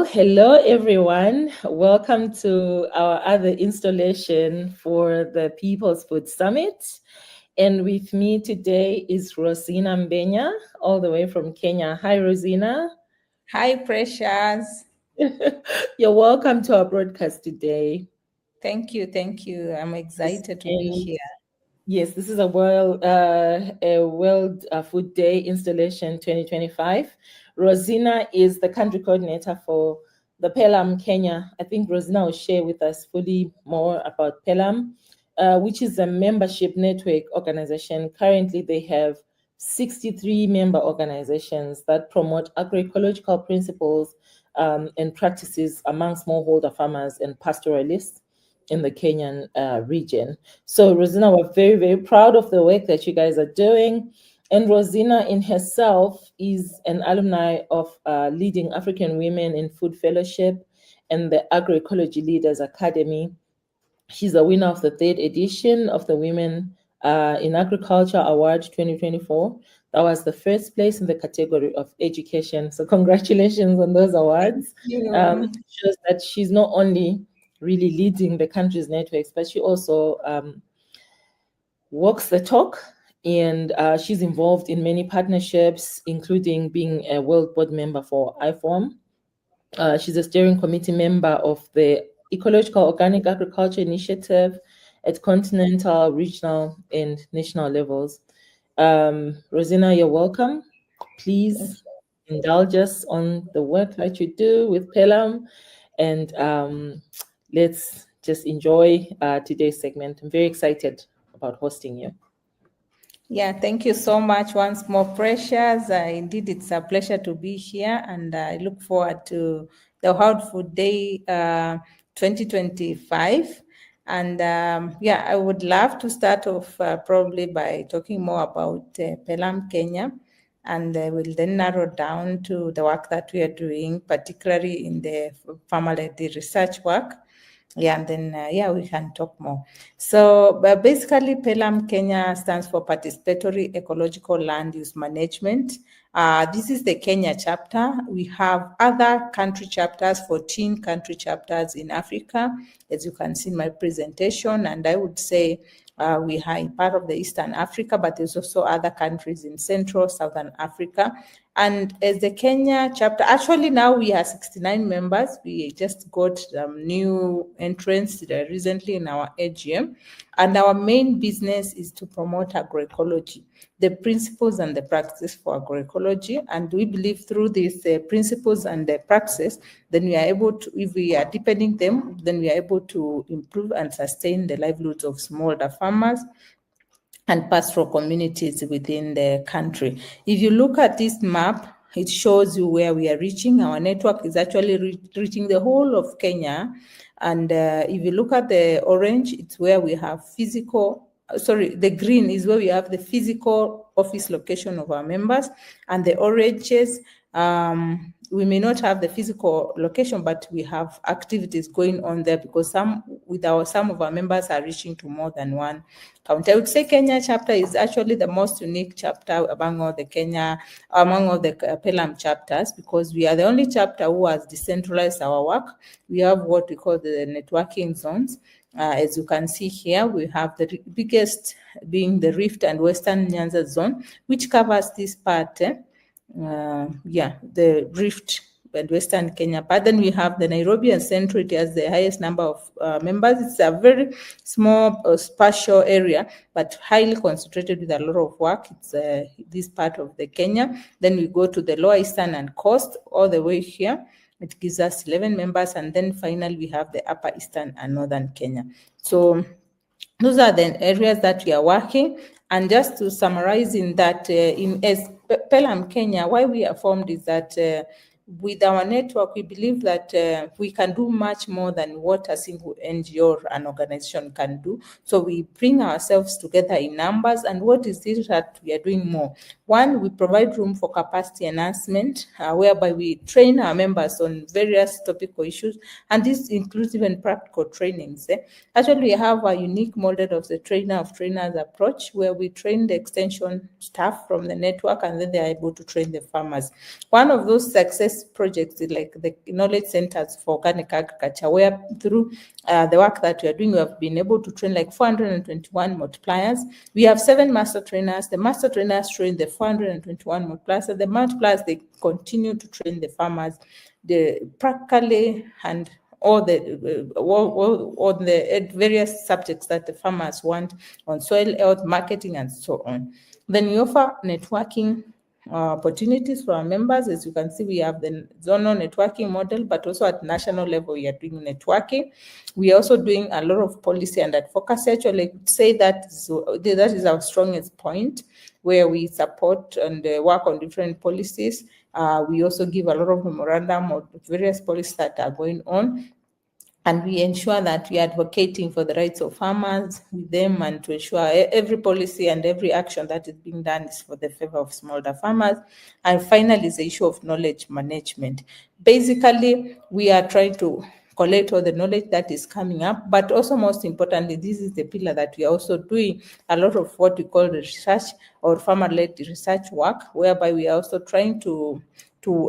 Well, hello everyone. Welcome to our other installation for the People's Food Summit. And with me today is Rosinah Mbenya, all the way from Kenya. Hi, Rosinah. Hi, Precious. You're welcome to our broadcast today. Thank you. I'm excited to be here. Yes, this is a World Food Day installation 2025. Rosinah is the country coordinator for the PELUM Kenya. I think Rosinah will share with us fully more about PELUM, which is a membership network organization. Currently, they have 63 member organizations that promote agroecological principles and practices among smallholder farmers and pastoralists in the Kenyan region. So Rosinah, we're very, very proud of the work that you guys are doing. And Rosinah in herself is an alumni of Leading African Women in Food Fellowship and the Agroecology Leaders Academy. She's a winner of the 3rd edition of the Women in Agriculture Award 2024. That was the first place in the category of education. So congratulations on those awards. It shows that she's not only really leading the country's networks, but she also walks the talk, and she's involved in many partnerships, including being a World Board member for IFORM. She's a steering committee member of the Ecological Organic Agriculture Initiative at continental, regional, and national levels. Rosinah, you're welcome. Please indulge us on the work that you do with PELUM, and let's just enjoy today's segment. I'm very excited about hosting you. Yeah, thank you so much once more, Precious. Indeed, it's a pleasure to be here, and I look forward to the World Food Day 2025. And I would love to start off probably by talking more about PELUM Kenya, and we'll then narrow down to the work that we are doing, particularly in the farmer-led research work. Yeah, and then we can talk more. So basically, PELUM Kenya stands for Participatory Ecological Land Use Management. This is the Kenya chapter. We have other country chapters, 14 country chapters in Africa, as you can see in my presentation. And I would say we are part of the Eastern Africa, but there's also other countries in Central, Southern Africa. And as the Kenya chapter, actually now we have 69 members. We just got new entrants recently in our AGM. And our main business is to promote agroecology, the principles and the practices for agroecology. And we believe through these principles and the practices, then we are able to, if we are deepening them, then we are able to improve and sustain the livelihoods of smallholder farmers and pastoral communities within the country. If you look at this map, it shows you where we are reaching. Our network is actually reaching the whole of Kenya. And if you look at the orange, it's where we have the green is where we have the physical office location of our members, and the oranges, we may not have the physical location, but we have activities going on there because some of our members are reaching to more than one county. I would say Kenya chapter is actually the most unique chapter among all the PELUM chapters, because we are the only chapter who has decentralized our work. We have what we call the networking zones. As you can see here, we have the biggest being the Rift and Western Nyanza zone, which covers this part. The Rift and Western Kenya part. Then we have the Nairobi and Central. It has the highest number of members. It's a very small spatial area, but highly concentrated with a lot of work. It's this part of the Kenya. Then we go to the Lower Eastern and Coast all the way here. It gives us 11 members. And then finally, we have the Upper Eastern and Northern Kenya. So those are the areas that we are working. And just to summarize in that, as PELUM Kenya, why we are formed is that with our network, we believe that we can do much more than what a single NGO or an organization can do. So we bring ourselves together in numbers. And what is it that we are doing more? One, we provide room for capacity enhancement, whereby we train our members on various topical issues. And this includes even practical trainings. Actually, we have a unique model of the trainer of trainers approach, where we train the extension staff from the network, and then they are able to train the farmers. One of those success various projects like the knowledge centers for organic agriculture, where through the work that we are doing, we have been able to train like 421 multipliers. We have 7 master trainers. The master trainers train the 421 multipliers, and the multipliers, they continue to train the farmers practically and all the various subjects that the farmers want on soil health, marketing, and so on. Then we offer networking opportunities for our members. As you can see, we have the zonal networking model, but also at national level, we are doing networking. We are also doing a lot of policy and advocacy. Actually, I would say that is our strongest point, where we support and work on different policies. We also give a lot of memorandum of various policies that are going on. And we ensure that we are advocating for the rights of farmers with them, and to ensure every policy and every action that is being done is for the favor of smallholder farmers. And finally is the issue of knowledge management. Basically, we are trying to collect all the knowledge that is coming up, but also most importantly, this is the pillar that we are also doing a lot of what we call research or farmer-led research work, whereby we are also trying to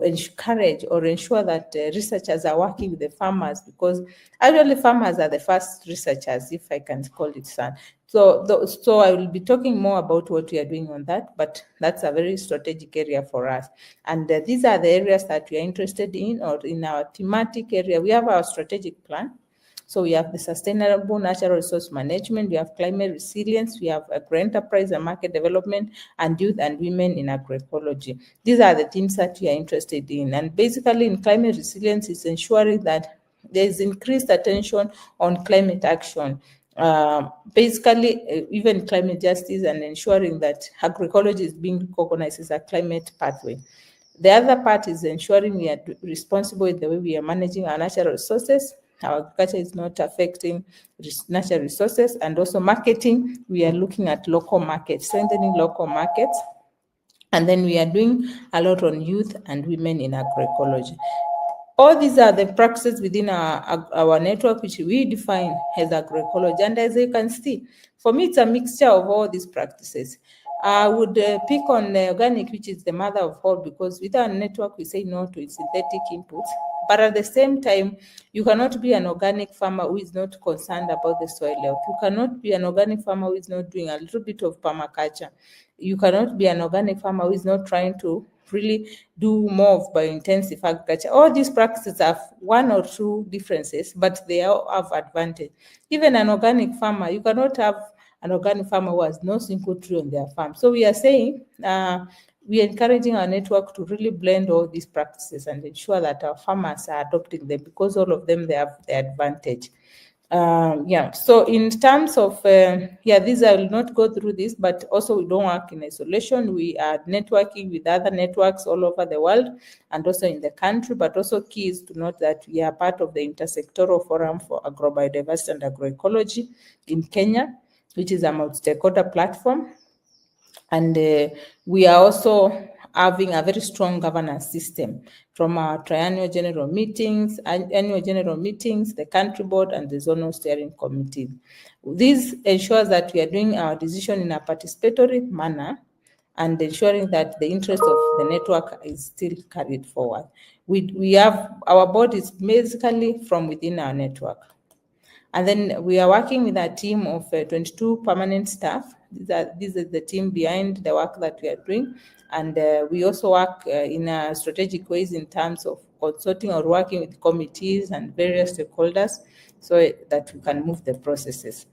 encourage or ensure that researchers are working with the farmers, because actually farmers are the first researchers, if I can call it so. So I will be talking more about what we are doing on that, but that's a very strategic area for us. And these are the areas that we are interested in, or in our thematic area. We have our strategic plan. So we have the sustainable natural resource management, we have climate resilience, we have agro-enterprise and market development, and youth and women in agroecology. These are the themes that we are interested in. And basically in climate resilience is ensuring that there is increased attention on climate action. Basically, even climate justice, and ensuring that agroecology is being recognized as a climate pathway. The other part is ensuring we are responsible in the way we are managing our natural resources. Our agriculture is not affecting natural resources. And also marketing, we are looking at local markets, strengthening local markets. And then we are doing a lot on youth and women in agroecology. All these are the practices within our network, which we define as agroecology. And as you can see, for me, it's a mixture of all these practices. I would pick on organic, which is the mother of all, because with our network, we say no to synthetic inputs. But at the same time, you cannot be an organic farmer who is not concerned about the soil health. You cannot be an organic farmer who is not doing a little bit of permaculture. You cannot be an organic farmer who is not trying to really do more of biointensive agriculture. All these practices have one or two differences, but they all have advantage. Even an organic farmer, you cannot have an organic farmer who has no single tree on their farm. So we are saying, we are encouraging our network to really blend all these practices and ensure that our farmers are adopting them, because all of them, they have the advantage. So in terms of, these, I will not go through this, but also we don't work in isolation. We are networking with other networks all over the world and also in the country, but also key is to note that we are part of the Intersectoral Forum for Agrobiodiversity and Agroecology in Kenya, which is a multi-stakeholder platform. And we are also having a very strong governance system from our triennial general meetings, annual general meetings, the country board, and the zonal steering committee. This ensures that we are doing our decision in a participatory manner and ensuring that the interest of the network is still carried forward. We have, our board is basically from within our network. And then we are working with a team of 22 permanent staff. This is the team behind the work that we are doing. And we also work in strategic ways in terms of consulting or working with committees and various stakeholders so that we can move the processes.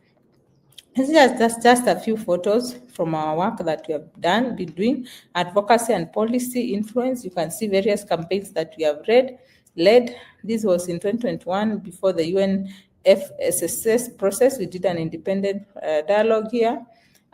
This is just a few photos from our work that we have been doing. Advocacy and policy influence. You can see various campaigns that we have led. This was in 2021 before the UN FSSS process. We did an independent dialogue here,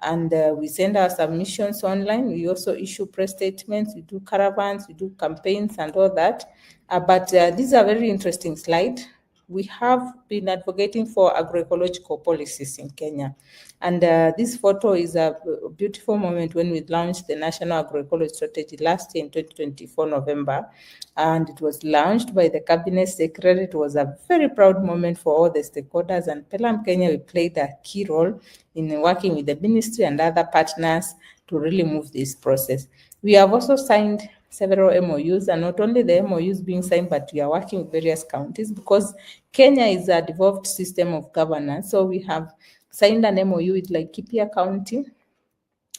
and we send our submissions online. We also issue press statements, we do caravans, we do campaigns and all that. But these are very interesting slides. We have been advocating for agroecological policies in Kenya. And this photo is a beautiful moment when we launched the National Agroecology Strategy last year in 2024 November. And it was launched by the Cabinet Secretary. It was a very proud moment for all the stakeholders. And PELUM Kenya, we played a key role in working with the ministry and other partners to really move this process. We have also signed several MOUs, and not only the MOUs being signed, but we are working with various counties because Kenya is a devolved system of governance. So we have signed an MOU with Laikipia County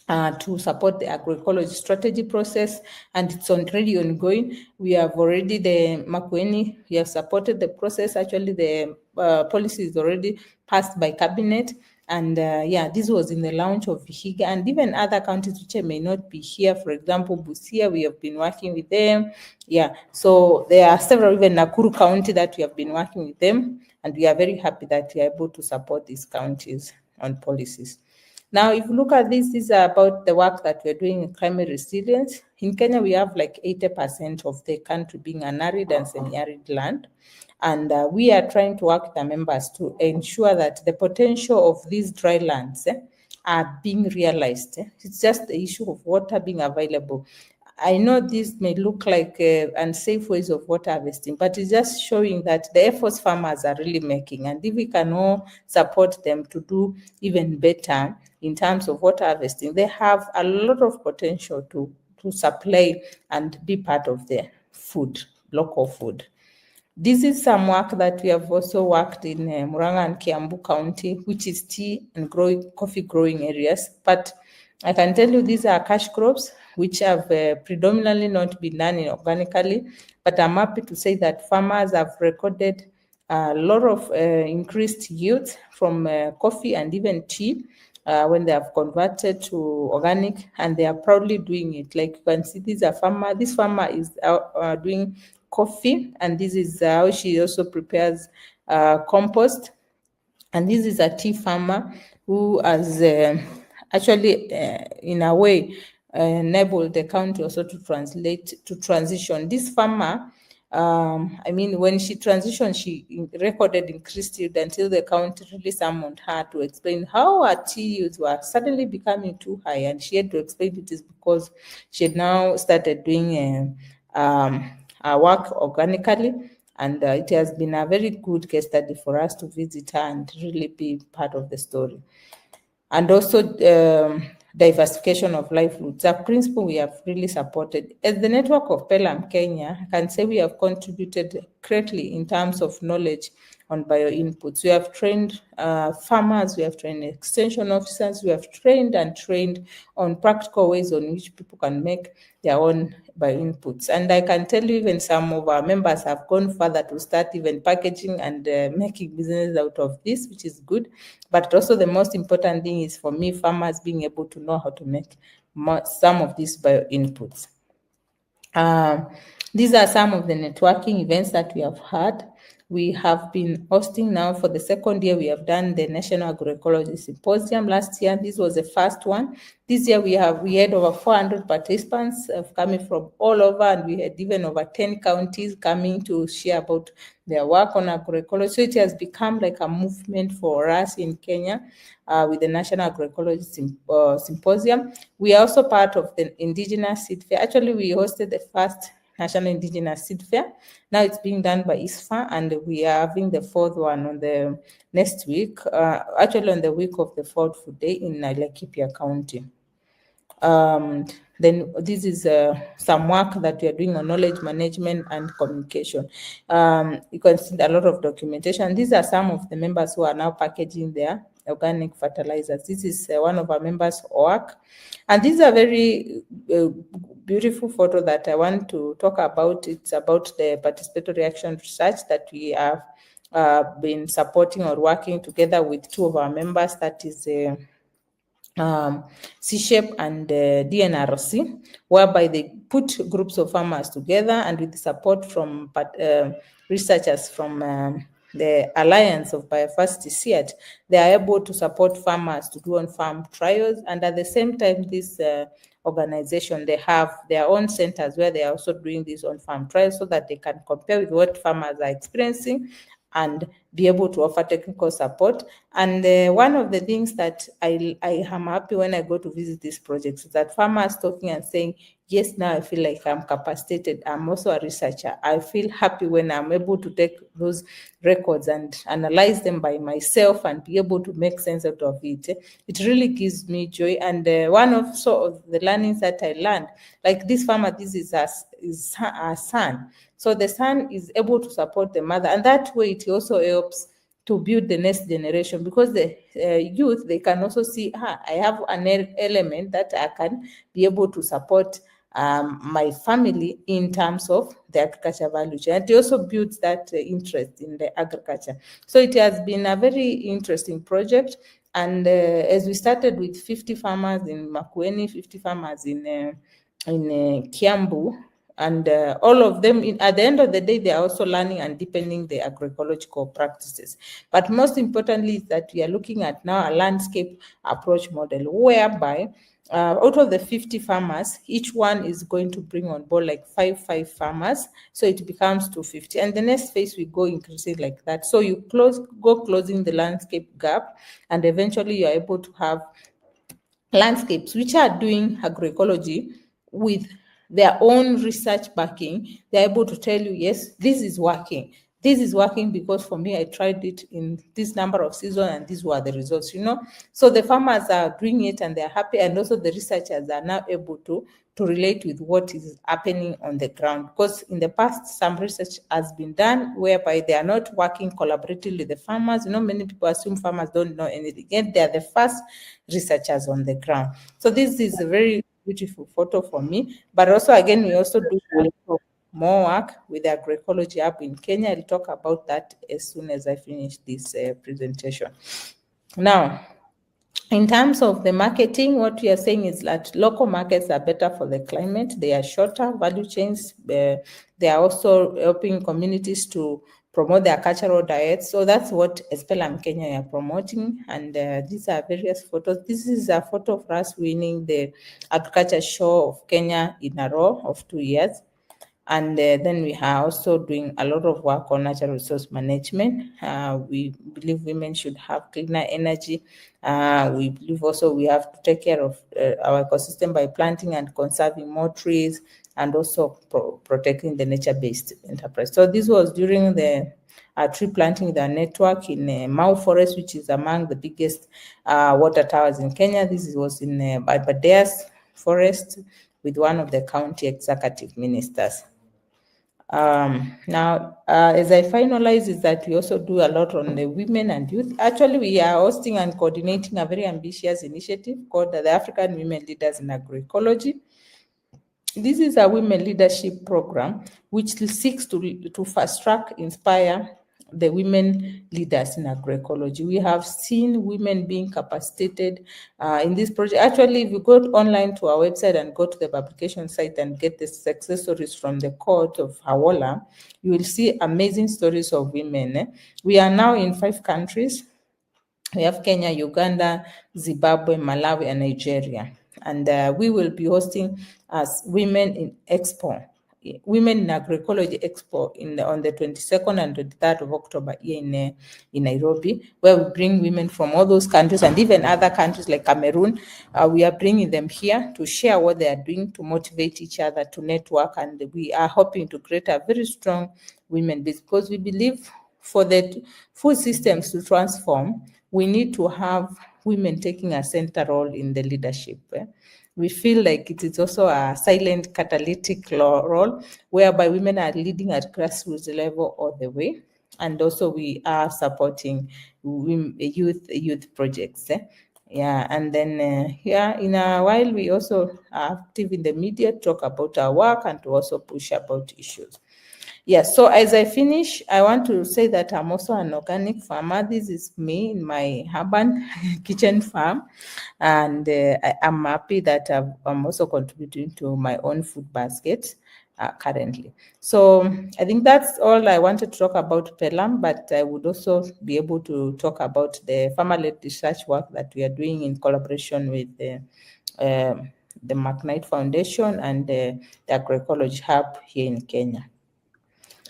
to support the agroecology strategy process, and it's already ongoing. We have already the Makueni, we have supported the process. Actually, the policy is already passed by cabinet. And yeah, this was in the launch of Vihiga, and even other counties which may not be here. For example, Busia, we have been working with them. Yeah, so there are several, even Nakuru County, that we have been working with them, and we are very happy that we are able to support these counties on policies. Now, if you look at this, these are about the work that we're doing in climate resilience. In Kenya, we have 80% of the country being an arid and semi-arid land. And we are trying to work with the members to ensure that the potential of these dry lands are being realized. It's just the issue of water being available. I know this may look like unsafe ways of water harvesting, but it's just showing that the efforts farmers are really making. And if we can all support them to do even better in terms of water harvesting, they have a lot of potential to supply and be part of the food, local food. This is some work that we have also worked in Murang'a and Kiambu County, which is tea and coffee growing areas. But I can tell you these are cash crops, which have predominantly not been done organically. But I'm happy to say that farmers have recorded a lot of increased yields from coffee and even tea when they have converted to organic, and they are proudly doing it. Like you can see, this farmer is doing coffee, and this is how she also prepares compost. And this is a tea farmer who has actually, in a way, enabled the county also to transition. This farmer, I mean, when she transitioned, she recorded increased yield until the county really summoned her to explain how her tea yields were suddenly becoming too high. And she had to explain it is because she had now started doing work organically. And it has been a very good case study for us to visit her and really be part of the story. And also diversification of livelihoods, a principle we have really supported. As the network of PELUM Kenya, I can say we have contributed greatly in terms of knowledge on bioinputs. We have trained farmers, we have trained extension officers, we have trained on practical ways on which people can make their own bioinputs. And I can tell you, even some of our members have gone further to start even packaging and making business out of this, which is good. But also the most important thing is, for me, farmers being able to know how to make some of these bioinputs. These are some of the networking events that we have had. We have been hosting now for the second year. We have done the National Agroecology Symposium last year. This was the first one. This year we had over 400 participants coming from all over, and we had even over 10 counties coming to share about their work on agroecology. So it has become like a movement for us in Kenya with the National Agroecology Symposium. We are also part of the Indigenous Seed Fair. Actually, we hosted the first National Indigenous Seed Fair. Now it's being done by ISFA, and we are having the fourth one on the next week, actually on the week of the 4th Food Day in Laikipia County. Then this is some work that we are doing on knowledge management and communication. You can see a lot of documentation. These are some of the members who are now packaging their organic fertilizers. This is one of our members' work. And these are very beautiful photo that I want to talk about. It's about the participatory action research that we have been supporting or working together with two of our members, that is C-Shape and DNRC, whereby they put groups of farmers together, and with the support from researchers from the Alliance of Biodiversity, SEAT, they are able to support farmers to do on-farm trials. And at the same time, this organization, they have their own centers where they are also doing these on-farm trials so that they can compare with what farmers are experiencing and be able to offer technical support. And one of the things that I am happy when I go to visit these projects is that farmers talking and saying, yes, now I feel like I'm capacitated. I'm also a researcher. I feel happy when I'm able to take those records and analyze them by myself and be able to make sense out of it. It really gives me joy. And one of sort of the learnings that I learned, like this farmer, this is a son. So the son is able to support the mother, and that way it also helps to build the next generation, because the youth, they can also see, I have an element that I can be able to support my family in terms of the agriculture value chain. And it also builds that interest in the agriculture. So it has been a very interesting project. And as we started with 50 farmers in Makueni, 50 farmers in Kiambu, and all of them, at the end of the day, they are also learning and deepening the agroecological practices. But most importantly is that we are looking at now a landscape approach model, whereby out of the 50 farmers, each one is going to bring on board like five farmers, so it becomes 250. And the next phase we go increasing like that. So you go closing the landscape gap, and eventually you are able to have landscapes which are doing agroecology with their own research backing. They're able to tell you, yes, this is working. This is working because for me, I tried it in this number of seasons and these were the results, So the farmers are doing it and they're happy, and also the researchers are now able to relate with what is happening on the ground. Because in the past, some research has been done whereby they are not working collaboratively with the farmers. Many people assume farmers don't know anything, yet they are the first researchers on the ground. So this is a very beautiful photo for me. But also, again, we also do a lot of more work with the agroecology hub in Kenya. I'll talk about that as soon as I finish this presentation. Now, in terms of the marketing, what we are saying is that local markets are better for the climate. They are shorter value chains. They are also helping communities to promote their cultural diets. So that's what PELUM Kenya are promoting. And these are various photos. This is a photo of us winning the Agriculture Show of Kenya in a row of 2 years. And then we are also doing a lot of work on natural resource management. We believe women should have cleaner energy. We believe also we have to take care of our ecosystem by planting and conserving more trees, and also protecting the nature-based enterprise. So this was during the tree planting the network in Mau Forest, which is among the biggest water towers in Kenya. This was in Barbadeas Forest with one of the county executive ministers. Now, as I finalize, is that we also do a lot on the women and youth. Actually, we are hosting and coordinating a very ambitious initiative called the African Women Leaders in Agroecology. This is a women leadership program which seeks to fast track, inspire the women leaders in agroecology. We have seen women being capacitated in this project. Actually, if you go online to our website and go to the publication site and get the success stories from the court of Hawala, you will see amazing stories of women. We are now in 5 countries. We have Kenya, Uganda, Zimbabwe, Malawi, and Nigeria. And we will be hosting as Women in Expo, Women in Agroecology Expo on the 22nd and 23rd of October here in Nairobi, where we bring women from all those countries and even other countries like Cameroon. We are bringing them here to share what they are doing, to motivate each other, to network, and we are hoping to create a very strong women business, because we believe for the food systems to transform, we need to have women taking a center role in the leadership. We feel like it is also a silent catalytic role, whereby women are leading at grassroots level all the way. And also we are supporting youth projects. Yeah, and then in a while, we also are active in the media, talk about our work and to also push about issues. Yes, so as I finish, I want to say that I'm also an organic farmer. This is me in my urban kitchen farm, and I'm happy that I'm also contributing to my own food basket currently. So I think that's all I wanted to talk about PELUM, but I would also be able to talk about the farmer-led research work that we are doing in collaboration with the McKnight Foundation and the Agroecology Hub here in Kenya.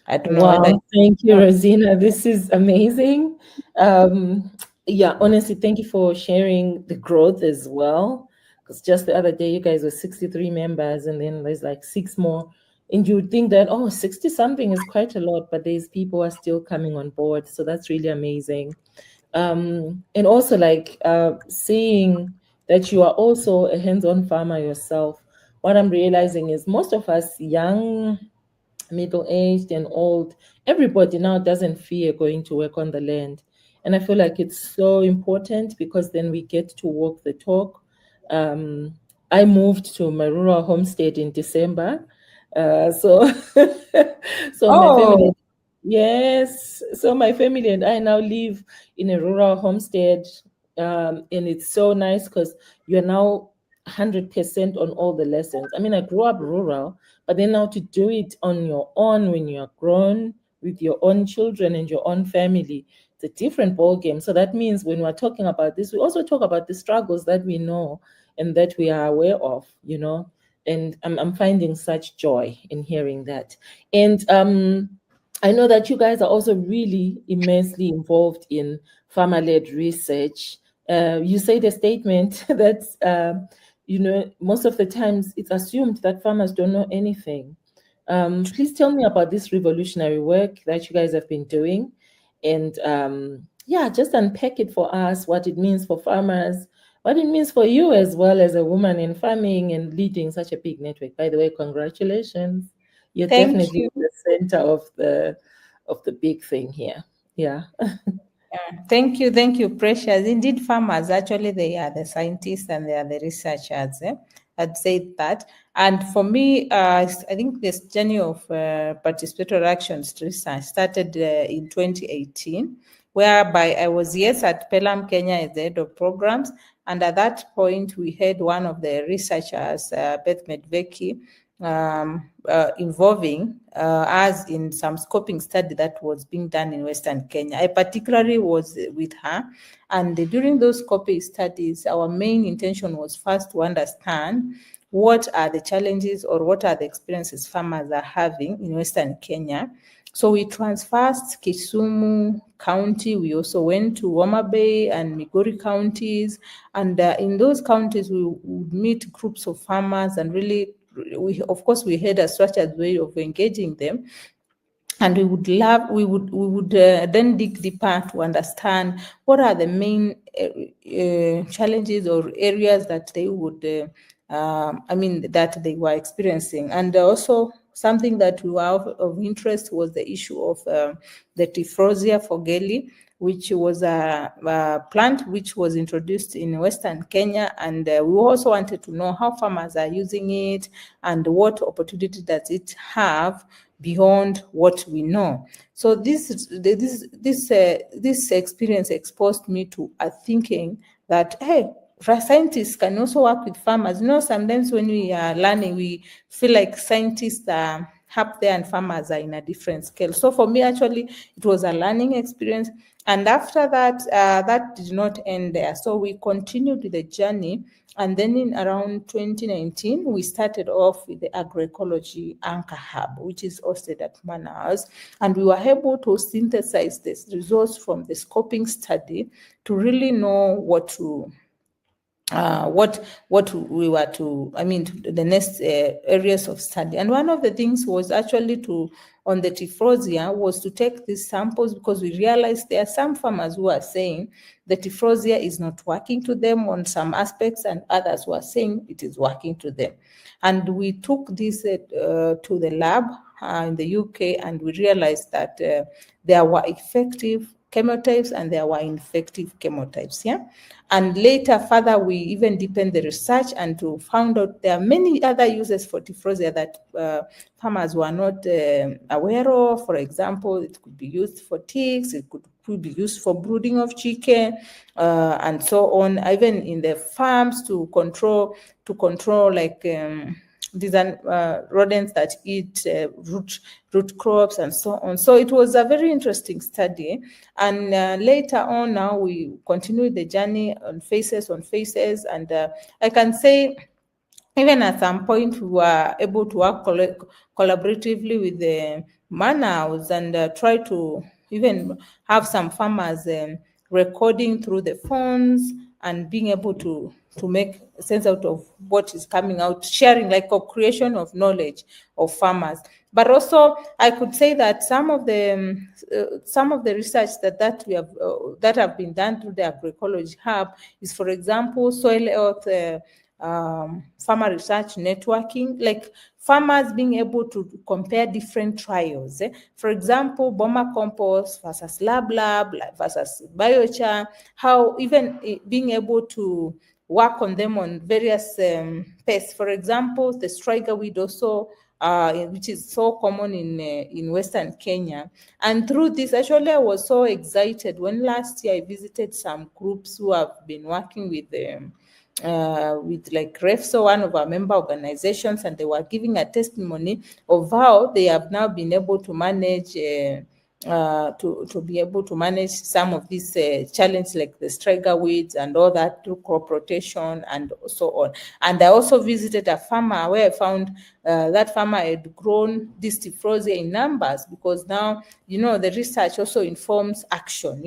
I don't know whether. Wow, thank you, Rosinah. This is amazing. Yeah, honestly, thank you for sharing the growth as well, Because just the other day, you guys were 63 members, and then there's like 6 more. And you would think that, 60 something is quite a lot, but there's people are still coming on board. So that's really amazing. And also like seeing that you are also a hands-on farmer yourself. What I'm realizing is most of us young, middle-aged and old, everybody now doesn't fear going to work on the land. And I feel like it's so important because then we get to walk the talk. I moved to my rural homestead in December. So so my family, Oh, yes, so my family and I now live in a rural homestead. And it's so nice because you're now 100% on all the lessons. I mean, I grew up rural, but then now to do it on your own when you're grown with your own children and your own family, it's a different ball game. So that means when we're talking about this, we also talk about the struggles that we know and that we are aware of, and I'm finding such joy in hearing that. And I know that you guys are also really immensely involved in farmer-led research. You say the statement that most of the times it's assumed that farmers don't know anything. Please tell me about this revolutionary work that you guys have been doing, and yeah, just unpack it for us, what it means for farmers, what it means for you as well as a woman in farming and leading such a big network. By the way, congratulations. You're thank definitely you. in the center of the big thing here. Yeah. Thank you, Precious. Indeed, farmers actually they are the scientists and they are the researchers. I'd say that. And for me, I think this journey of participatory actions research started in 2018, whereby I was at PELUM Kenya as the head of programs, and at that point we had one of the researchers, Beth Medveki, involving us in some scoping study that was being done in Western Kenya. I particularly was with her, and during those scoping studies, our main intention was first to understand what are the challenges or what are the experiences farmers are having in Western Kenya. So we traversed Kisumu County. We also went to Homa Bay and Migori counties. And in those counties, we would meet groups of farmers and really, we had a structured way of engaging them. And we would then dig deeper to understand what are the main challenges or areas that they would that they were experiencing. And also something that we were of interest was the issue of the Tifrosia fogeli, which was a plant which was introduced in Western Kenya. And we also wanted to know how farmers are using it and what opportunity does it have beyond what we know. So this experience exposed me to a thinking that, hey, scientists can also work with farmers. Sometimes when we are learning, we feel like scientists are up there and farmers are in a different scale. So for me, actually, it was a learning experience. And after that, that did not end there. So we continued the journey. And then in around 2019, we started off with the Agroecology Anchor Hub, which is hosted at Manaus. And we were able to synthesize this results from the scoping study to really know what we were to the next areas of study. And one of the things was actually on the Tifrosia was to take these samples, because we realized there are some farmers who are saying the Tifrosia is not working to them on some aspects, and others who are saying it is working to them. And we took this to the lab in the UK, and we realized that there were effective chemotypes and there were ineffective chemotypes. And later, further, we even deepened the research and to found out there are many other uses for Tifrosia that farmers were not aware of. For example, it could be used for ticks, it could be used for brooding of chicken, and so on. Even in the farms to control like these are rodents that eat root crops and so on. So it was a very interesting study. And later on, now we continued the journey on phases. And I can say, even at some point, we were able to work collaboratively with the Manaus and try to even have some farmers recording through the phones and being able to make sense out of what is coming out, sharing, like a creation of knowledge of farmers. But also, I could say that some of the research that we have that have been done through the Agroecology Hub is, for example, soil health, farmer research networking, like farmers being able to compare different trials. For example, Boma compost versus Lab versus biochar, how even being able to work on them on various pests. For example, the striker weed also, which is so common in Western Kenya. And through this, actually, I was so excited when last year I visited some groups who have been working with like REFSO, one of our member organizations, and they were giving a testimony of how they have now been able to manage to be able to manage some of these challenges like the striker weeds and all that through crop rotation and so on. And I also visited a farmer where I found that farmer had grown this Tifrosia in numbers, because now, the research also informs action,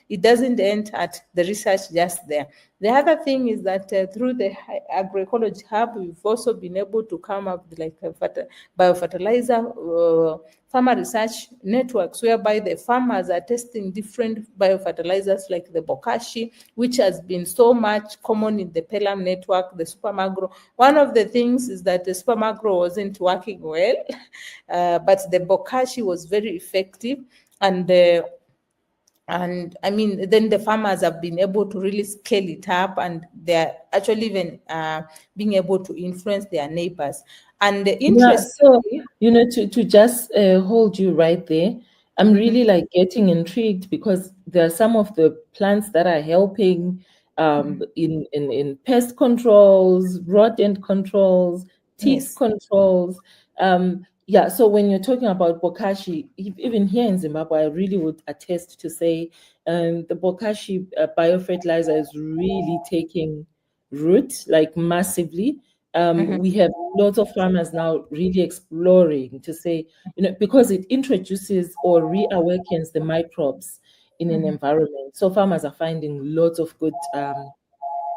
it doesn't end at the research just there. The other thing is that through the Agroecology Hub, we've also been able to come up with like a biofertilizer farmer research networks, whereby the farmers are testing different biofertilizers like the bokashi, which has been so much common in the PELUM network, the Supermagro. One of the things is that the Supermagro wasn't working well, but the bokashi was very effective. And I mean, then the farmers have been able to really scale it up, and they're actually even being able to influence their neighbors. And the interest, so to just hold you right there, I'm really like getting intrigued, because there are some of the plants that are helping in pest controls, rodent controls, tick yes. controls. Yeah, so when you're talking about bokashi, even here in Zimbabwe, I really would attest to say the bokashi biofertilizer is really taking root, like massively. We have lots of farmers now really exploring to say, because it introduces or reawakens the microbes in an environment. So farmers are finding lots of good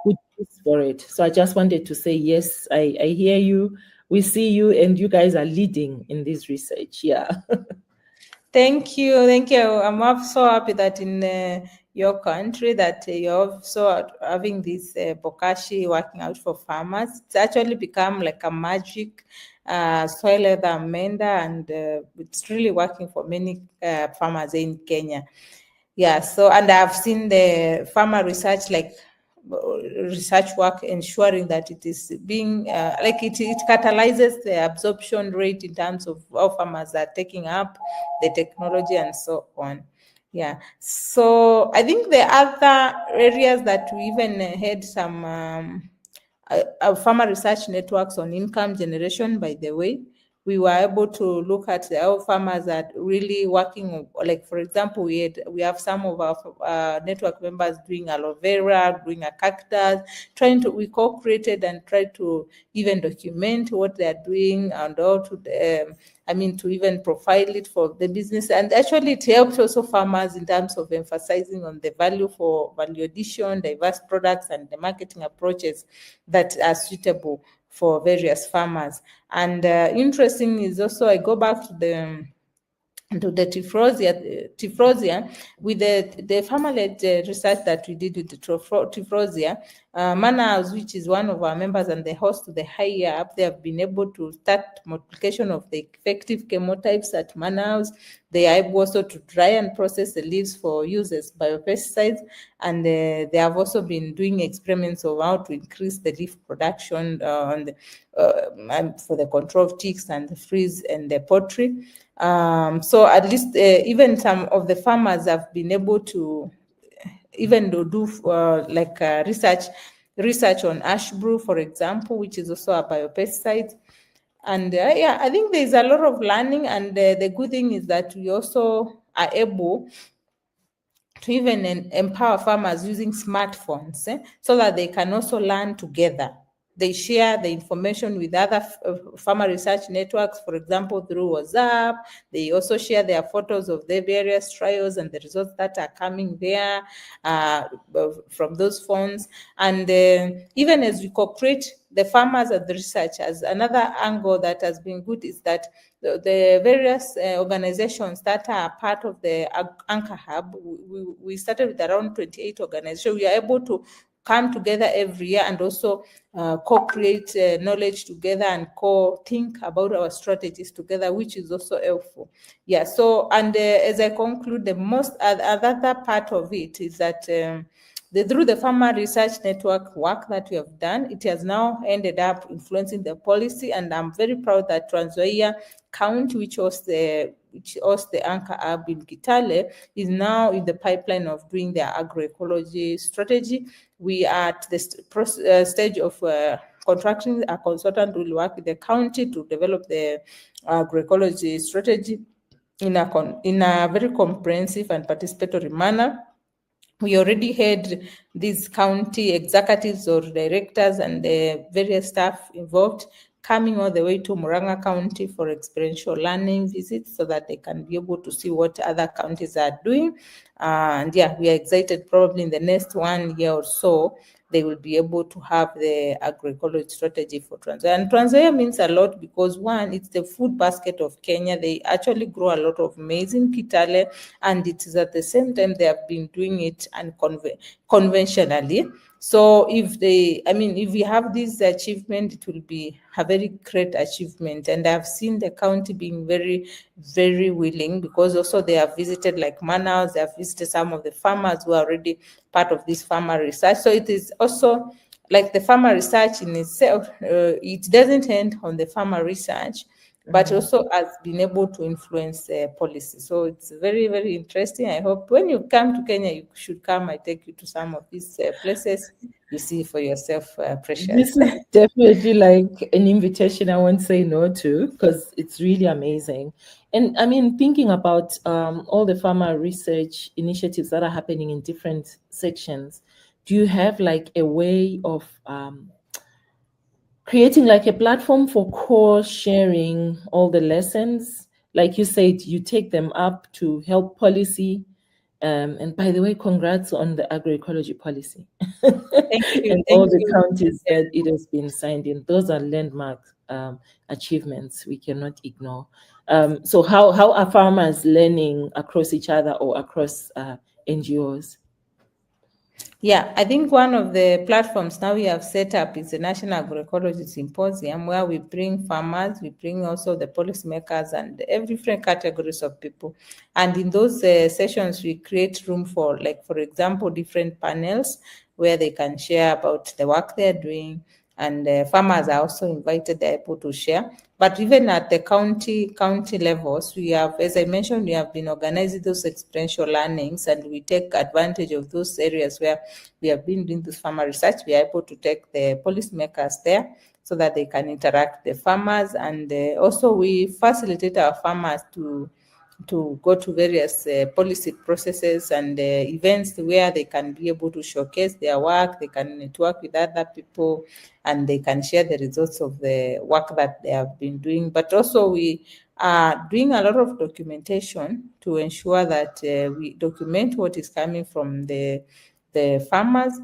use for it. So I just wanted to say, yes, I hear you. We see you, and you guys are leading in this research. Yeah. Thank you. I'm so happy that in your country that you're also having this bokashi working out for farmers. It's actually become like a magic soil health amender, and it's really working for many farmers in Kenya. Yeah, so, and I've seen the farmer research, like research work, ensuring that it is being like it catalyzes the absorption rate in terms of how farmers are taking up the technology and so on. Yeah, so I think the other areas that we even had some farmer research networks on income generation, by the way. We were able to look at how farmers are really working. Like, for example, we have some of our network members doing aloe vera, doing a cactus, we co-created and tried to even document what they are doing, and how to to even profile it for the business. And actually it helped also farmers in terms of emphasizing on the value addition, diverse products, and the marketing approaches that are suitable for various farmers. And interesting is also, I go back to the Tifrosia with the farmer-led research that we did with the Tifrosia. Manaus, which is one of our members and the host to the higher up, they have been able to start multiplication of the effective chemotypes at Manaus. They are able also to dry and process the leaves for use as biopesticides, and they have also been doing experiments of how to increase the leaf production for the control of ticks and the fleas and the poultry. So at least even some of the farmers have been able to even do research on ash brew, for example, which is also a biopesticide. And yeah, I think there's a lot of learning, and the good thing is that we also are able to even empower farmers using smartphones so that they can also learn together. they share the information with other farmer research networks, for example, through WhatsApp. They also share their photos of their various trials and the results that are coming there from those phones. And even as we cooperate, the farmers and the researchers, another angle that has been good is that the various organizations that are part of the Anchor Hub, we started with around 28 organizations. We are able to come together every year and also co-create knowledge together and co-think about our strategies together, which is also helpful. Yeah, so, and as I conclude, the most other part of it is that through the Farmer Research Network work that we have done, it has now ended up influencing the policy, and I'm very proud that Trans Nzoia County, which was the Anchor Hub in Kitale, is now in the pipeline of doing their agroecology strategy. We are at the stage of contracting a consultant who will work with the county to develop the agroecology strategy in a very comprehensive and participatory manner. We already had these county executives or directors and the various staff involved coming all the way to Muranga County for experiential learning visits so that they can be able to see what other counties are doing. And yeah, we are excited probably in the next 1 year or so, they will be able to have the agroecology strategy for Trans Nzoia. And Trans Nzoia means a lot because, one, it's the food basket of Kenya. They actually grow a lot of maize in Kitale, and it is at the same time they have been doing it conventionally. So if we have this achievement, it will be a very great achievement. And I've seen the county being very, very willing, because also they have visited like Manaus, they have visited some of the farmers who are already part of this farmer research. So it is also like the farmer research in itself, it doesn't end on the farmer research, but also has been able to influence policy. So it's very, very interesting. I hope when you come to Kenya, you should come. I take you to some of these places. You see for yourself, Precious. This is definitely like an invitation I won't say no to, because it's really amazing. And I mean, thinking about all the farmer research initiatives that are happening in different sections, do you have like a way of creating like a platform for core sharing all the lessons? Like you said, you take them up to help policy. And by the way, congrats on the agroecology policy. Thank you. And all the counties that it has been signed in. Those are landmark achievements we cannot ignore. So how are farmers learning across each other or across NGOs? Yeah, I think one of the platforms now we have set up is the National Agroecology Symposium, where we bring farmers, we bring also the policymakers and every different categories of people. And in those sessions, we create room for, like, for example, different panels where they can share about the work they're doing. And farmers are also invited, they're able to share. But even at the county levels, we have, as I mentioned, we have been organizing those experiential learnings, and we take advantage of those areas where we have been doing this farmer research. We are able to take the policymakers there so that they can interact with the farmers. And also we facilitate our farmers to go to various policy processes and events where they can be able to showcase their work, they can network with other people, and they can share the results of the work that they have been doing. But also we are doing a lot of documentation to ensure that we document what is coming from the farmers.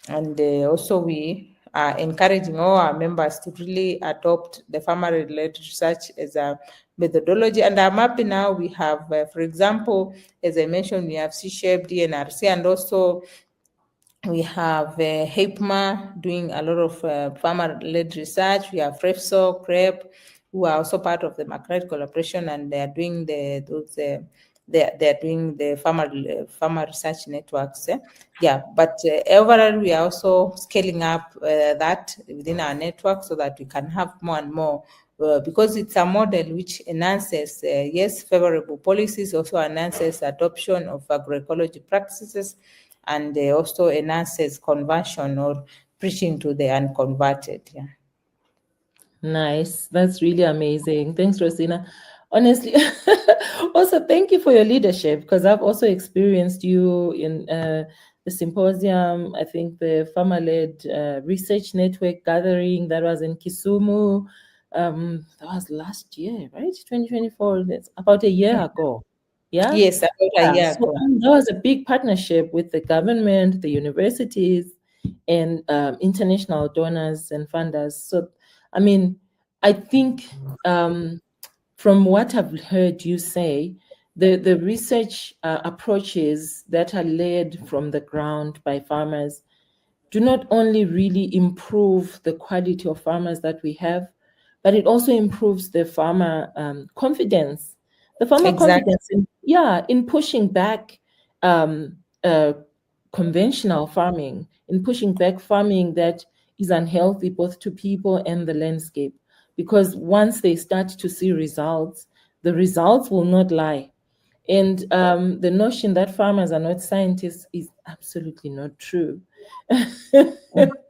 And also we are encouraging all our members to really adopt the farmer-led research as a methodology. And I'm happy now we have, for example, as I mentioned, we have C-Shape, DNRC, and also we have HIPMA doing a lot of farmer-led research. We have FREFSO, CREP, who are also part of the Macraid collaboration, and they are doing they are doing the farmer research networks. Yeah, but overall we are also scaling up that within our network so that we can have more and more, because it's a model which enhances, yes, favorable policies, also enhances adoption of agroecology practices, and also enhances conversion or preaching to the unconverted. Yeah. Nice. That's really amazing. Thanks, Rosinah. Honestly, also thank you for your leadership, because I've also experienced you in the symposium, I think the farmer-led research network gathering that was in Kisumu. That was last year, right? 2024. That's about a year ago. Yeah. Yes, about a Yeah. year So ago. there was a big partnership with the government, the universities, and international donors and funders. So, I mean, I think from what I've heard you say, the research approaches that are led from the ground by farmers do not only really improve the quality of farmers that we have, but it also improves the farmer confidence. The farmer Exactly. confidence in pushing back um, conventional farming, in pushing back farming that is unhealthy both to people and the landscape. Because once they start to see results, the results will not lie. And the notion that farmers are not scientists is absolutely not true.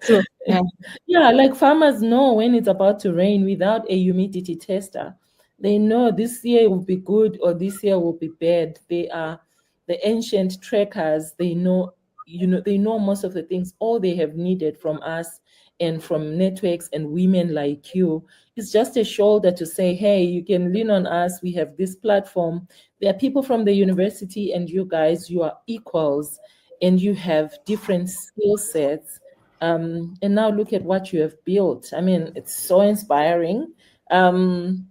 True. Yeah. Yeah, like farmers know when it's about to rain without a humidity tester. They know this year will be good or this year will be bad. They are the ancient trekkers. They know, they know most of the things. All they have needed from us and from networks and women like you is just a shoulder to say, hey, you can lean on us. We have this platform. There are people from the university, and you guys, you are equals and you have different skill sets, and now look at what you have built. I mean, it's so inspiring. And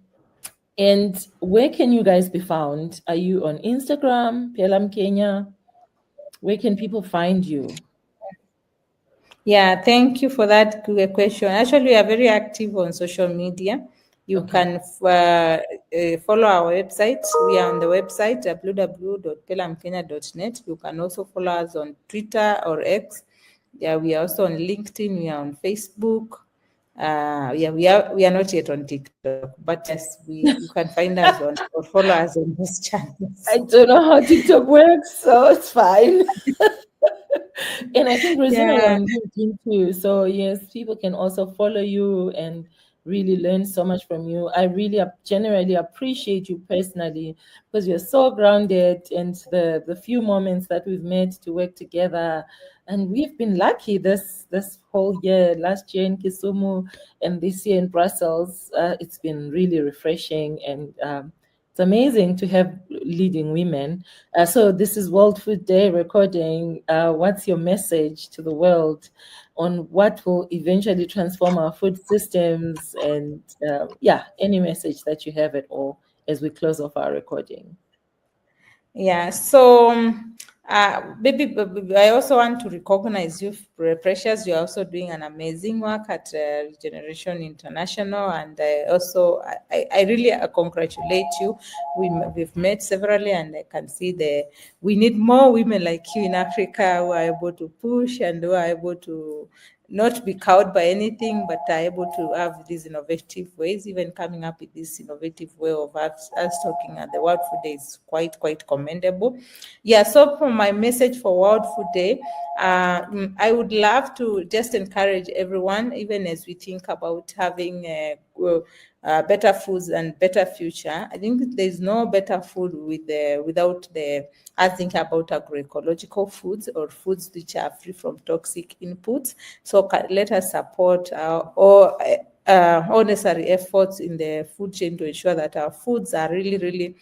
where can you guys be found? Are you on Instagram, PELUM Kenya? Where can people find you? Yeah, thank you for that question. Actually, we are very active on social media. You Okay. can follow our website. We are on the website www.pelumkenya.net. You can also follow us on Twitter or X. Yeah, we are also on LinkedIn. We are on Facebook. Yeah, we are not yet on TikTok, but yes, you can find us on or follow us on those channels. I don't know how TikTok works, so it's fine. And I think Rosinah, you're Yeah. on LinkedIn too. So yes, people can also follow you and really learn so much from you. I really generally appreciate you personally because you're so grounded, and the few moments that we've met to work together, and we've been lucky this whole year, last year in Kisumu and this year in Brussels. It's been really refreshing, and it's amazing to have leading women. So this is World Food Day recording. What's your message to the world on what will eventually transform our food systems? And yeah, any message that you have at all as we close off our recording. Yeah, so I also want to recognize you, Precious. You're also doing an amazing work at Regeneration International, and I really congratulate you. We've met severally, and I can see we need more women like you in Africa who are able to push and who are able to not be cowed by anything, but are able to have these innovative ways. Even coming up with this innovative way of us talking at the World Food Day is quite commendable. Yeah, so for my message for World Food Day, I would love to just encourage everyone, even as we think about having better foods and better future. I think there's no better food without I think about agroecological foods or foods which are free from toxic inputs. So let us support all necessary efforts in the food chain to ensure that our foods are really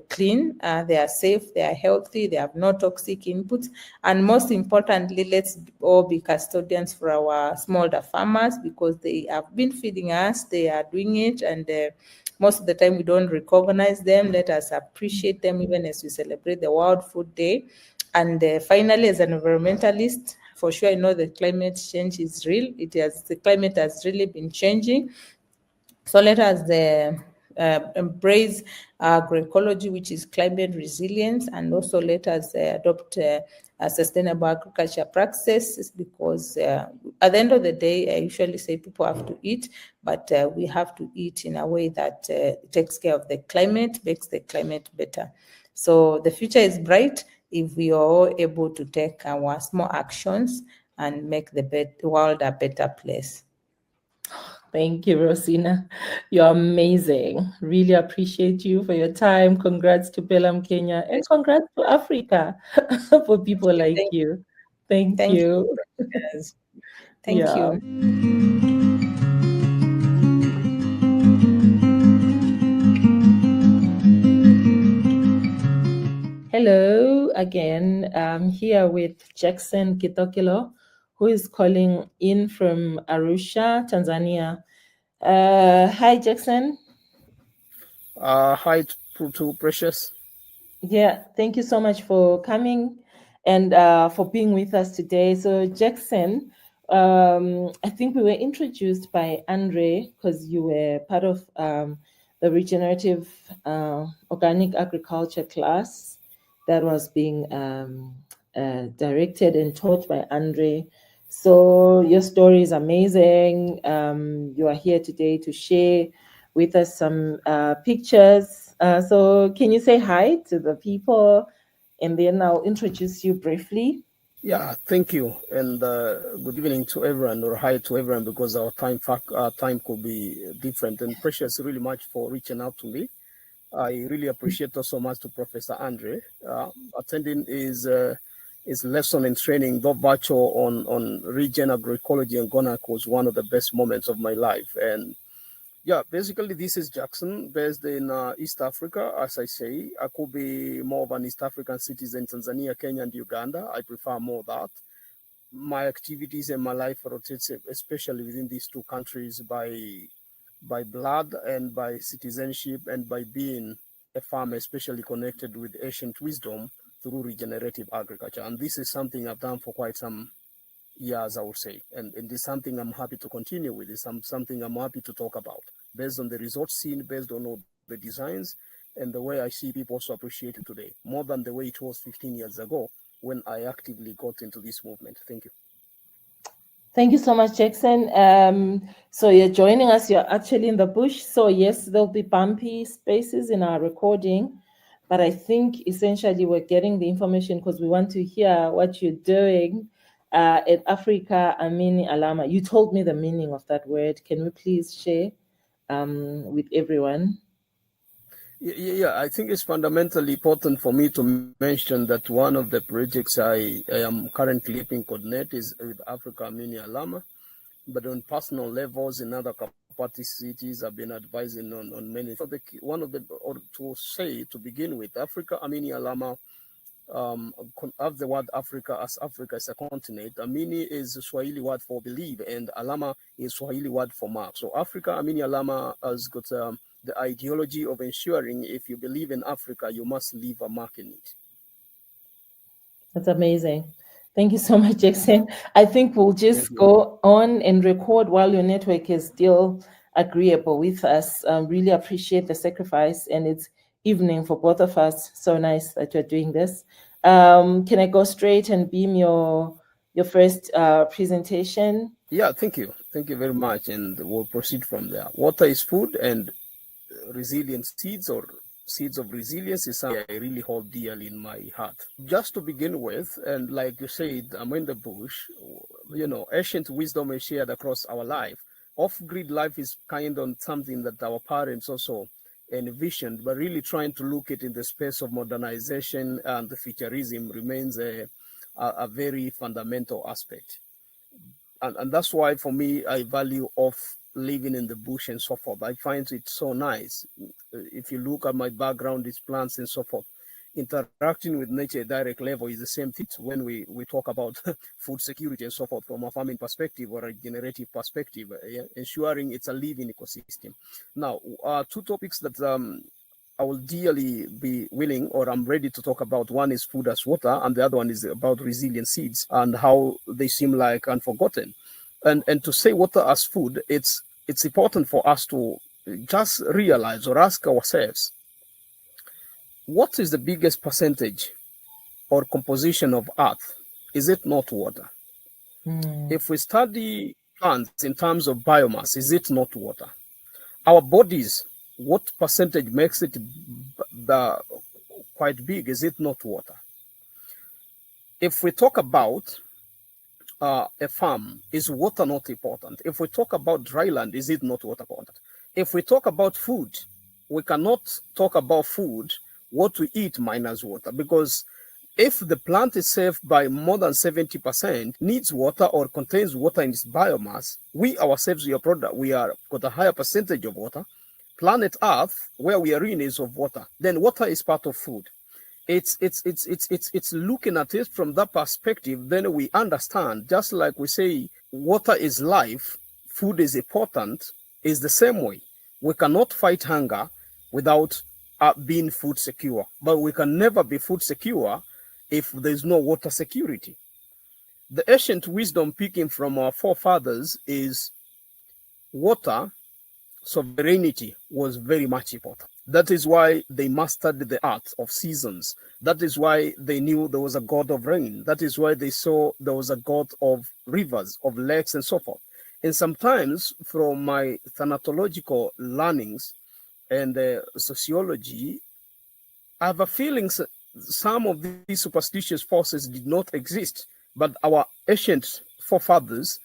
clean, they are safe, they are healthy, they have no toxic inputs, and most importantly, let's all be custodians for our smallholder farmers because they have been feeding us, they are doing it, and most of the time we don't recognize them. Let us appreciate them even as we celebrate the World Food Day. And finally, as an environmentalist, for sure, I know that climate change is real. The climate has really been changing. So let us embrace agroecology, which is climate resilience, and also let us adopt sustainable agriculture practices because at the end of the day, I usually say people have to eat, but we have to eat in a way that takes care of the climate, makes the climate better. So the future is bright if we are all able to take our small actions and make the world a better place. Thank you, Rosinah. You're amazing. Really appreciate you for your time. Congrats to PELUM Kenya and congrats to Africa for people like Thank you. Thank Thank you. you, guys. Thank Yeah. you. Hello again. I'm here with Jackson Kithokilo, who is calling in from Arusha, Tanzania. Hi, Jackson. Hi to Precious. Yeah, thank you so much for coming and for being with us today. So, Jackson, I think we were introduced by Andre because you were part of the regenerative organic agriculture class that was being directed and taught by Andre. So, your story is amazing. You are here today to share with us some pictures. So, can you say hi to the people? And then I'll introduce you briefly. Yeah, thank you, and good evening to everyone, or hi to everyone, because our time could be different. And Precious, really much for reaching out to me. I really appreciate also much to Professor Andre. Attending his lesson and training, though virtual, on regen agroecology and Gonak was one of the best moments of my life. And yeah, basically, this is Jackson, based in East Africa. As I say, I could be more of an East African citizen, Tanzania, Kenya, and Uganda. I prefer more that. My activities and my life rotates, especially within these two countries, by blood and by citizenship and by being a farmer, especially connected with ancient wisdom through regenerative agriculture. And this is something I've done for quite some years, I would say. And it's something I'm happy to continue with. It's something I'm happy to talk about based on the results seen, based on all the designs, and the way I see people also appreciate it today, more than the way it was 15 years ago when I actively got into this movement. Thank you. Thank you so much, Jackson. So you're joining us. You're actually in the bush. So yes, there'll be bumpy spaces in our recording, but I think essentially we're getting the information because we want to hear what you're doing at Africa Amini Alama. You told me the meaning of that word. Can we please share with everyone? Yeah, I think it's fundamentally important for me to mention that one of the projects I am currently helping coordinate is with Africa Mini Alama, but on personal levels in other capacities, I've been advising on many. One of the, or to say to begin with, Africa Amini Alama have the word Africa as Africa is a continent. Amini is a Swahili word for believe, and Alama is Swahili word for mark. So Africa Amini Alama has got the ideology of ensuring if you believe in Africa, you must leave a mark in it. That's amazing. Thank you so much, Jackson. I think we'll just Thank you. go on and record while your network is still agreeable with us. Really appreciate the sacrifice, and it's evening for both of us. So nice that you're doing this. Can I go straight and beam your first presentation? Yeah, thank you. Thank you very much. And we'll proceed from there. Water is food, and resilient seeds or seeds of resilience is something I really hold dearly in my heart. Just to begin with, and like you said, I'm in the bush, ancient wisdom is shared across our life. Off-grid life is kind of something that our parents also envisioned, but really trying to look at in the space of modernization and the futurism remains a very fundamental aspect. And that's why for me I value off living in the bush and so forth. I find it so nice. If you look at my background, it's plants and so forth. Interacting with nature at direct level is the same thing when we talk about food security and so forth from a farming perspective or a generative perspective, ensuring it's a living ecosystem. Now, two topics that I will dearly be willing or I'm ready to talk about. One is food as water, and the other one is about resilient seeds and how they seem like unforgotten. And to say water as food, it's important for us to just realize or ask ourselves, what is the biggest percentage or composition of earth? Is it not water? If we study plants in terms of biomass, is it not water? Our bodies, what percentage makes it quite big? Is it not water? If we talk about a farm, is water not important? If we talk about dry land, is it not water important? If we talk about food, we cannot talk about food, what we eat minus water, because If the plant itself by more than 70% needs water or contains water in its biomass, we ourselves, we are got a higher percentage of water. Planet Earth, where we are in, is of water. Then water is part of food. It's looking at it from that perspective. Then we understand, just like we say, water is life, food is important, is the same way. We cannot fight hunger without being food secure, but we can never be food secure if there's no water security. The ancient wisdom picking from our forefathers is water sovereignty was very much important. That is why they mastered the art of seasons. That is why they knew there was a god of rain. That is why they saw there was a god of rivers, of lakes, and so forth. And sometimes from my thanatological learnings and sociology, I have a feeling some of these superstitious forces did not exist, but our ancient forefathers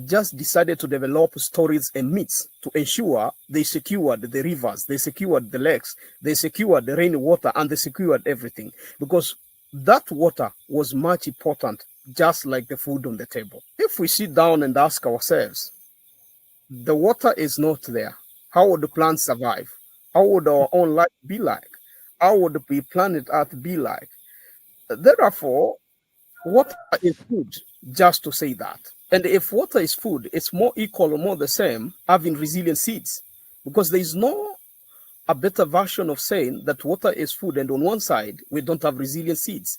just decided to develop stories and myths to ensure they secured the rivers, they secured the lakes, they secured the rainwater, and they secured everything, because that water was much important, just like the food on the table. If we sit down and ask ourselves, the water is not there, how would the plants survive? How would our own life be like? How would the planet Earth be like? Therefore, water is food, just to say that. And if water is food, it's more equal or more the same having resilient seeds, because there is no a better version of saying that water is food and on one side we don't have resilient seeds.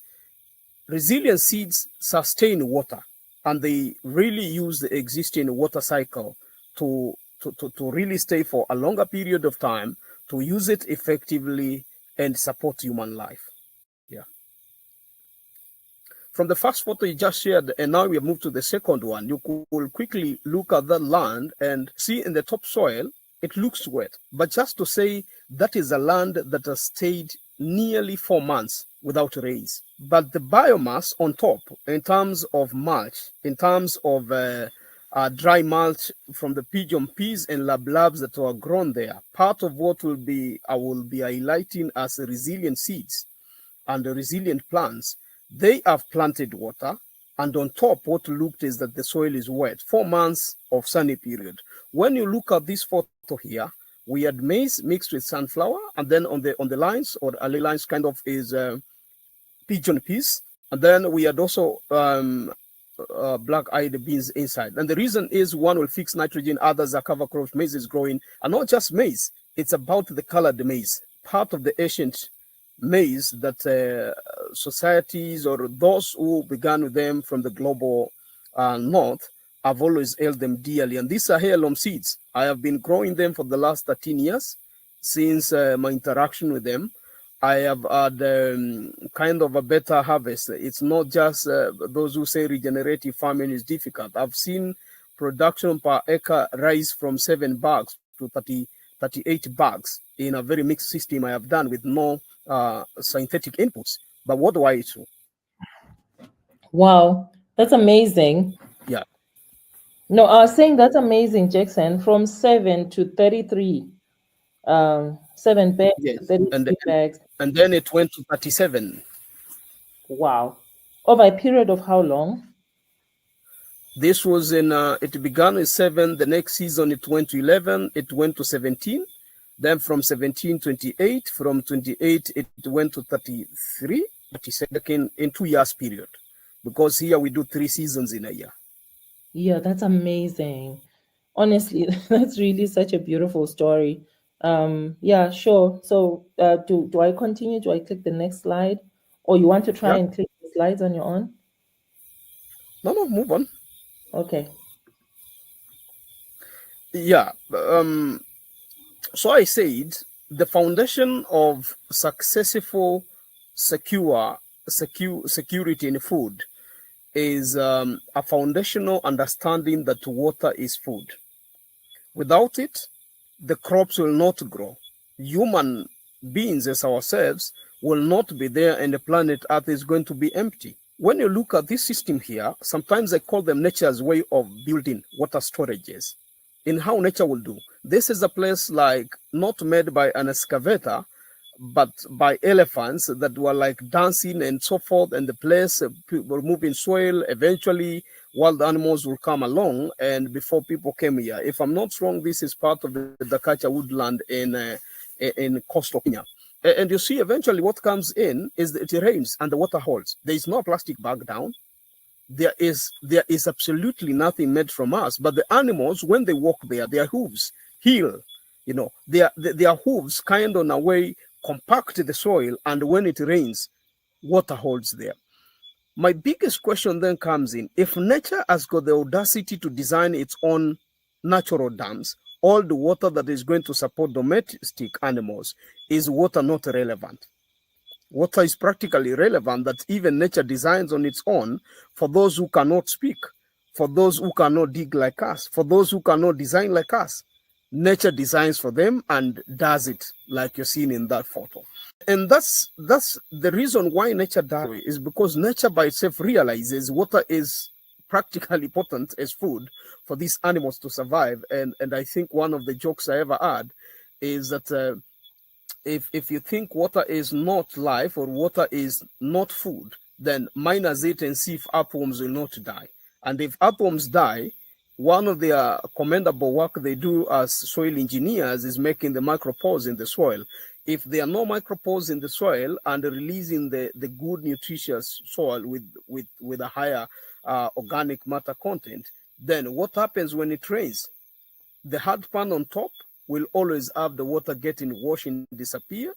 Resilient seeds sustain water and they really use the existing water cycle to really stay for a longer period of time, to use it effectively and support human life. Yeah. From the first photo you just shared, and now we have moved to the second one, you could quickly look at the land and see in the topsoil, it looks wet. But just to say, that is a land that has stayed nearly 4 months without rains. But the biomass on top, in terms of mulch, in terms of dry mulch from the pigeon peas and lablabs that were grown there, part of what I will be highlighting as resilient seeds and the resilient plants, they have planted water, and on top what looked is that the soil is wet. 4 months of sunny period. When you look at this photo here, we had maize mixed with sunflower, and then on the lines or alley lines kind of is pigeon peas, and then we had also black-eyed beans inside. And the reason is one will fix nitrogen, others are cover crops, maize is growing, and not just maize, it's about the colored maize, part of the ancient maize that societies or those who began with them from the global north have always held them dearly. And these are heirloom seeds. I have been growing them for the last 13 years since my interaction with them. I have had kind of a better harvest. It's not just those who say regenerative farming is difficult. I've seen production per acre rise from 7 bags to 38 bags in a very mixed system I have done with no synthetic inputs. But what do I do? Wow, that's amazing. Yeah. No, I was saying that's amazing, Jackson. From 7 to 33, 7 bags, Yes. to 33 bags. And then it went to 37. Wow. Over a period of how long? This was in, it began with 7. The next season it went to 11. It went to 17. Then from 17, 28. From 28, it went to 33. 37 in 2 years period. Because here we do 3 seasons in a year. Yeah, that's amazing. Honestly, that's really such a beautiful story. Yeah, sure. So do I continue? Do I click the next slide? Or you want to try and click the slides on your own? No, move on. Okay. Yeah. So I said the foundation of successful security in food is a foundational understanding that water is food. Without it, the crops will not grow. Human beings as ourselves will not be there, and the planet Earth is going to be empty. When you look at this system here, sometimes I call them nature's way of building water storages. In how nature will do. This is a place like not made by an excavator, but by elephants that were like dancing and so forth, and the place people moving soil. Eventually wild animals will come along, and before people came here, if I'm not wrong, this is part of the Dakacha woodland in coastal Kenya. And you see, eventually what comes in is that it rains and the water holds. There is no plastic bag down. There is absolutely nothing made from us, but the animals, when they walk there, their hooves heal, their hooves kind of in a way compact the soil, and when it rains, water holds there. My biggest question then comes in: if nature has got the audacity to design its own natural dams, all the water that is going to support domestic animals, is water not relevant? Water is practically relevant that even nature designs on its own for those who cannot speak, for those who cannot dig like us, for those who cannot design like us. Nature designs for them and does it like you're seeing in that photo. And that's the reason why nature does it, is because nature by itself realizes water is practically potent as food for these animals to survive. And I think one of the jokes I ever had is that if you think water is not life or water is not food, then minus it and see if earthworms will not die. And if earthworms die, one of their commendable work they do as soil engineers is making the micropores in the soil. If there are no micropores in the soil and releasing the good nutritious soil with a higher organic matter content, then what happens when it rains? The hard pan on top will always have the water getting washed and disappear.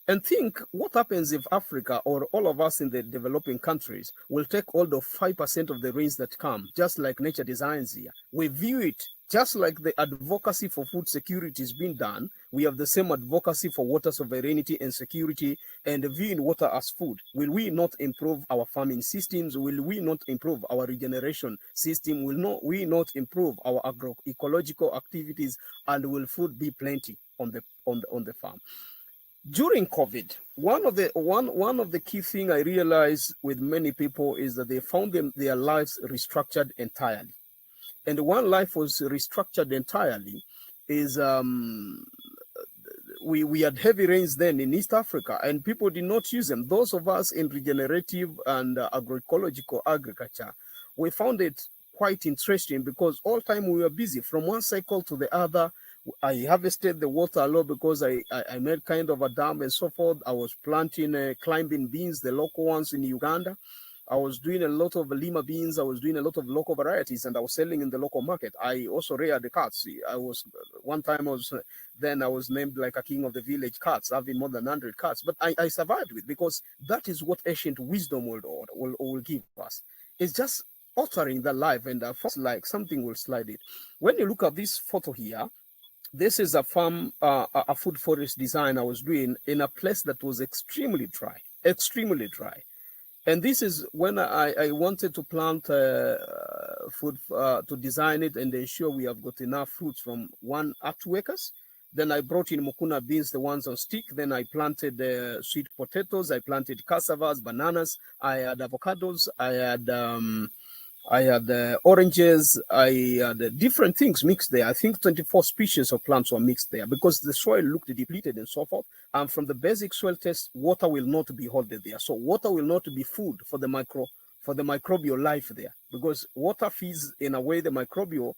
And think what happens if Africa or all of us in the developing countries will take hold of 5% of the rains that come, just like nature designs here. We view it just like the advocacy for food security is being done. We have the same advocacy for water sovereignty and security, and viewing water as food. Will we not improve our farming systems? Will we not improve our regeneration system? Will we not improve our agroecological activities? And will food be plenty on the farm? During COVID, one of the key things I realized with many people is that they found their lives restructured entirely. And one life was restructured entirely is we had heavy rains then in East Africa, and people did not use them. Those of us in regenerative and agroecological agriculture, we found it quite interesting because all time we were busy from one cycle to the other. I harvested the water a lot because I made kind of a dam and so forth. I was planting climbing beans, the local ones in Uganda. I was doing a lot of Lima beans. I was doing a lot of local varieties, and I was selling in the local market. I also reared the cats. One time I was named like a king of the village cats, having more than 100 cats. But I survived with, because that is what ancient wisdom will give us. It's just altering the life, and like something will slide it. When you look at this photo here, this is a farm, a food forest design I was doing in a place that was extremely dry. And this is when I wanted to plant food to design it and ensure we have got enough fruits from 1 or 2 acres. Then I brought in mukuna beans, the ones on stick. Then I planted sweet potatoes. I planted cassavas, bananas. I had avocados. I had oranges. I had different things mixed there. I think 24 species of plants were mixed there because the soil looked depleted and so forth. And from the basic soil test, water will not be held there. So water will not be food for the microbial life there, because water feeds in a way the microbial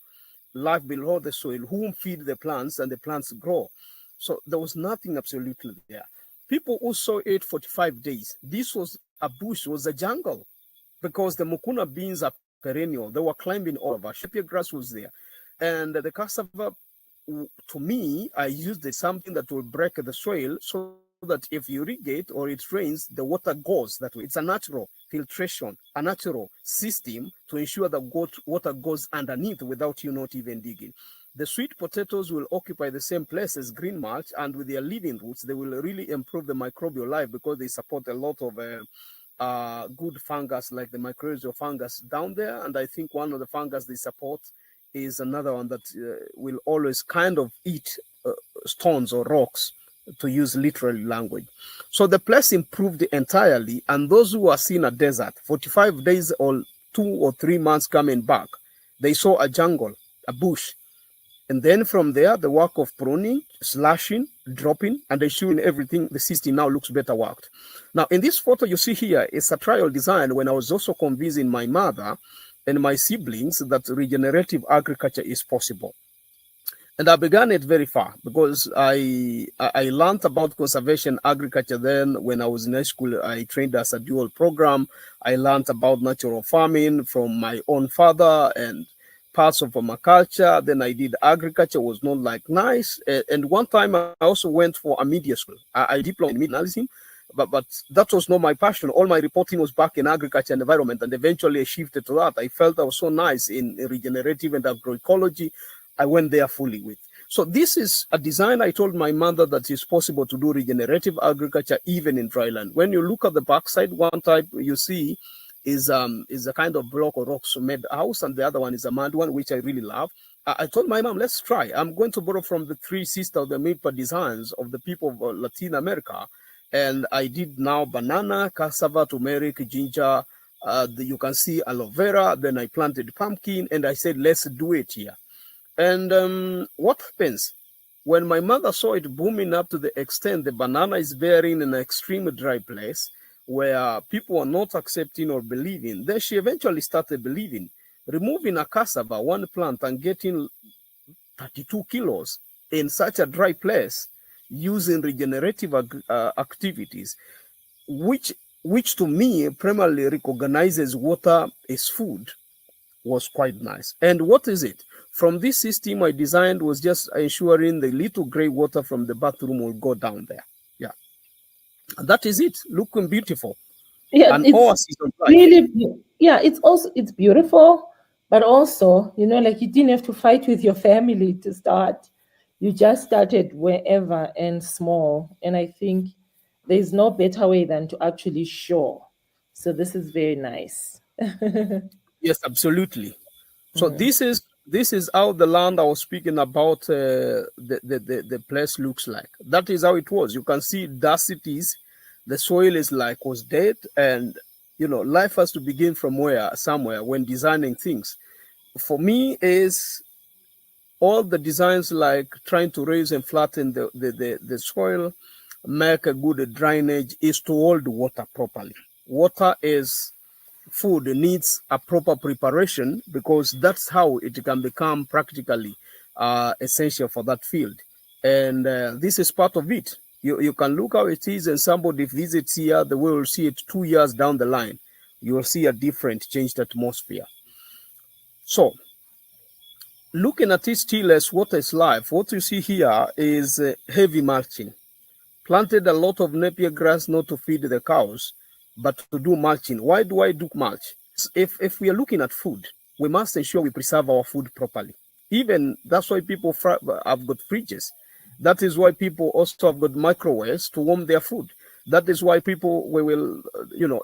life below the soil, whom feed the plants, and the plants grow. So there was nothing absolutely there. People also ate 45 days. This was a bush, was a jungle, because the mukuna beans are perennial. They were climbing all over. Shapir grass was there. And the cassava, to me, I used something that will break the soil so that if you irrigate or it rains, the water goes that way. It's a natural filtration, a natural system to ensure that water goes underneath without you not even digging. The sweet potatoes will occupy the same place as green mulch, and with their living roots, they will really improve the microbial life because they support a lot of good fungus like the mycorrhizal fungus down there. And I think one of the fungus they support is another one that will always kind of eat stones or rocks, to use literal language. So the place improved entirely, and those who are seeing a desert 45 days or 2 or 3 months coming back, they saw a jungle, a bush. And then from there, the work of pruning, slashing, dropping, and ensuring everything, the system now looks better worked. Now, in this photo you see here is a trial design when I was also convincing my mother and my siblings that regenerative agriculture is possible. And I began it very far because I learned about conservation agriculture then when I was in high school. I trained as a dual program. I learned about natural farming from my own father and parts of permaculture. Then I did agriculture, was not like nice. And one time I also went for a media school. I diplomaed in media analysis, but that was not my passion. All my reporting was back in agriculture and environment, and eventually I shifted to that. I felt I was so nice in regenerative and agroecology. I went there fully with. So this is a design. I told my mother that it's possible to do regenerative agriculture even in dryland. When you look at the backside, one type you see is a kind of block or rocks made house, and the other one is a mud one, which I really love. I told my mom, let's try. I'm going to borrow from the three sisters of the Milpa designs of the people of Latin America. And I did now banana, cassava, turmeric, ginger. You can see aloe vera. Then I planted pumpkin, and I said, let's do it here. And what happens when my mother saw it booming up to the extent the banana is bearing in an extreme dry place where people are not accepting or believing, then she eventually started believing, removing a cassava, one plant, and getting 32 kilos in such a dry place using regenerative activities, which to me primarily recognizes water is food, was quite nice. And what is it? From this system I designed was just ensuring the little gray water from the bathroom will go down there. Yeah. And that is it. Looking beautiful. Yeah, it's really, yeah, it's beautiful, but also, like you didn't have to fight with your family to start. You just started wherever and small. And I think there's no better way than to actually show. So this is very nice. Yes, absolutely. So this is how the land I was speaking about, the place looks like. That is how it was. You can see dust it is. The soil is like was dead, and life has to begin from somewhere when designing things. For me, is all the designs like trying to raise and flatten the soil, make a good drainage, is to hold water properly. Water is food, needs a proper preparation because that's how it can become practically essential for that field. And this is part of it. You can look how it is, and somebody visits here, the way will see it 2 years down the line. You will see a different changed atmosphere. So, looking at it still as water is life, what you see here is heavy mulching. Planted a lot of napier grass not to feed the cows, but to do mulching. Why do I do mulch? If we are looking at food, we must ensure we preserve our food properly. Even that's why people have got fridges. That is why people also have got microwaves to warm their food. That is why people will,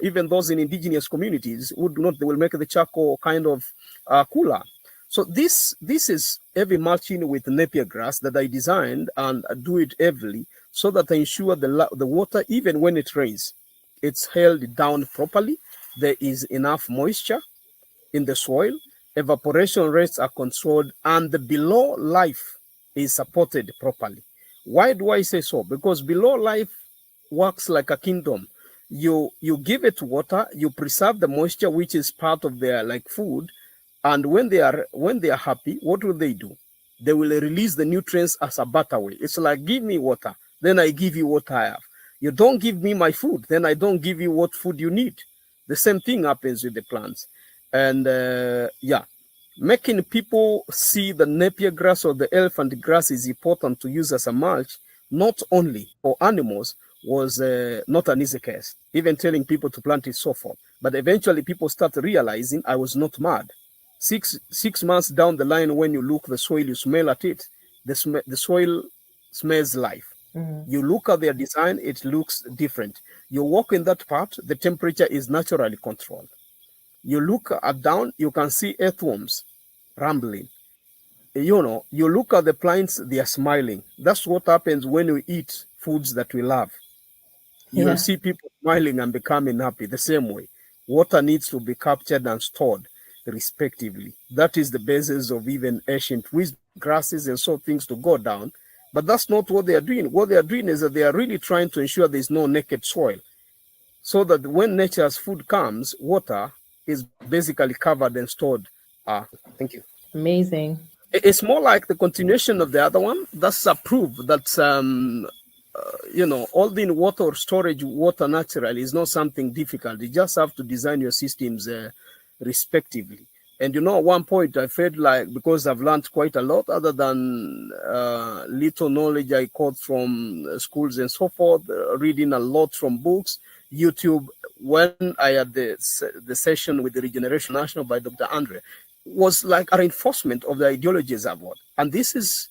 even those in indigenous communities would not, they will make the charcoal kind of cooler. So this is heavy mulching with napier grass that I designed and do it heavily so that I ensure the water, even when it rains, it's held down properly. There is enough moisture in the soil. Evaporation rates are controlled, and the below life is supported properly. Why do I say so? Because below life works like a kingdom. You give it water, you preserve the moisture, which is part of their like food, and when they are happy, what will they do? They will release the nutrients as a butterway. It's like, give me water, then I give you what I have. You don't give me my food, then I don't give you what food you need. The same thing happens with the plants. And making people see the napier grass or the elephant grass is important to use as a mulch, not only for animals, was not an easy case. Even telling people to plant it so forth. But eventually people start realizing I was not mad. Six months down the line, when you look the soil, you smell at it. The soil smells life. You look at their design, it looks different. You walk in that part, the temperature is naturally controlled. You look down, you can see earthworms rambling. You look at the plants, they are smiling. That's what happens when we eat foods that we love. You will see people smiling and becoming happy the same way. Water needs to be captured and stored. respectively. That is the basis of even ancient wisdom, grasses and so things to go down. But that's not what they are doing. What they are doing is that they are really trying to ensure there is no naked soil, so that when nature's food comes, water is basically covered and stored. Thank you. Amazing. It's more like the continuation of the other one. That's a proof that holding water or storage water naturally is not something difficult. You just have to design your systems respectively. And at one point I felt like, because I've learned quite a lot, other than little knowledge I caught from schools and so forth, reading a lot from books, YouTube. When I had the session with the Regeneration National by Dr. Andre, was like a reinforcement of the ideologies I've got. And this is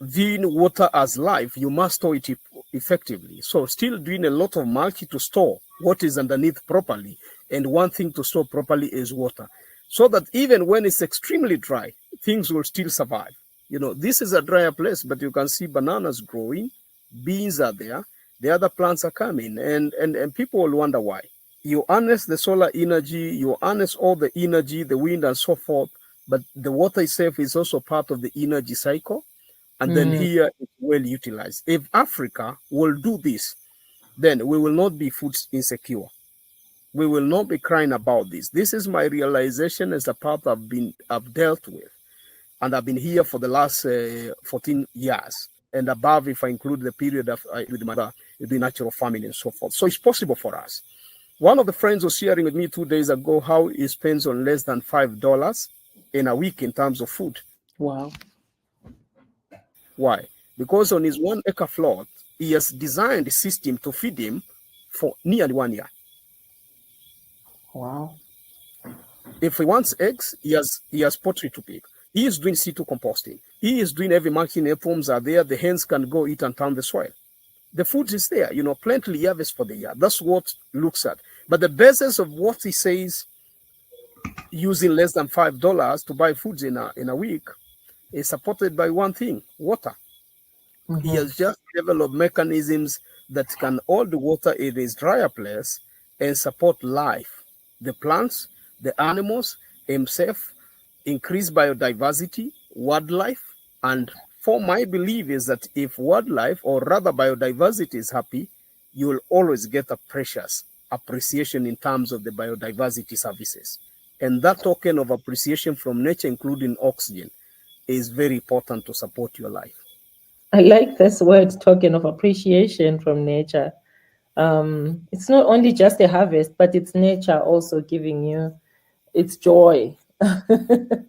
viewing water as life. You must store it effectively. So still doing a lot of mulching to store what is underneath properly. And one thing to store properly is water, so that even when it's extremely dry, things will still survive. This is a drier place, but you can see bananas growing, beans are there, the other plants are coming, and people will wonder why. You harness the solar energy, you harness all the energy, the wind and so forth, but the water itself is also part of the energy cycle. And then here it's well utilized. If Africa will do this, then we will not be food insecure. We will not be crying about this. This is my realization as a part I've dealt with. And I've been here for the last 14 years and above, if I include the period of with my mother, the natural farming and so forth. So it's possible for us. One of the friends was sharing with me 2 days ago how he spends on less than $5 in a week in terms of food. Wow. Why? Because on his 1 acre plot, he has designed a system to feed him for nearly 1 year. Wow. If he wants eggs, he has poultry to pick. He is doing C2 composting. He is doing every mulching. Earthworms are there. The hens can go eat and turn the soil. The food is there, plenty harvest for the year. That's what looks at. But the basis of what he says, using less than $5 to buy foods in a week, is supported by one thing: water. He has just developed mechanisms that can hold the water in his drier place and support life, the plants, the animals, himself, increase biodiversity, wildlife. And for my belief is that if wildlife, or rather biodiversity, is happy, you will always get a precious appreciation in terms of the biodiversity services. And that token of appreciation from nature, including oxygen, is very important to support your life. I like this word, token of appreciation from nature. It's not only just a harvest, but it's nature also giving you its joy.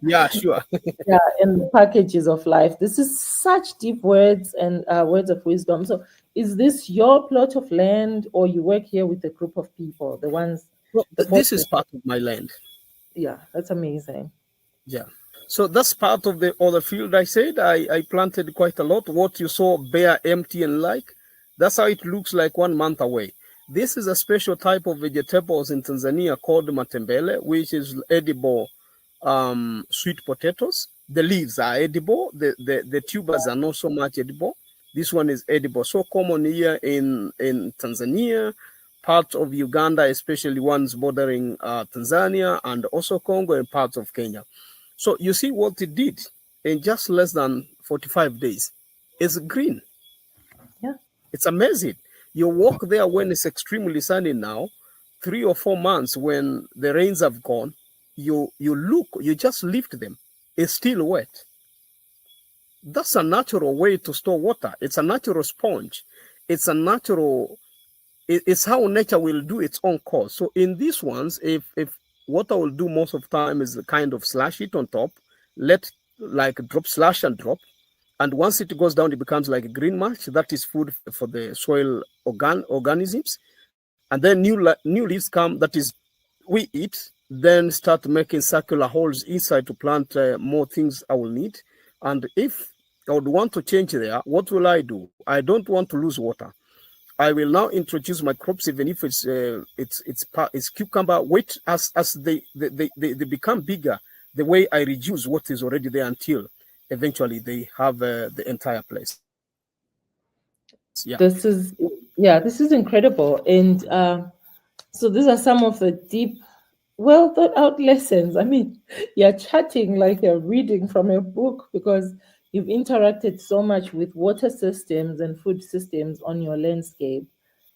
Yeah, sure. Yeah, and the packages of life. This is such deep words and words of wisdom. So is this your plot of land, or you work here with a group of people, the ones? Well, this is part of my land. Yeah, that's amazing. Yeah. So that's part of the other field. I said I planted quite a lot. What you saw bare, empty and that's how it looks like 1 month away. This is a special type of vegetables in Tanzania called matembele, which is edible sweet potatoes. The leaves are edible. The tubers are not so much edible. This one is edible. So common here in Tanzania, parts of Uganda, especially ones bordering Tanzania, and also Congo and parts of Kenya. So you see what it did in just less than 45 days. It's green. Yeah. It's amazing. You walk there when it's extremely sunny now, 3 or 4 months when the rains have gone, you look, you just lift them. It's still wet. That's a natural way to store water. It's a natural sponge. It's how nature will do its own course. So in these ones, if what I will do most of the time is kind of slash it on top, let like drop, slash and drop. And once it goes down, it becomes like a green mulch. That is food for the soil organisms. And then new leaves come, that is we eat, then start making circular holes inside to plant more things I will need. And if I would want to change there, what will I do? I don't want to lose water. I will now introduce my crops, even if it's cucumber. Wait as they become bigger, the way I reduce what is already there until eventually they have the entire place. Yeah. This is incredible. And so these are some of the deep well thought out lessons. I mean, you're chatting like you're reading from a book because you've interacted so much with water systems and food systems on your landscape.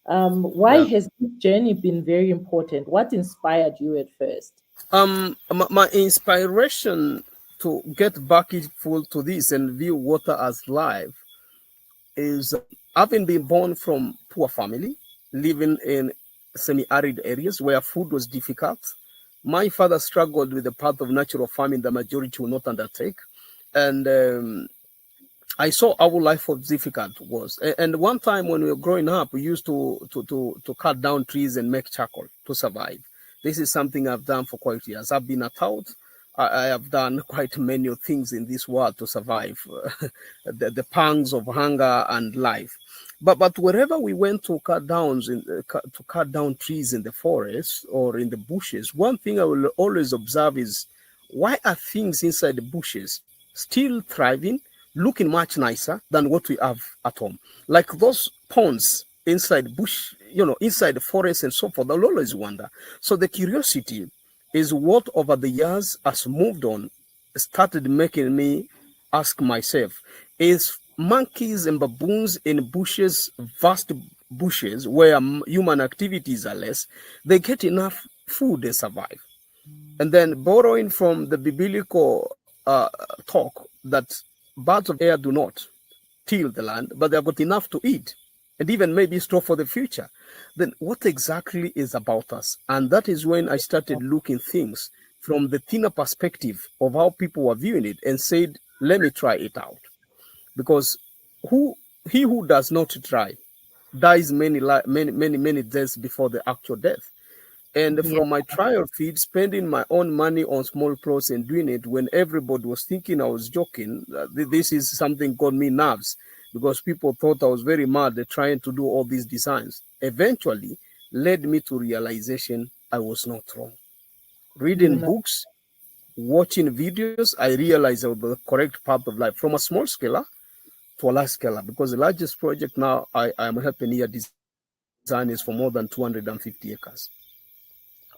Why Yeah. has this journey been very important? What inspired you at first? My inspiration to get back full to this and view water as life is having been born from poor family, living in semi-arid areas where food was difficult. My father struggled with the path of natural farming the majority will not undertake, and I saw how life was difficult was. And one time when we were growing up, we used to cut down trees and make charcoal to survive. This is something I've done for quite years. I've been a tout. I have done quite many things in this world to survive the pangs of hunger and life. But wherever we went to cut down trees in the forest or in the bushes, one thing I will always observe is why are things inside the bushes still thriving, looking much nicer than what we have at home? Like those ponds inside bush, inside the forest and so forth. I'll always wonder. So the curiosity is what over the years has moved on, started making me ask myself, is monkeys and baboons in bushes, vast bushes where human activities are less, they get enough food and survive? And then borrowing from the biblical talk that birds of air do not till the land, but they've got enough to eat and even maybe store for the future. Then what exactly is about us? And that is when I started looking things from the thinner perspective of how people were viewing it and said, let me try it out. Because he who does not try dies many deaths before the actual death. And Yeah. from my trial feed, spending my own money on small plots and doing it when everybody was thinking I was joking, this is something got me nerves because people thought I was very mad at trying to do all these designs. Eventually, led me to realization I was not wrong. You Reading know. books, watching videos, I realized I was the correct path of life from a small scaler to a large scaler because the largest project now I am helping here design is for more than 250 acres.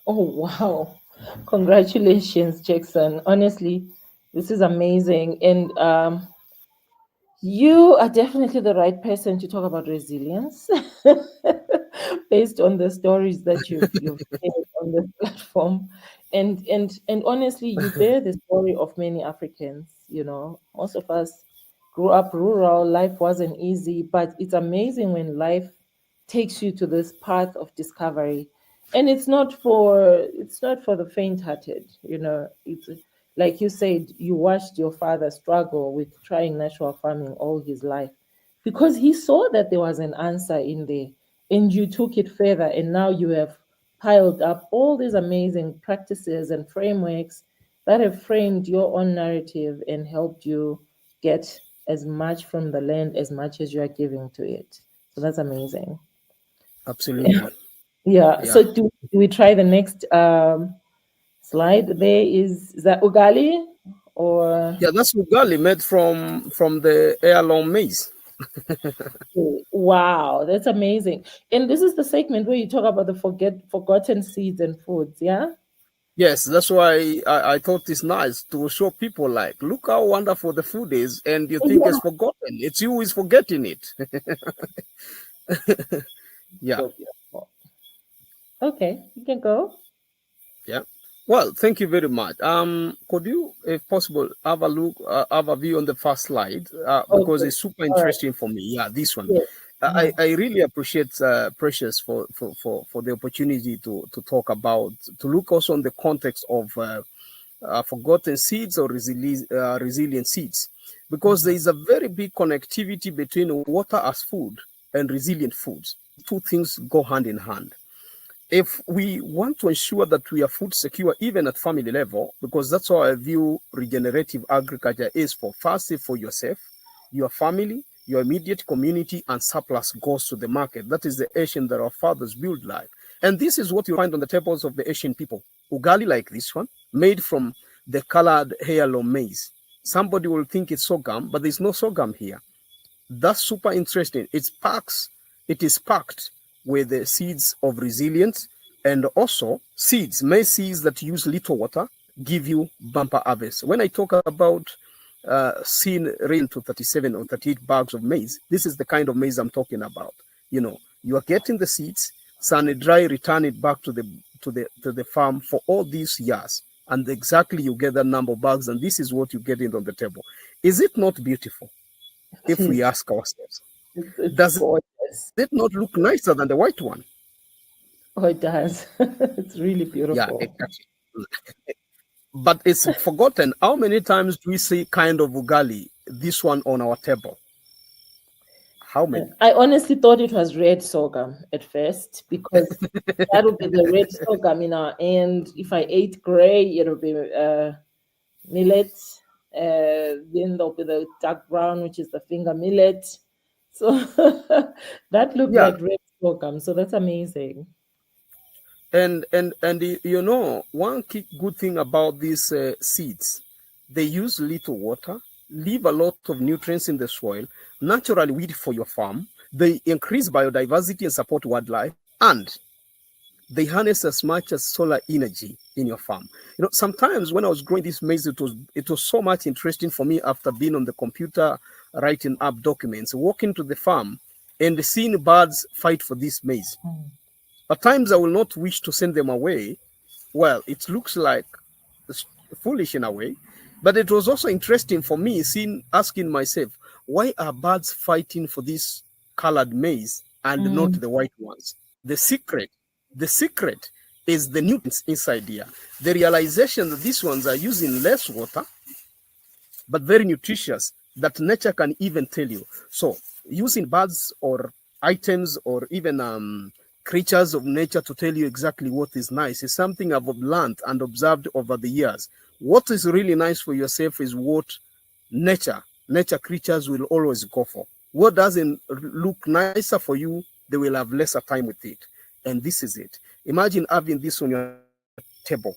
Oh, wow. Congratulations, Jackson. Honestly, this is amazing. And you are definitely the right person to talk about resilience based on the stories that you've shared on this platform. And honestly, you bear the story of many Africans, Most of us grew up rural, life wasn't easy, but it's amazing when life takes you to this path of discovery. And it's not for the faint-hearted, It's like you said, you watched your father struggle with trying natural farming all his life because he saw that there was an answer in there, and you took it further, and now you have piled up all these amazing practices and frameworks that have framed your own narrative and helped you get as much from the land as much as you are giving to it. So that's amazing. Absolutely. Yeah. Yeah. So do we try the next slide? There is that ugali or Yeah, that's ugali made from the heirloom maize. wow, that's amazing. And this is the segment where you talk about the forgotten seeds and foods, yeah? Yes, that's why I thought it's nice to show people like, look how wonderful the food is, and you think Yeah. it's forgotten. It's you who is forgetting it. Yeah, So beautiful. Okay, you can go. yeah. Well, thank you very much. Could you, if possible, have a view on the first slide because Okay. it's super All right. interesting for me. Yeah, this one. Yes. Mhm. I really appreciate Precious for the opportunity to talk about to look also on the context of forgotten seeds or resilient seeds, because there Mhm. is a very big connectivity between water as food and resilient foods. Two things go hand in hand. If we want to ensure that we are food secure even at family level, because that's how I view regenerative agriculture is for firstly for yourself, your family, your immediate community, and surplus goes to the market. That is the Asian that our fathers built life. And this is what you find on the tables of the Asian people. Ugali like this one, made from the colored heirloom maize. Somebody will think it's sorghum, but there's no sorghum here. That's super interesting. It is packed with the seeds of resilience, And also seeds, maize seeds that use little water give you bumper harvest. When I talk about seeing rain to 37 or 38 bags of maize, this is the kind of maize I'm talking about. You are getting the seeds, sun dry, return it back to the farm for all these years, and exactly you get that number of bags, and this is what you get in on the table. Is it not beautiful? If we ask ourselves, does it not look nicer than the white one? Oh, it does. It's really beautiful. Yeah, exactly. But it's forgotten. How many times do we see kind of ugali, this one on our table? How many? I honestly thought it was red sorghum at first, because that would be the red sorghum in our end. If I ate gray, it'll be millet. Then there'll be the dark brown, which is the finger millet. So that looked like red sorghum. So that's amazing. And one good thing about these seeds, they use little water, leave a lot of nutrients in the soil, naturally weed for your farm. They increase biodiversity and support wildlife, and they harness as much as solar energy in your farm. Sometimes when I was growing this maize, it was so much interesting for me after being on the computer writing up documents, walking to the farm and seeing birds fight for this maize. At times I will not wish to send them away. Well, it looks like foolish in a way, but it was also interesting for me asking myself, why are birds fighting for this colored maize and not the white ones? The secret is the nutrients inside here. The realization that these ones are using less water, but very nutritious, that nature can even tell you. So using birds or items or even creatures of nature to tell you exactly what is nice is something I've learned and observed over the years. What is really nice for yourself is what nature creatures will always go for. What doesn't look nicer for you, they will have lesser time with it. And this is it. Imagine having this on your table.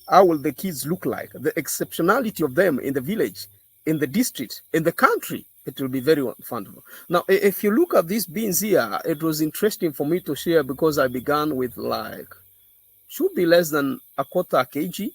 How will the kids look like? The exceptionality of them in the village, in the district, in the country. It will be very wonderful. Now, if you look at these beans here, it was interesting for me to share because I began with should be less than a quarter kg.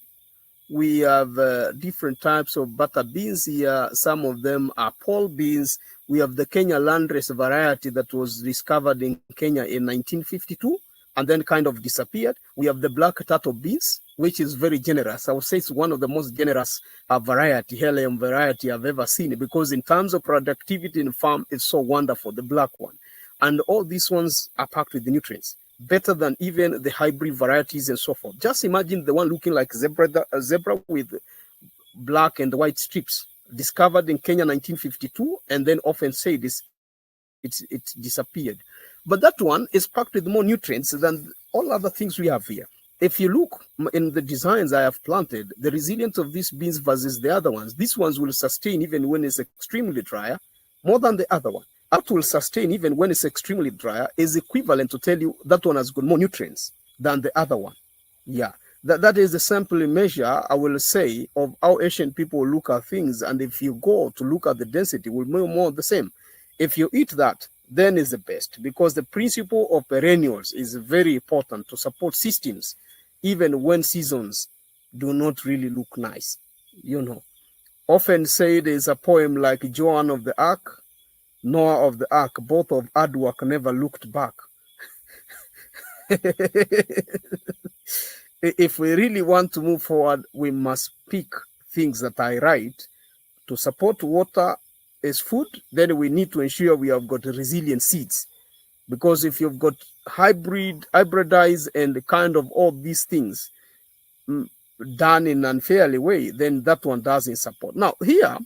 We have different types of butter beans here. Some of them are pole beans. We have the Kenya landrace variety that was discovered in Kenya in 1952 and then kind of disappeared. We have the black turtle beans, which is very generous. I would say it's one of the most generous variety, heirloom variety I've ever seen, because in terms of productivity in the farm, it's so wonderful, the black one. And all these ones are packed with the nutrients, better than even the hybrid varieties and so forth. Just imagine the one looking like a zebra with black and white strips, discovered in Kenya 1952, and then often said it's disappeared. But that one is packed with more nutrients than all other things we have here. If you look in the designs I have planted, the resilience of these beans versus the other ones, these ones will sustain even when it's extremely drier, more than the other one. That will sustain even when it's extremely drier is equivalent to tell you that one has got more nutrients than the other one. Yeah, that is a sample measure, I will say, of how Asian people look at things. And if you go to look at the density, will be more the same. If you eat that, then is the best, because the principle of perennials is very important to support systems, even when seasons do not really look nice. Often said is a poem like Joan of the Ark, Noah of the Ark, both of hard work never looked back. If we really want to move forward, we must pick things that are right. To support water as food, then we need to ensure we have got resilient seeds. Because if you've got hybridized and kind of all these things done in an unfairly way, then that one doesn't support. Now, here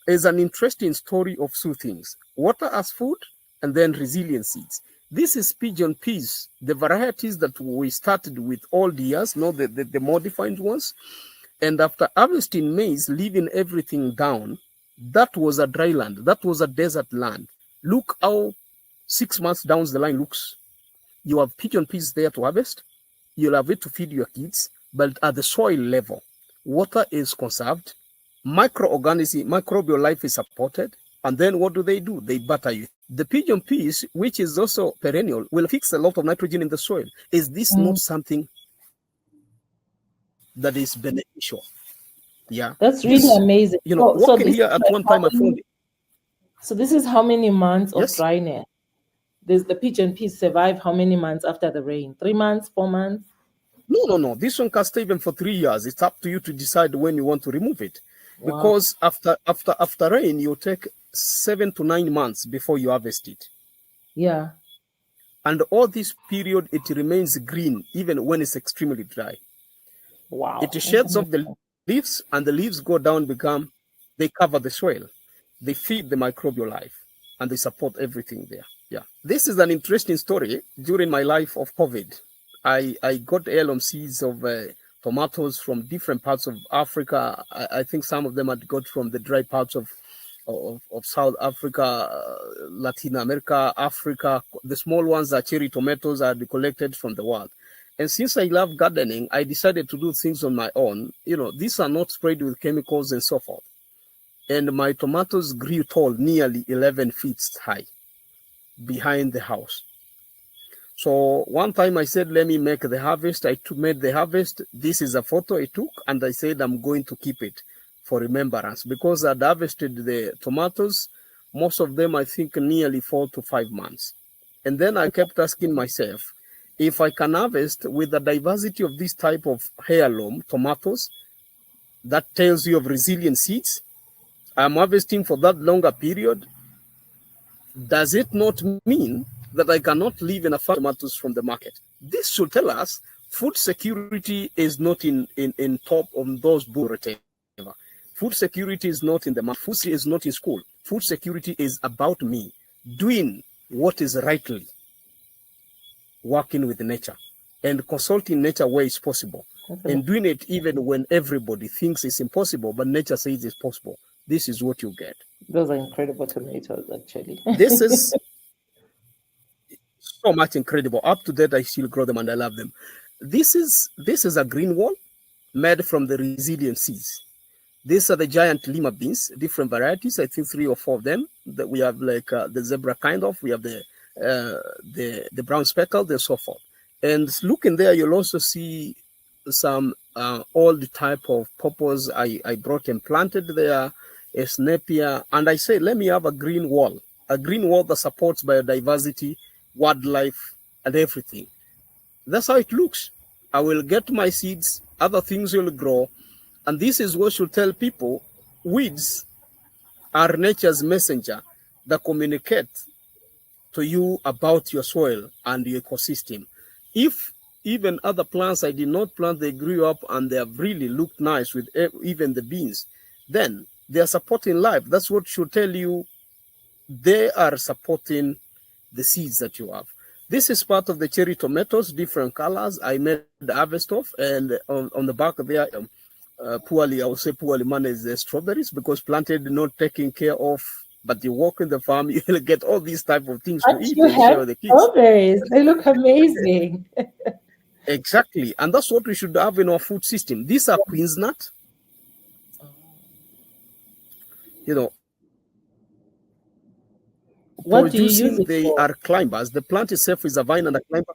is an interesting story of two things: water as food and then resilient seeds. This is pigeon peas, the varieties that we started with all the years, not the modified ones. And after harvesting maize, leaving everything down, that was a dry land. That was a desert land. Look how 6 months down the line looks. You have pigeon peas there to harvest. You'll have it to feed your kids. But at the soil level, water is conserved. Microorganism, microbial life is supported. And then what do? They butter you. The pigeon peas, which is also perennial, will fix a lot of nitrogen in the soil. Is this not something that is beneficial? Yeah. That's really amazing. You know, So walking here at one time, I found it. So this is how many months of Yes. dryness? The pigeon peas survive how many months after the rain? 3 months, 4 months? No. This one can stay even for 3 years. It's up to you to decide when you want to remove it. Wow. Because after rain, you take 7 to 9 months before you harvest it. Yeah. And all this period, it remains green even when it's extremely dry. Wow. It sheds off the leaves, and the leaves go down, they cover the soil. They feed the microbial life, and they support everything there. Yeah. This is an interesting story. During my life of COVID, I got heirloom seeds of tomatoes from different parts of Africa. I think some of them had got from the dry parts of South Africa, Latin America, Africa. The small ones are cherry tomatoes are collected from the world. And since I love gardening, I decided to do things on my own. You know, these are not sprayed with chemicals and so forth. And my tomatoes grew tall, nearly 11 feet high, behind the house. So one time I said, let me make the harvest. I made the harvest. This is a photo I took, and I said I'm going to keep it for remembrance, because I'd harvested the tomatoes, most of them, I think, nearly 4 to 5 months. And then I kept asking myself, if I can harvest with the diversity of this type of heirloom tomatoes, that tells you of resilient seeds, I'm harvesting for that longer period, does it not mean that I cannot live in a farm tomatoes from the market? This should tell us food security is not in top of those books. Food security is not in the market. Food security is not in school. Food security is about me doing what is rightly, working with nature and consulting nature where it's possible, and doing it even when everybody thinks it's impossible, but nature says it's possible. This is what you get. Those are incredible tomatoes, actually. This is so much incredible. Up to date, I still grow them and I love them. This is a green wall made from the resilient seeds. These are the giant lima beans, different varieties. I think 3 or 4 of them. That we have like the zebra kind of. We have the brown speckled and so forth. And looking there, you'll also see some old type of purples I brought and planted there, a Napier. And I say, let me have a green wall that supports biodiversity, wildlife, and everything. That's how it looks. I will get my seeds, other things will grow. And this is what should tell people, weeds are nature's messenger that communicate to you about your soil and your ecosystem. If even other plants I did not plant, they grew up and they have really looked nice with even the beans, then they are supporting life. That's what should tell you they are supporting the seeds that you have. This is part of the cherry tomatoes, different colors. I made the harvest of, and on the back there, poorly managed the strawberries, because planted, not taken care of, but you walk in the farm, you'll get all these type of things to eat and share with the kids. Strawberries, they look amazing. Exactly, and that's what we should have in our food system. These are queen's nut. You know, what do you use it they for? are climbers. The plant itself is a vine and a climber.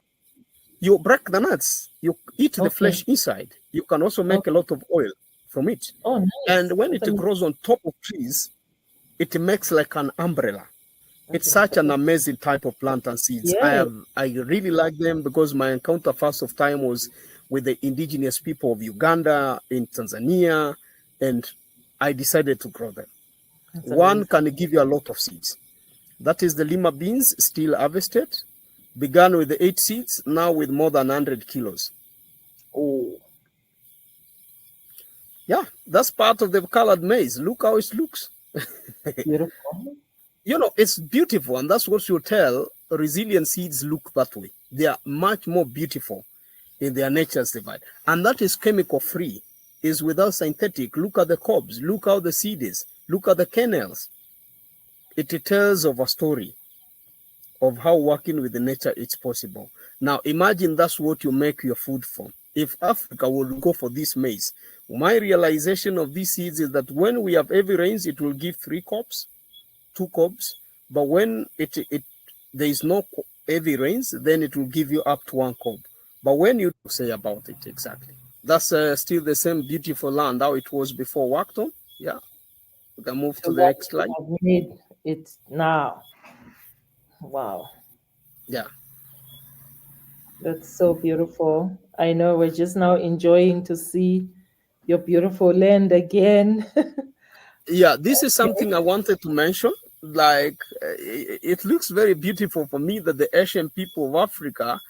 You break the nuts, you eat the flesh inside. You can also make a lot of oil from it. Oh, nice. And when it grows on top of trees, it makes like an umbrella. It's such an amazing type of plant and seeds. Yeah. I really like them, because my encounter first of time was with the indigenous people of Uganda, in Tanzania, and I decided to grow them. One can give you a lot of seeds. That is the lima beans, still harvested. Began with the 8 seeds, now with more than 100 kilos. Oh. Yeah, that's part of the colored maize. Look how it looks. Beautiful. You know, it's beautiful, and that's what you tell. Resilient seeds look that way. They are much more beautiful in their nature's divide. And that is chemical free, is without synthetic. Look at the cobs, look how the seed is, look at the kernels. It tells of a story of how working with the nature is possible. Now, imagine that's what you make your food from. If Africa would go for this maize, my realization of these seeds is that when we have heavy rains, it will give 3 cobs, 2 cobs. But when there is no heavy rains, then it will give you up to 1 cob. But when you say about it exactly, that's still the same beautiful land how it was before worked on. Yeah, we can move to the what next you slide. have made it now. Wow, Yeah. that's so beautiful. I know we're just now enjoying to see your beautiful land again. Yeah, this is something I wanted to mention. Like, it looks very beautiful for me that the Asian people of Africa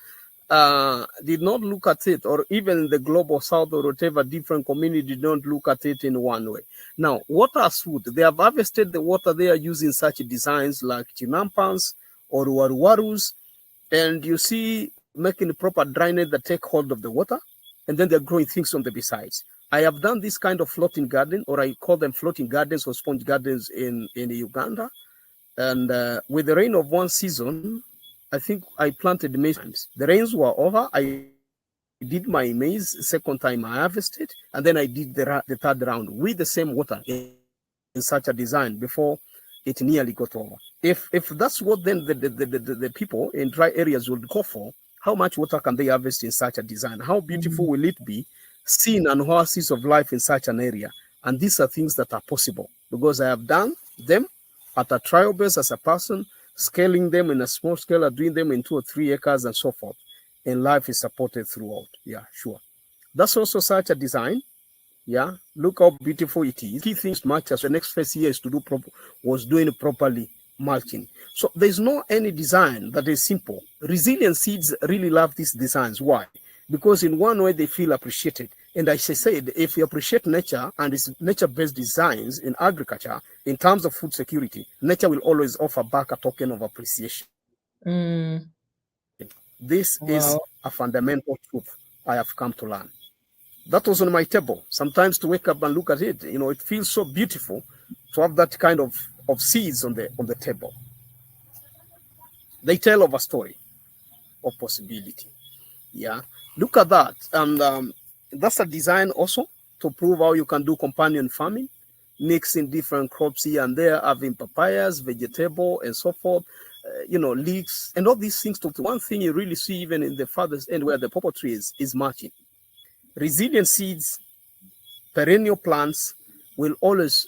did not look at it, or even the global south or whatever different community did not look at it in one way. Now, water as food, they have harvested the water they are using such designs like chinampans or waruwarus, and you see making proper drainage that take hold of the water, and then they're growing things on the besides. I have done this kind of floating garden, or I call them floating gardens or sponge gardens in Uganda. And with the rain of one season, I think I planted maize times. The rains were over. I did my maize second time I harvested, and then I did the third round with the same water in such a design before it nearly got over. If that's what then the people in dry areas would go for, how much water can they harvest in such a design? How beautiful will it be, seeing an oasis of life in such an area? And these are things that are possible because I have done them at a trial base as a person, scaling them in a small scale, or doing them in 2 or 3 acres and so forth. And life is supported throughout. Yeah, sure. That's also such a design. Yeah, look how beautiful it is. Key things much as the next first year is to do was doing properly mulching. So there's no any design that is simple. Resilient seeds really love these designs. Why? Because in one way they feel appreciated. And as I said, if you appreciate nature and its nature-based designs in agriculture, in terms of food security, nature will always offer back a token of appreciation. This is a fundamental truth I have come to learn. That was on my table. Sometimes to wake up and look at it, it feels so beautiful to have that kind of seeds on the table. They tell of a story of possibility. Yeah, look at that. And that's a design also to prove how you can do companion farming, mixing different crops here and there, having papayas, vegetable, and so forth. Leeks and all these things. One thing you really see even in the farthest end where the pawpaw tree is mulching. Resilient seeds, perennial plants will always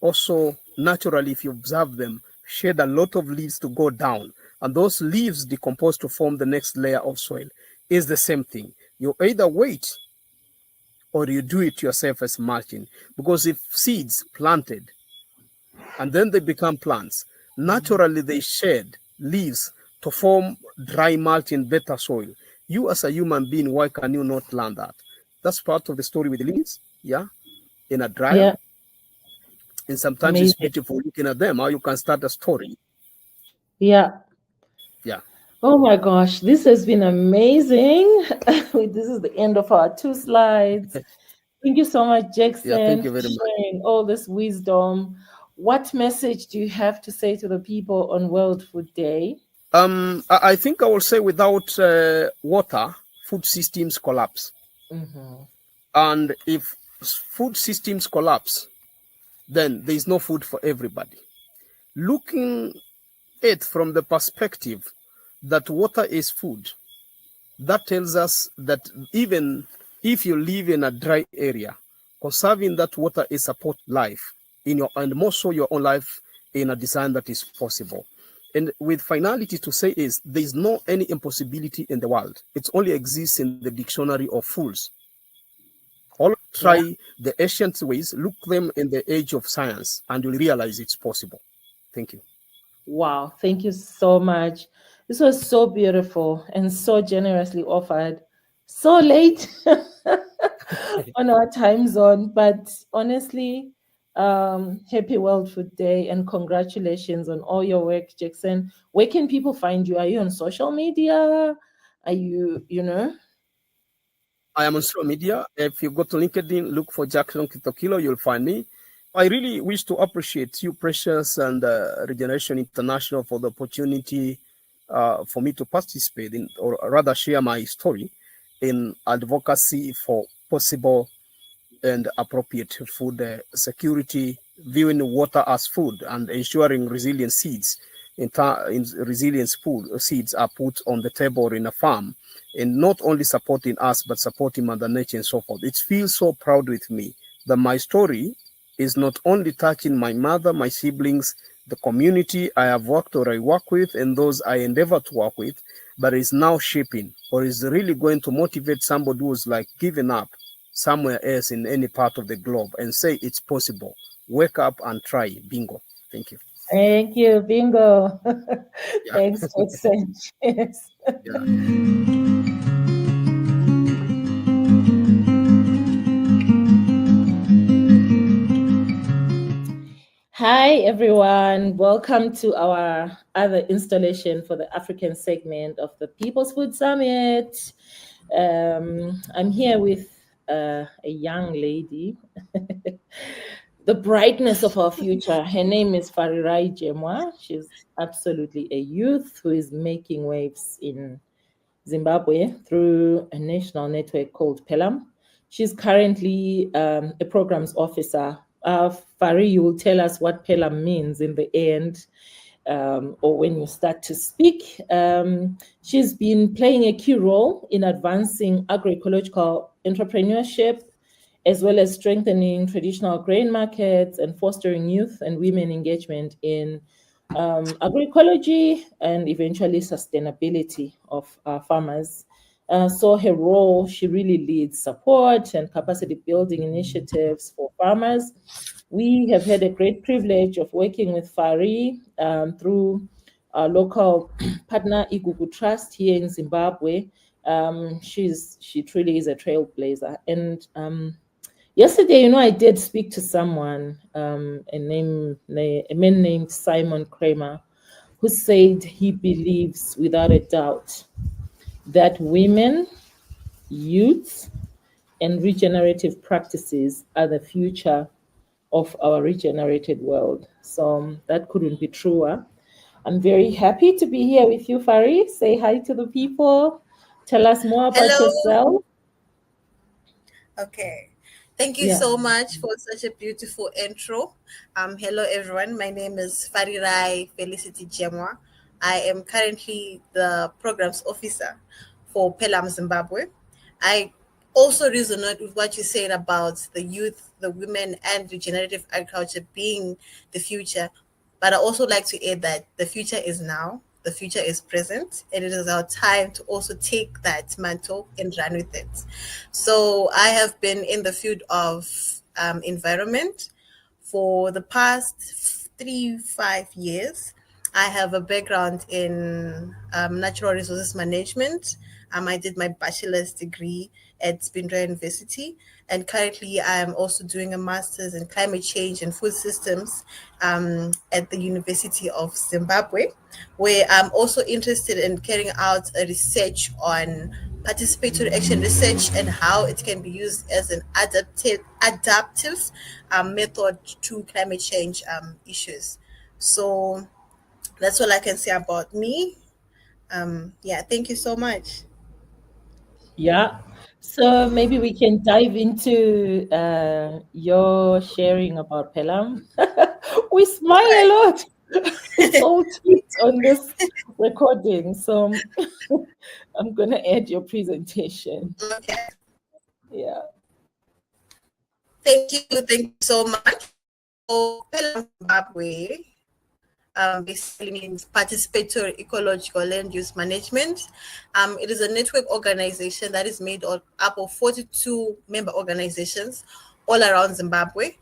also naturally, if you observe them, shed a lot of leaves to go down. And those leaves decompose to form the next layer of soil. Is the same thing. You either wait or you do it yourself as mulching. Because if seeds planted and then they become plants, naturally they shed leaves to form dry mulch in better soil. You as a human being, why can you not learn that? That's part of the story with the leaves, yeah, in a dryer. Yeah. And sometimes it's beautiful looking at them, how you can start a story. Yeah. Yeah. Oh my gosh, this has been amazing. This is the end of our 2 slides. Thank you so much, Jackson, thank you very for much. sharing all this wisdom. What message do you have to say to the people on World Food Day? I think I will say without water, food systems collapse. And if food systems collapse, then there is no food for everybody. Looking at from the perspective that water is food, that tells us that even if you live in a dry area, conserving that water is support life in your, and more so your own life in a design that is possible. And with finality to say is there is no any impossibility in the world. It only exists in the dictionary of fools. All try the ancient ways, look them in the age of science, and you'll realize it's possible. Thank you. Wow, thank you so much. This was so beautiful and so generously offered. So late on our time zone, but honestly, happy World Food Day and congratulations on all your work, Jackson. Where can people find you? Are you on social media? Are you, I am on social media. If you go to LinkedIn, look for Jackson Kithokilo, you'll find me. I really wish to appreciate you, Precious, and Regeneration International for the opportunity for me to participate in, or rather share my story in advocacy for possible and appropriate food security, viewing water as food, and ensuring resilient seeds in resilience seeds are put on the table or in a farm, and not only supporting us, but supporting Mother Nature and so forth. It feels so proud with me that my story is not only touching my mother, my siblings, the community I have worked or I work with, and those I endeavor to work with, but is now shaping or is really going to motivate somebody who's like giving up somewhere else in any part of the globe and say it's possible. Wake up and try. Bingo. Thank you. Thank you, bingo. Yeah. Thanks, Sanchez. Yeah. Hi, everyone. Welcome to our other installation for the African segment of the People's Food Summit. I'm here with a young lady, the brightness of our future. Her name is Farirai Jemwa. She's absolutely a youth who is making waves in Zimbabwe through a national network called PELUM. She's currently a programs officer. Fari, you will tell us what PELUM means in the end, or when you start to speak. She's been playing a key role in advancing agroecological entrepreneurship, as well as strengthening traditional grain markets and fostering youth and women engagement in agroecology and eventually sustainability of farmers. So her role, she really leads support and capacity building initiatives for farmers. We have had a great privilege of working with Fari through our local partner, Igugu Trust here in Zimbabwe. She truly is a trailblazer. And yesterday, I did speak to someone, a man named Simon Kramer, who said he believes without a doubt that women, youth, and regenerative practices are the future of our regenerated world. So that couldn't be truer. I'm very happy to be here with you, Fari. Say hi to the people. Tell us more about yourself. Okay. Thank you so much for such a beautiful intro. Hello, everyone. My name is Farirai Felicity Jemwa. I am currently the programs officer for PELUM Zimbabwe. I also resonate with what you said about the youth, the women, and regenerative agriculture being the future. But I also like to add that the future is now, the future is present, and it is our time to also take that mantle and run with it. So I have been in the field of environment for the past 3-5 years. I have a background in natural resources management. I did my bachelor's degree at Mbenya University, and currently I am also doing a master's in climate change and food systems at the University of Zimbabwe, where I'm also interested in carrying out a research on participatory action research and how it can be used as an adaptive method to climate change issues. So that's all I can say about me. Thank you so much. Yeah. So maybe we can dive into your sharing about PELUM. We smile a lot. It's all tweet on this recording. So I'm going to add your presentation. Okay. Yeah. Thank you so much. So PELUM Zimbabwe basically means Participatory Ecological Land Use Management. It is a network organization that is made up of 42 member organizations all around Zimbabwe.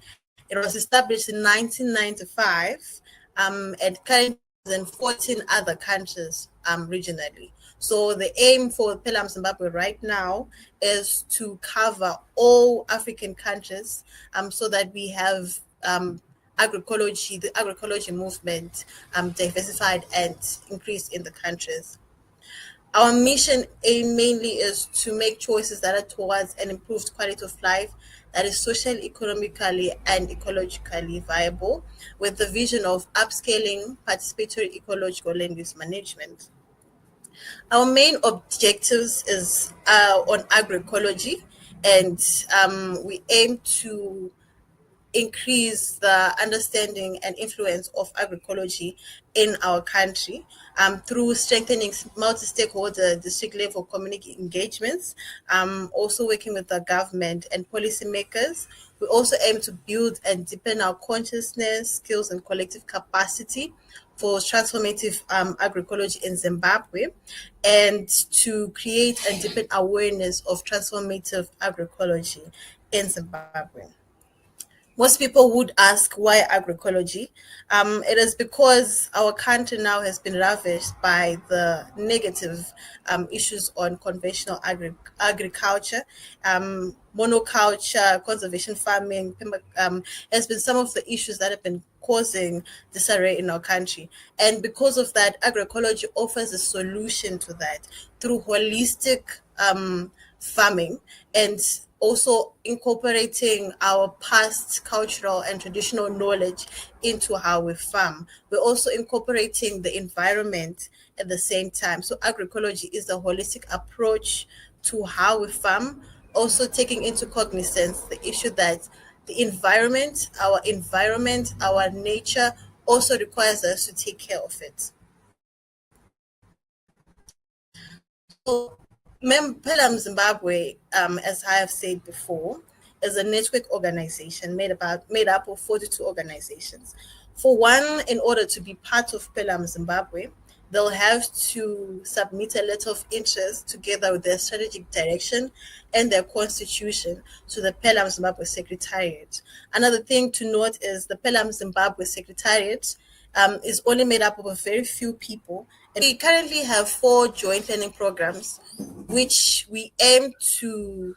It was established in 1995 and currently in 14 other countries regionally. So the aim for PELUM Zimbabwe right now is to cover all African countries so that we have agroecology, the agroecology movement diversified and increased in the countries. Our mission aim mainly is to make choices that are towards an improved quality of life that is socially, economically, and ecologically viable, with the vision of upscaling participatory ecological land use management. Our main objectives is on agroecology, and we aim to increase the understanding and influence of agroecology in our country through strengthening multi-stakeholder district level community engagements, also working with the government and policymakers. We also aim to build and deepen our consciousness, skills, and collective capacity for transformative agroecology in Zimbabwe, and to create and deepen awareness of transformative agroecology in Zimbabwe. Most people would ask, why agroecology? It is because our country now has been ravaged by the negative issues on conventional agriculture, monoculture, conservation farming, has been some of the issues that have been causing disarray in our country. And because of that, agroecology offers a solution to that through holistic farming, and also incorporating our past cultural and traditional knowledge into how we farm. We're also incorporating the environment at the same time. So agroecology is a holistic approach to how we farm, also taking into cognizance the issue that the environment, our nature also requires us to take care of it. So PELUM Zimbabwe, as I have said before, is a network organization made up of 42 organizations. For one, in order to be part of PELUM Zimbabwe, they'll have to submit a letter of interest together with their strategic direction and their constitution to the PELUM Zimbabwe Secretariat. Another thing to note is the PELUM Zimbabwe Secretariat is only made up of a very few people. And we currently have 4 joint learning programs, which we aim to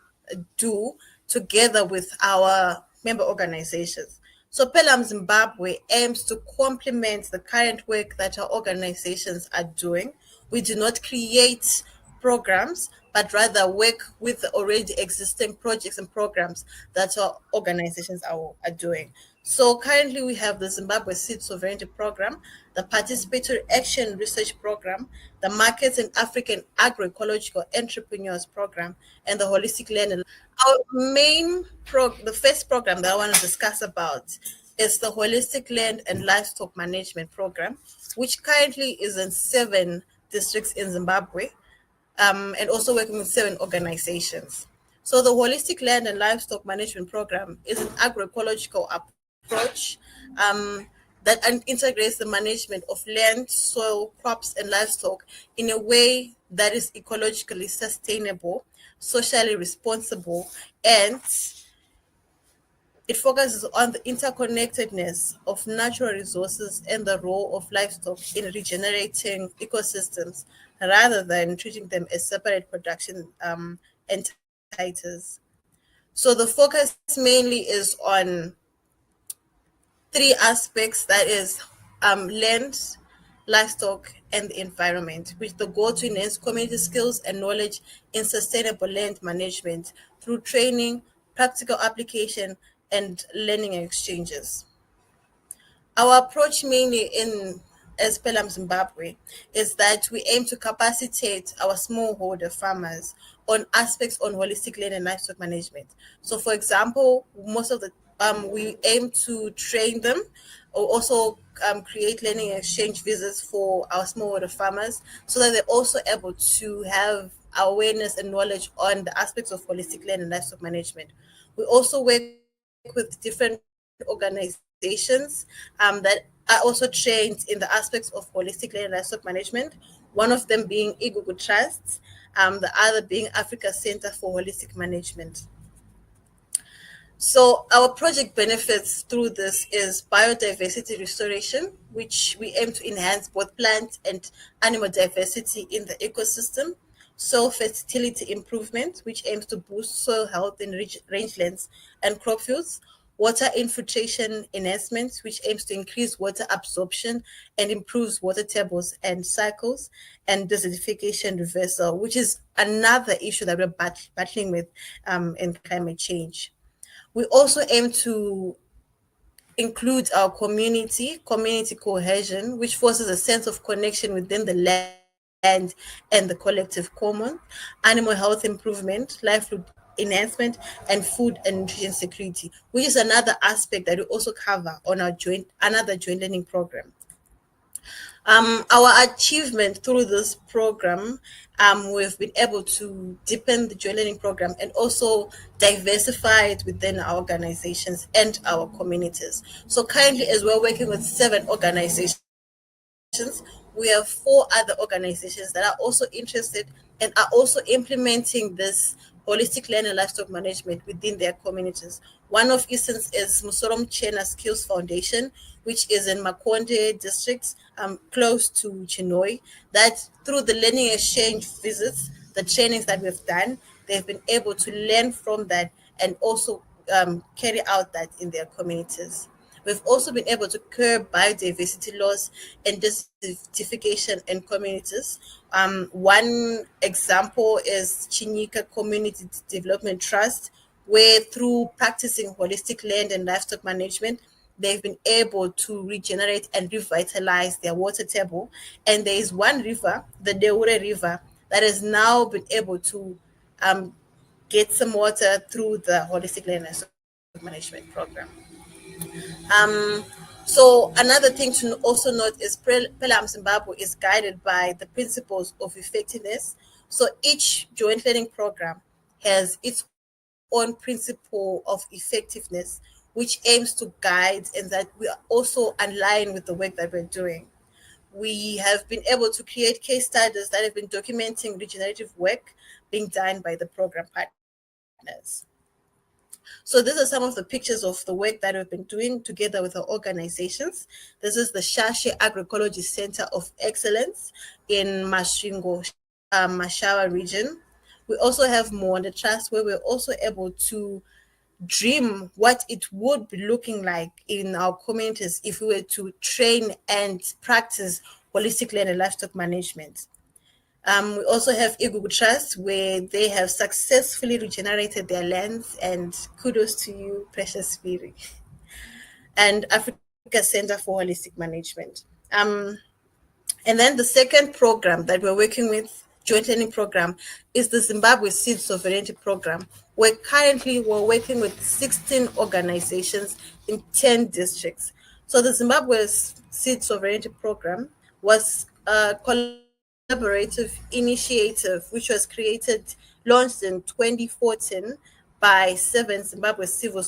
do together with our member organizations. So PELUM Zimbabwe aims to complement the current work that our organizations are doing. We do not create programs, but rather work with the already existing projects and programs that our organizations are doing. So currently we have the Zimbabwe Seed Sovereignty Program, the Participatory Action Research Program, the Markets and African Agroecological Entrepreneurs Program, and the Holistic Land. Our main the first program that I want to discuss about is the Holistic Land and Livestock Management Program, which currently is in 7 districts in Zimbabwe, and also working with 7 organizations. So the Holistic Land and Livestock Management Program is an agroecological approach that integrates the management of land, soil, crops, and livestock in a way that is ecologically sustainable, socially responsible, and it focuses on the interconnectedness of natural resources and the role of livestock in regenerating ecosystems rather than treating them as separate production entities. So the focus mainly is on 3 aspects, that is land, livestock, and the environment, with the goal to enhance community skills and knowledge in sustainable land management through training, practical application, and learning exchanges. Our approach mainly as PELUM Zimbabwe is that we aim to capacitate our smallholder farmers on aspects on holistic land and livestock management. So for example, most of the we aim to train them, or also create learning exchange visas for our smallholder farmers so that they're also able to have awareness and knowledge on the aspects of holistic land and livestock management. We also work with different organizations that are also trained in the aspects of holistic land and livestock management, one of them being Igugu Trust, the other being Africa Center for Holistic Management. So our project benefits through this is biodiversity restoration, which we aim to enhance both plant and animal diversity in the ecosystem, soil fertility improvement, which aims to boost soil health in rangelands and crop fields, water infiltration enhancement, which aims to increase water absorption and improves water tables and cycles, and desertification reversal, which is another issue that we're battling with in climate change. We also aim to include our community cohesion, which fosters a sense of connection within the land and the collective common, animal health improvement, enhancement, and food and nutrition security, which is another aspect that we also cover on our joint learning program. Our achievement through this program, we've been able to deepen the joint learning program and also diversify it within our organizations and our communities. So currently, as we're working with 7 organizations, we have 4 other organizations that are also interested and are also implementing this holistic land and livestock management within their communities. One of instance is Musorom Chena Skills Foundation, which is in Makonde district, close to Chinoi, that through the learning exchange visits, the trainings that we've done, they've been able to learn from that and also carry out that in their communities. We've also been able to curb biodiversity loss and desertification in communities. One example is Chinyika Community Development Trust, where through practicing holistic land and livestock management, they've been able to regenerate and revitalize their water table. And there is one river, the Deure River, that has now been able to get some water through the holistic land and livestock management program. So another thing to also note is PELUM Zimbabwe is guided by the principles of effectiveness. So each joint learning program has its own principle of effectiveness, which aims to guide and that we are also align with the work that we're doing. We have been able to create case studies that have been documenting regenerative work being done by the program partners. So these are some of the pictures of the work that we've been doing together with our organizations. This is the Shashe Agroecology Center of Excellence in Masvingo, Mashawa region. We also have more on the trust where we're also able to dream what it would be looking like in our communities if we were to train and practice holistic land and livestock management. We also have Igugu Trust, where they have successfully regenerated their lands, and kudos to you, Precious Spirit. And Africa Center for Holistic Management. And then the second program that we're working with, joint learning program, is the Zimbabwe Seed Sovereignty Program, where currently we're working with 16 organizations in 10 districts. So the Zimbabwe Seed Sovereignty Program was a collaborative initiative which was launched in 2014 by 7 Zimbabwe civil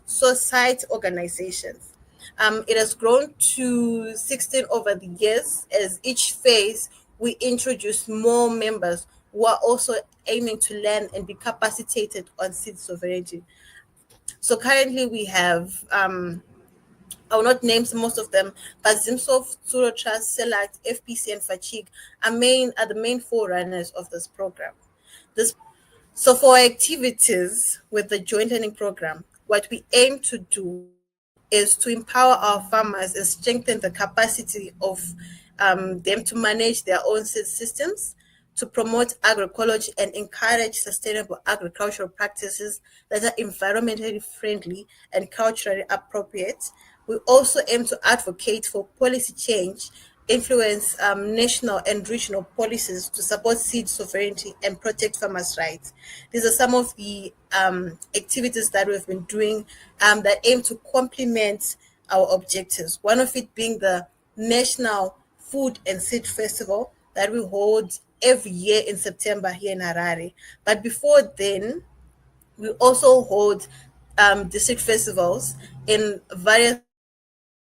society organizations. It has grown to 16 over the years. As each phase, we introduce more members who are also aiming to learn and be capacitated on seed sovereignty. So currently we have I will not name most of them, but Zimsoft, Tsuro Trust, Select, FPC, and Fatigue are the main forerunners of this program. So for activities with the joint learning program, what we aim to do is to empower our farmers and strengthen the capacity of them to manage their own seed systems, to promote agroecology and encourage sustainable agricultural practices that are environmentally friendly and culturally appropriate. We also aim to advocate for policy change, influence national and regional policies to support seed sovereignty and protect farmers' rights. These are some of the activities that we've been doing that aim to complement our objectives. One of it being the National Food and Seed Festival that we hold every year in September here in Harare. But before then, we also hold district festivals in various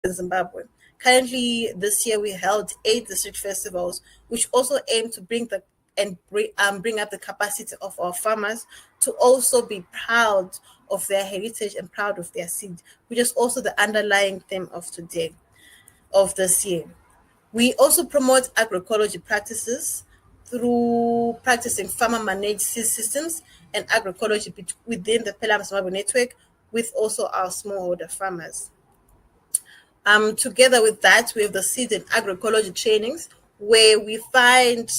in Zimbabwe. Currently, this year we held 8 district festivals, which also aim to bring up the capacity of our farmers to also be proud of their heritage and proud of their seed, which is also the underlying theme of this year. We also promote agroecology practices through practicing farmer-managed seed systems and agroecology within the PELUM Zimbabwe network with also our smallholder farmers. Together with that, we have the seed and agroecology trainings, where we find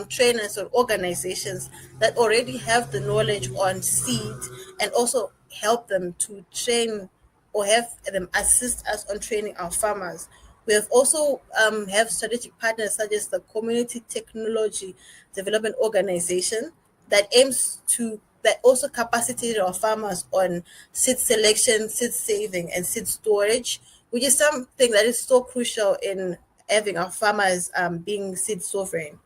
trainers or organizations that already have the knowledge on seed and also help them to train or have them assist us on training our farmers. We have also have strategic partners such as the Community Technology Development Organization that aims to that also capacitated our farmers on seed selection, seed saving, and seed storage, which is something that is so crucial in having our farmers being seed sovereign.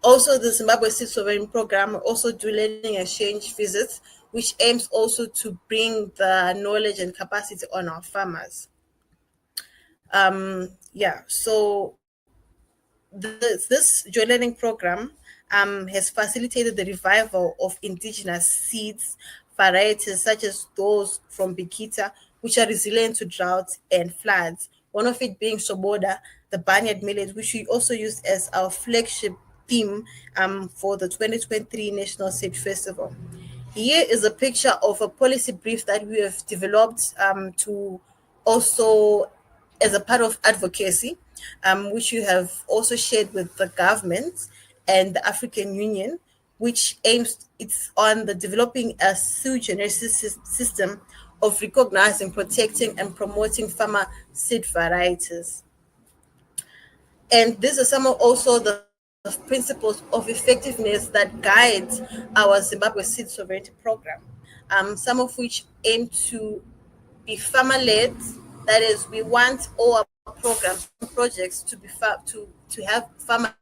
Also, the Zimbabwe Seed Sovereign Program also do learning exchange visits, which aims also to bring the knowledge and capacity on our farmers. So this joint learning program has facilitated the revival of indigenous seeds, varieties such as those from Bikita, which are resilient to droughts and floods. One of it being Soboda, the barnyard millet, which we also used as our flagship theme for the 2023 National Seed Festival. Here is a picture of a policy brief that we have developed to also as a part of advocacy, which you have also shared with the government and the African Union, which it's on the developing a sui generis system of recognizing, protecting, and promoting farmer seed varieties. And these are some of also the principles of effectiveness that guide our Zimbabwe Seed Sovereignty Program, some of which aim to be farmer-led. That is, we want all our programs and projects to be to have farmer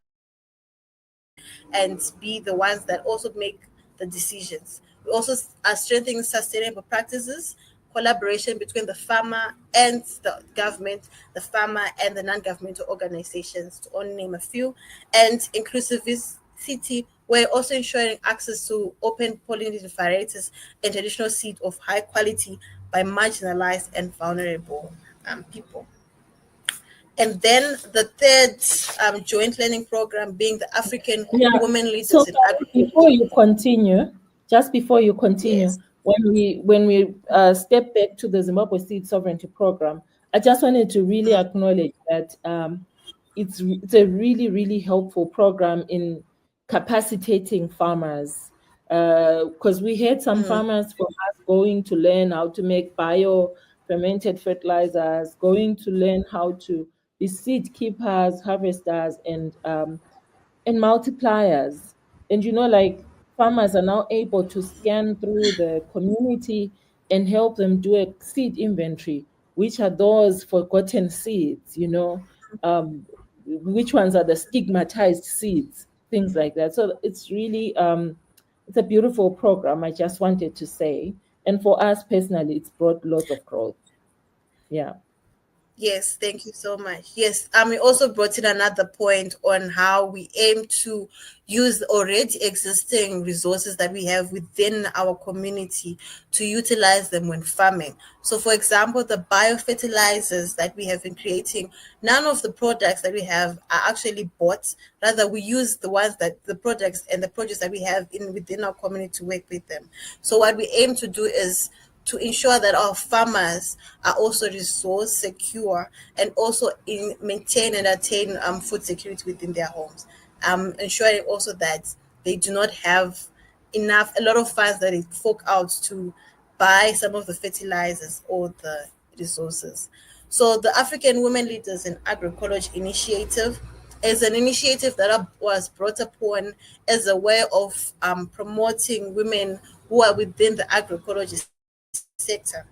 and be the ones that also make the decisions. We also are strengthening sustainable practices, collaboration between the farmer and the government, the farmer and the non-governmental organizations, to only name a few, and inclusivity, we're also ensuring access to open pollinated varieties and traditional seed of high quality by marginalized and vulnerable people. And then the third joint learning program being the African Women Leaders So in Agriculture. before you continue, Yes. when we step back to the Zimbabwe Seed Sovereignty Program, I just wanted to really acknowledge that it's a really, really helpful program in capacitating farmers, because we had some farmers from us going to learn how to make bio fermented fertilizers, going to learn how to be seed keepers, harvesters, and multipliers. And like farmers are now able to scan through the community and help them do a seed inventory. Which are those forgotten seeds, which ones are the stigmatized seeds, things like that. So it's really it's a beautiful program, I just wanted to say. And for us personally, it's brought lots of growth. Yeah. Yes, thank you so much. Yes, we also brought in another point on how we aim to use already existing resources that we have within our community to utilize them when farming. So, for example, the biofertilizers that we have been creating, none of the products that we have are actually bought. Rather, we use the products and the produce that we have within our community to work with them. So, what we aim to do is to ensure that our farmers are also resource secure and also maintain and attain food security within their homes. Ensuring also that they do not have a lot of funds that they fork out to buy some of the fertilizers or the resources. So the African Women Leaders in Agroecological Initiative is an initiative that was brought upon as a way of promoting women who are within the agroecology sector.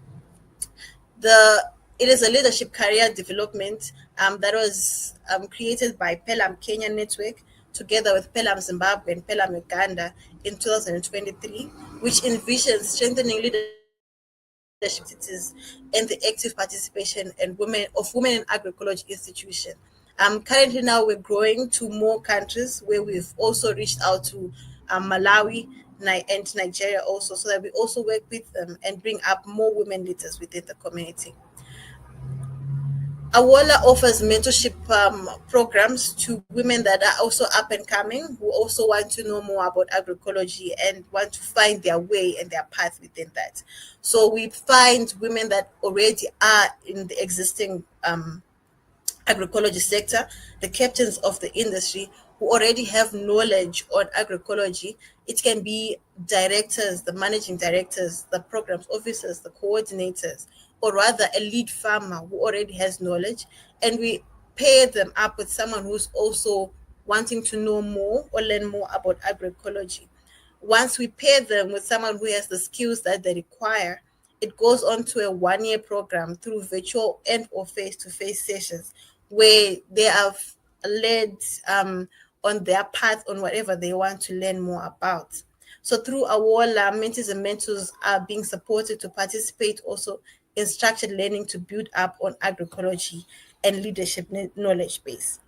It is a leadership career development that was created by PELUM Kenya Network together with PELUM Zimbabwe and PELUM Uganda in 2023, which envisions strengthening leadership and the active participation and women in agroecology institutions. Currently now we're growing to more countries where we've also reached out to Malawi and Nigeria also, so that we also work with them and bring up more women leaders within the community. Awola offers mentorship programs to women that are also up and coming, who also want to know more about agroecology and want to find their way and their path within that. So we find women that already are in the existing agroecology sector, the captains of the industry who already have knowledge on agroecology. It can be directors, the managing directors, the programs officers, the coordinators, or rather a lead farmer who already has knowledge, and we pair them up with someone who's also wanting to know more or learn more about agroecology. once we pair them with someone who has the skills that they require, it goes on to a 1-year program through virtual and or face-to-face sessions where they are led on their path on whatever they want to learn more about. So through Awola, mentees and mentors are being supported to participate also in structured learning to build up on agroecology and leadership knowledge base.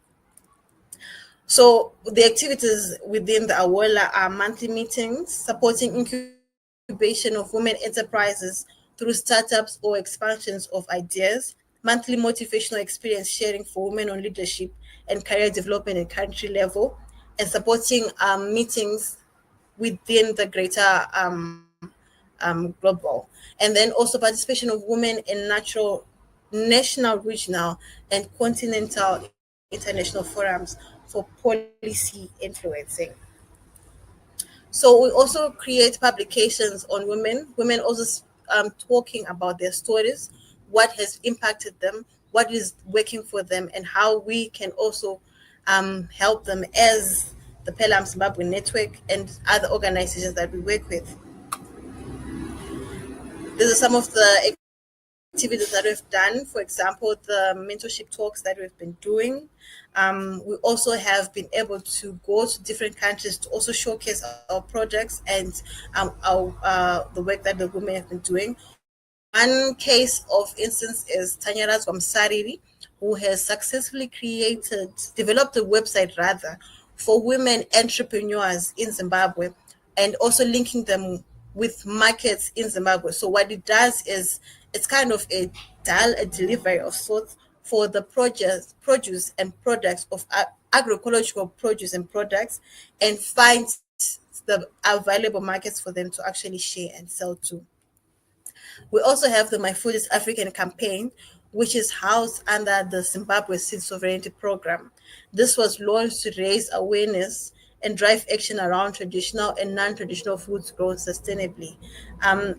So the activities within the Awola are monthly meetings, supporting incubation of women enterprises through startups or expansions of ideas, monthly motivational experience sharing for women on leadership and career development at country level, and supporting meetings within the greater global. And then also participation of women in national, regional, and continental international forums for policy influencing. So we also create publications on women also talking about their stories, what has impacted them, what is working for them, and how we can also help them as the PELUM Zimbabwe network and other organizations that we work with. These are some of the activities that we've done. For example, the mentorship talks that we've been doing. We also have been able to go to different countries to also showcase our projects and the work that the women have been doing. One case of instance is Tanyara Swamsariri, who has successfully developed a website rather, for women entrepreneurs in Zimbabwe, and also linking them with markets in Zimbabwe. So what it does is it's kind of a delivery of sorts for the produce and products of agroecological produce and products, and find the available markets for them to actually share and sell to. We also have the My Food is African campaign, which is housed under the Zimbabwe Seed Sovereignty Program. This was launched to raise awareness and drive action around traditional and non-traditional foods grown sustainably.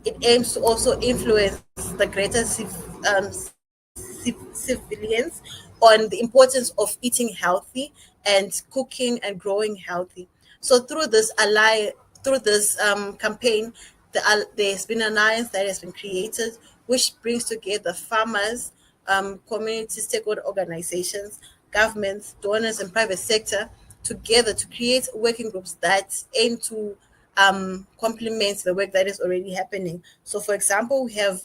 It aims to also influence the greater civilians on the importance of eating healthy and cooking and growing healthy. So through this campaign, there's been an alliance that has been created, which brings together farmers, community stakeholder organizations, governments, donors, and private sector together to create working groups that aim to complement the work that is already happening. So, for example, we have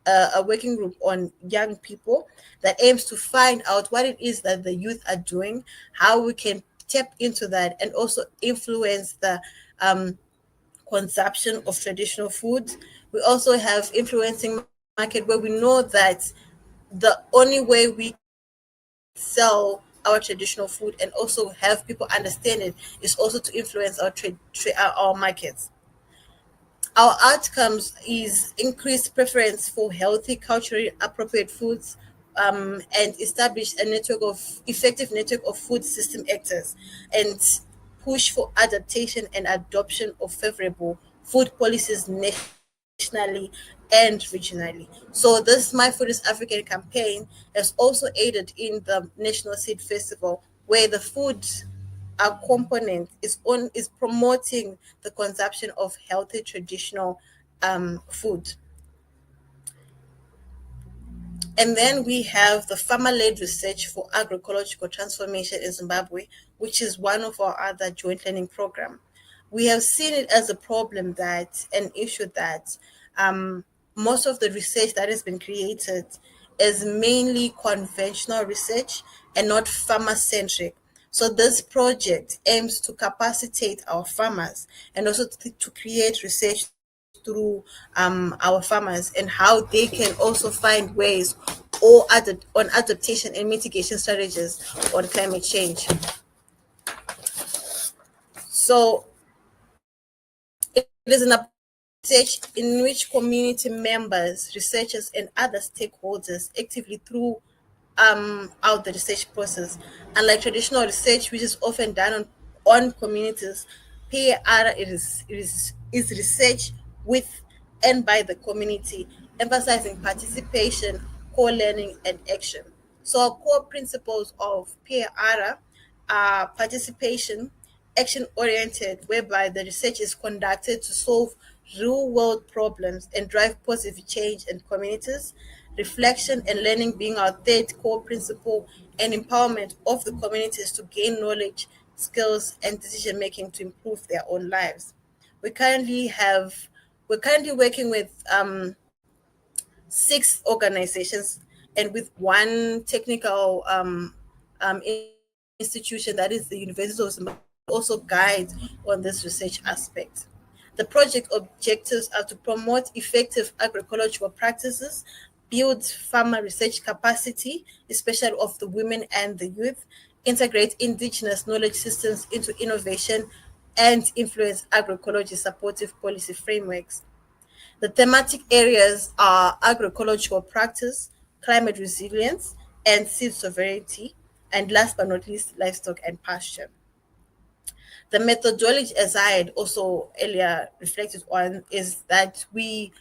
a working group on young people that aims to find out what it is that the youth are doing, how we can tap into that, and also influence the consumption of traditional foods. We also have influencing market, where we know that the only way we sell our traditional food and also have people understand it is also to influence our markets. Our outcomes is increased preference for healthy, culturally appropriate foods, and establish a effective network of food system actors, and push for adaptation and adoption of favorable food policies nationally and regionally. So this My Food is African campaign has also aided in the National Seed Festival, where the food component is promoting the consumption of healthy traditional food. And then we have the farmer-led research for agroecological transformation in Zimbabwe, which is one of our other joint learning program. We have seen it as a problem an issue that most of the research that has been created is mainly conventional research and not farmer-centric. So this project aims to capacitate our farmers and also to create research through our farmers, and how they can also find ways on adaptation and mitigation strategies on climate change. So it is an approach in which community members, researchers, and other stakeholders actively through out the research process. Unlike traditional research, which is often done on communities, PAR is research with and by the community, emphasizing participation, co-learning, and action. So our core principles of PAR are participation, action-oriented, whereby the research is conducted to solve real-world problems and drive positive change in communities. Reflection and learning being our third core principle, and empowerment of the communities to gain knowledge, skills, and decision-making to improve their own lives. We currently have we're currently working with 6 organizations and with one technical institution, that is the University of Zimbabwe, also guides on this research aspect. The project objectives are to promote effective agroecological practices, build farmer research capacity, especially of the women and the youth, integrate indigenous knowledge systems into innovation, and influence agroecology supportive policy frameworks. The thematic areas are agroecological practice, climate resilience, and seed sovereignty, and last but not least, livestock and pasture. The methodology, as I had also earlier reflected on, is that we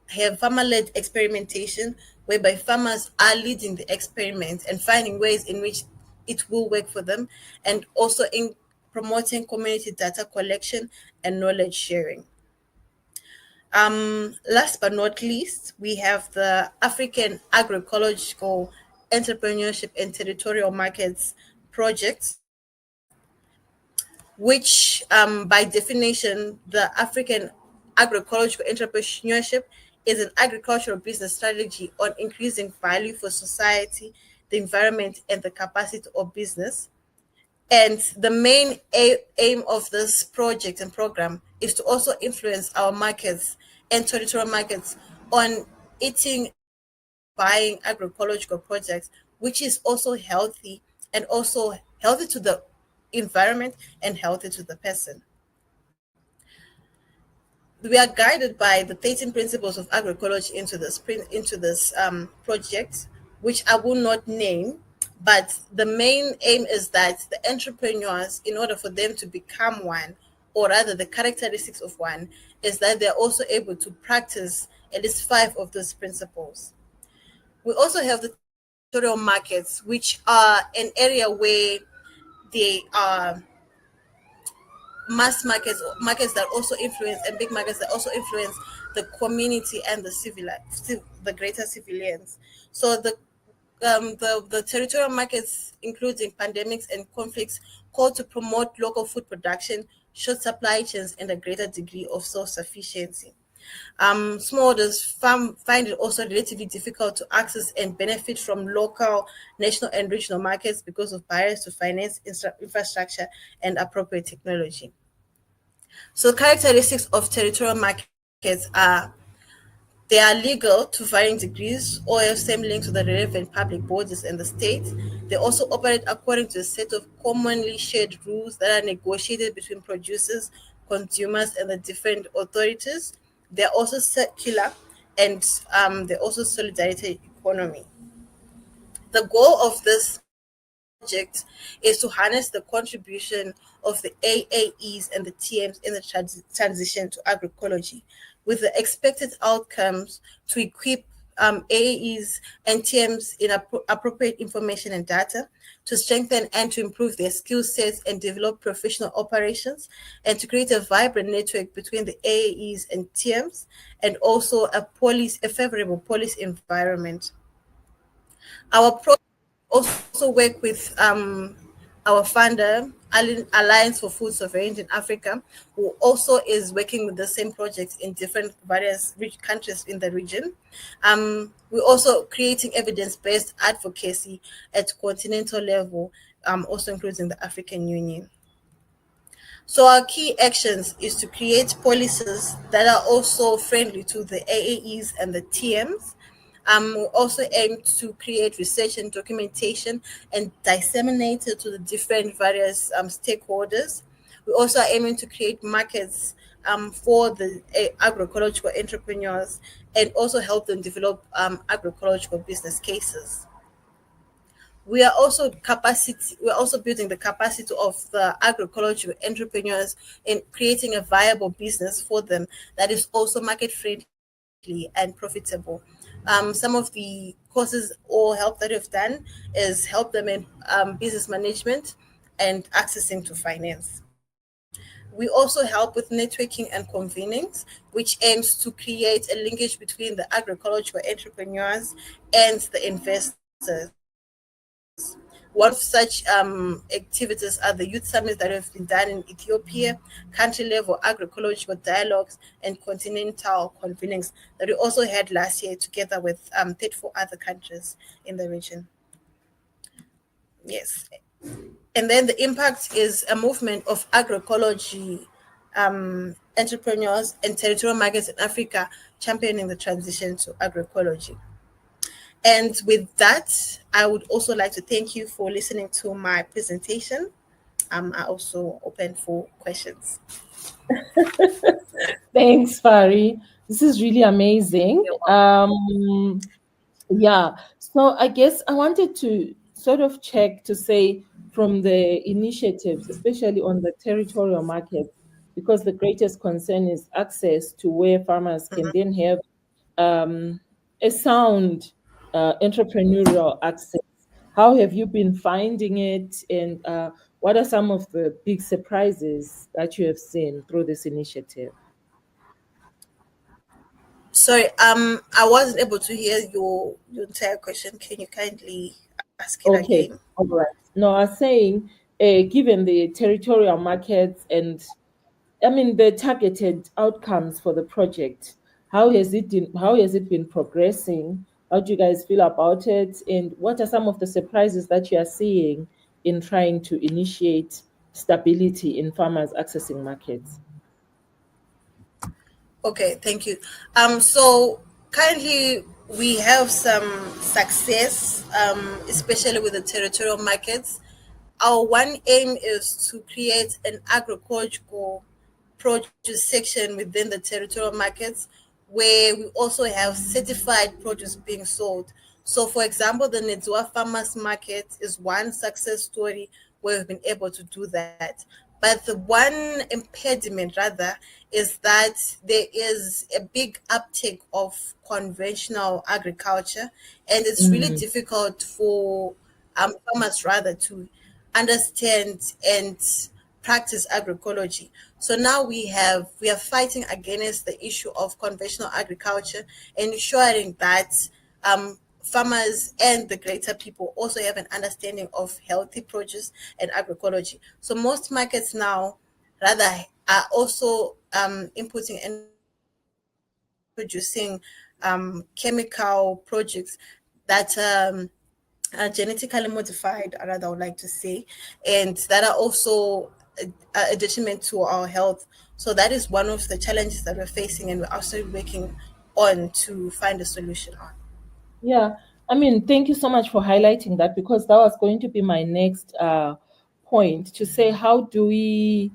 have farmer-led experimentation, whereby farmers are leading the experiment and finding ways in which it will work for them, and also in promoting community data collection and knowledge sharing. Last but not least, we have the African Agroecological Entrepreneurship and Territorial Markets project, which by definition, the African Agroecological Entrepreneurship is an agricultural business strategy on increasing value for society, the environment, and the capacity of business. And the main aim of this project and program is to also influence our markets and territorial markets on eating and buying agroecological products, which is also healthy, and also healthy to the environment and healthy to the person. We are guided by the 13 principles of agroecology into this project, which I will not name, but the main aim is that the entrepreneurs, in order for them to become one, or rather the characteristics of one, is that they're also able to practice at least 5 of those principles. We also have the territorial markets, which are an area where they are mass markets, markets that also influence, and big markets that also influence the community and the greater civilians. So the territorial markets, including pandemics and conflicts, call to promote local food production, short supply chains, and a greater degree of self-sufficiency. Smallholders find it also relatively difficult to access and benefit from local, national, and regional markets because of barriers to finance, infrastructure, and appropriate technology. So characteristics of territorial markets are: they are legal to varying degrees or have same links to the relevant public bodies in the state. They also operate according to a set of commonly shared rules that are negotiated between producers, consumers, and the different authorities. They're also circular, and they're also solidarity economy. The goal of this project is to harness the contribution of the AAEs and the TMs in the transition to agroecology, with the expected outcomes to equip AAEs and TMs in appropriate information and data, to strengthen and to improve their skill sets and develop professional operations, and to create a vibrant network between the AAEs and TMs, and also a favorable policy environment. Our project also work with our funder, Alliance for Food Sovereignty in Africa, who also is working with the same projects in different various rich countries in the region. We're also creating evidence-based advocacy at continental level, also including the African Union. So our key actions is to create policies that are also friendly to the AAEs and the TMs. We also aim to create research and documentation and disseminate it to the different various stakeholders. We also are aiming to create markets for the agroecological entrepreneurs, and also help them develop agroecological business cases. We are also building the capacity of the agroecological entrepreneurs in creating a viable business for them that is also market friendly and profitable. Some of the courses or help that we've done is help them in business management and accessing to finance. We also help with networking and convenings, which aims to create a linkage between the agroecological entrepreneurs and the investors. One of such activities are the youth summits that have been done in Ethiopia, country-level agroecological dialogues, and continental convenings that we also had last year together with 34 other countries in the region. Yes. And then the impact is a movement of agroecology entrepreneurs and territorial markets in Africa championing the transition to agroecology. And with that, I would also like to thank you for listening to my presentation. I also open for questions. Thanks, Fari. This is really amazing. Yeah, so I guess I wanted to sort of check to say from the initiatives, especially on the territorial market, because the greatest concern is access to where farmers can then have a sound entrepreneurial access. How have you been finding it, and what are some of the big surprises that you have seen through this initiative? Sorry, I wasn't able to hear your entire question. Can you kindly ask it Okay, again? all right. No, I was saying, given the territorial markets and I mean the targeted outcomes for the project, how has it been progressing? How do you guys feel about it? And what are some of the surprises that you are seeing in trying to initiate stability in farmers accessing markets? Okay, thank you. So currently we have some success, especially with the territorial markets. Our one aim is to create an agroecological produce section within the territorial markets where we also have certified produce being sold. So, for example, the Nedzwa Farmers Market is one success story where we've been able to do that. But the one impediment, rather, is that there is a big uptake of conventional agriculture, and it's really difficult for farmers, rather, to understand and practice agroecology. So now we are fighting against the issue of conventional agriculture and ensuring that farmers and the greater people also have an understanding of healthy produce and agroecology. So most markets now rather are also inputting and producing chemical projects that are genetically modified, rather, I would like to say, and that are also a detriment to our health. So that is one of the challenges that we're facing, and we're also working on to find a solution on. Yeah, I mean, thank you so much for highlighting that, because that was going to be my next point to say, how do we,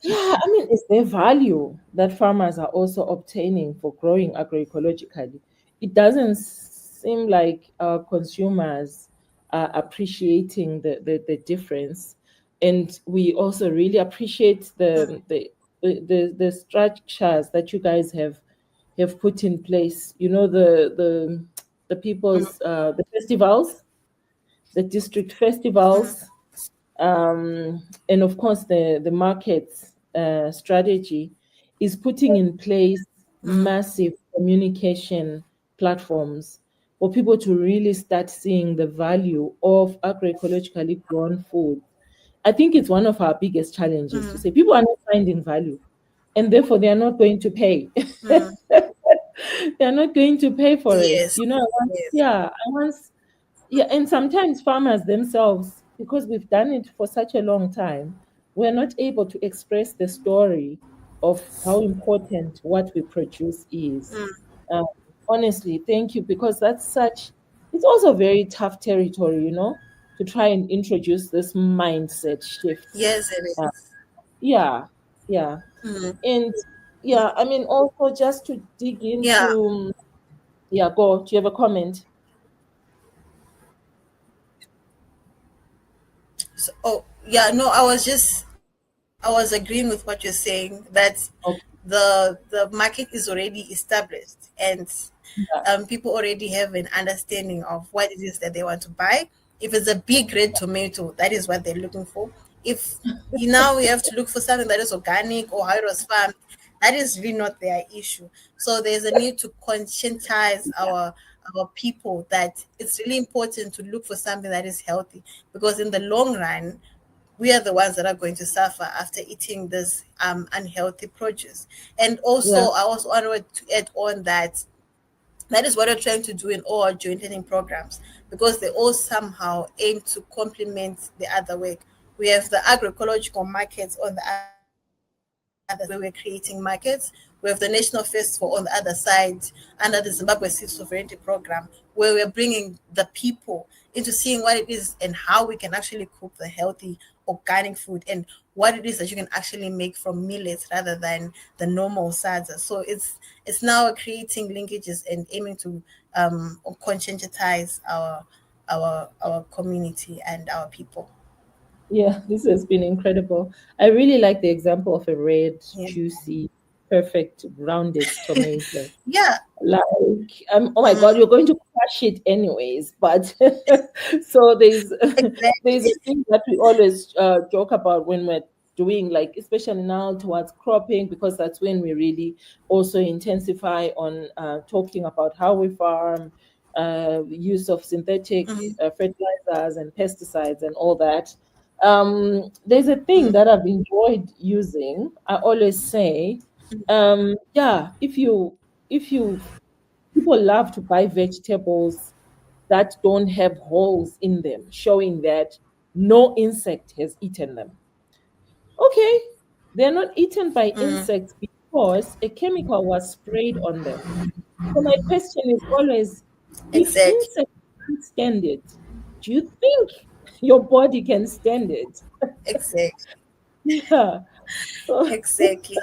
yeah, I mean, is there value that farmers are also obtaining for growing agroecologically? It doesn't seem like our consumers are appreciating the difference. And we also really appreciate the structures that you guys have put in place. You know, the people's the festivals, the district festivals, and of course the markets strategy is putting in place massive communication platforms for people to really start seeing the value of agroecologically grown food. I think it's one of our biggest challenges to say people are not finding value, and therefore they are not going to pay. They're not going to pay for it. Yes, You know, yes. I once, yeah, and sometimes farmers themselves, because we've done it for such a long time, we're not able to express the story of how important what we produce is. Uh, Honestly, thank you, because it's also very tough territory, you know, to try and introduce this mindset shift. Yes, it Uh, is. yeah, yeah. And yeah, I mean, also just to dig Yeah. into, yeah, go, do you have a comment? So, oh, yeah, no, I was agreeing with what you're saying, that Okay. the market is already established, and Yeah. people already have an understanding of what it is that they want to buy. If it's a big red tomato, that is what they're looking for. If now we have to look for something that is organic or how it was farmed, that is really not their issue. So there's a need to conscientize our people that it's really important to look for something that is healthy, because in the long run, we are the ones that are going to suffer after eating this unhealthy produce. And also, Yeah. I also wanted to add on that that is what we're trying to do in all our joint learning programs, because they all somehow aim to complement the other work. We have the agroecological markets on the other, where we're creating markets. We have the National Festival on the other side under the Zimbabwe Seed Sovereignty Program, where we're bringing the people into seeing what it is and how we can actually cook the healthy organic food, and what it is that you can actually make from millets rather than the normal sadza. So it's now creating linkages and aiming to conscientize our community and our people. Yeah, this has been incredible. I really like the example of a red, Yeah. juicy, perfect, rounded tomato. Yeah. Like, oh my God, you're going to crush it anyways. But so there's there's a Exactly. thing that we always joke about when we're doing, like, especially now towards cropping, because that's when we really also intensify on talking about how we farm, use of synthetic fertilizers and pesticides and all that. There's a thing that I've enjoyed using. I always say, yeah, if you people love to buy vegetables that don't have holes in them, showing that no insect has eaten them. Okay, they're not eaten by insects because a chemical was sprayed on them. So my question is always, if Exactly. insects can't stand it, do you think your body can stand it? Exactly. Yeah. So Exactly.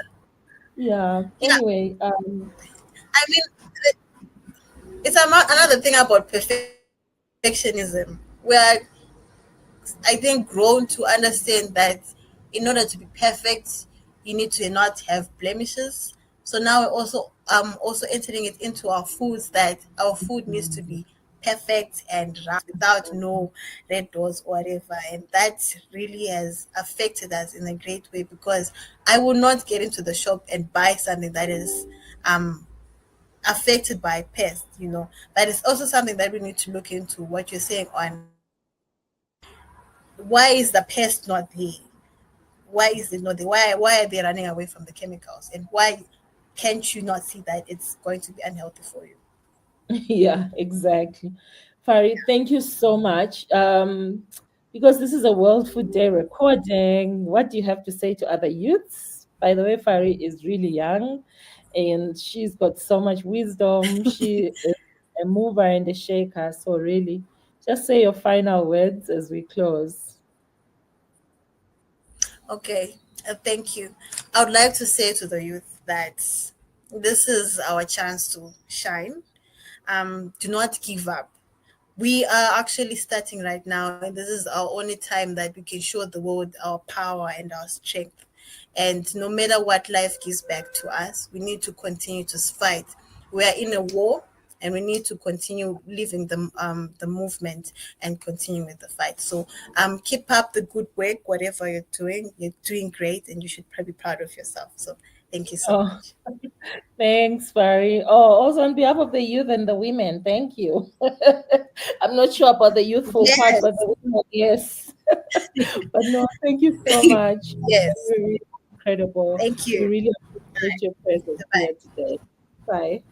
yeah. Yeah. Anyway, I mean, it's another thing about perfectionism, where I think grown to understand that in order to be perfect, you need to not have blemishes. So now we're also entering it into our foods, that our food needs to be perfect and round without no red doors or whatever. And that really has affected us in a great way, because I will not get into the shop and buy something that is affected by pests. That is also something that we need to look into, what you're saying on why is the pest not there? Why is it not there? Why are they running away from the chemicals? And why can't you not see that it's going to be unhealthy for you? yeah, exactly. Farid, thank you so much. Because this is a World Food Day recording, what do you have to say to other youths? By the way, Farid is really young and she's got so much wisdom. She is a mover and a shaker. So, really, just say your final words as we close. Okay, thank you. I would like to say to the youth that this is our chance to shine. Do not give up. We are actually starting right now, and this is our only time that we can show the world our power and our strength. And no matter what life gives back to us, we need to continue to fight. We are in a war, and we need to continue living the movement and continue with the fight. So keep up the good work, whatever you're doing. You're doing great, and you should be proud of yourself. So thank you so Oh, much. thanks, Barry. Oh, also on behalf of the youth and the women, thank you. I'm not sure about the youthful part, but Yes. the women, yes. But no, thank you so much. Yes. Really incredible. Thank We you. really appreciate your presence Bye. here today. Bye.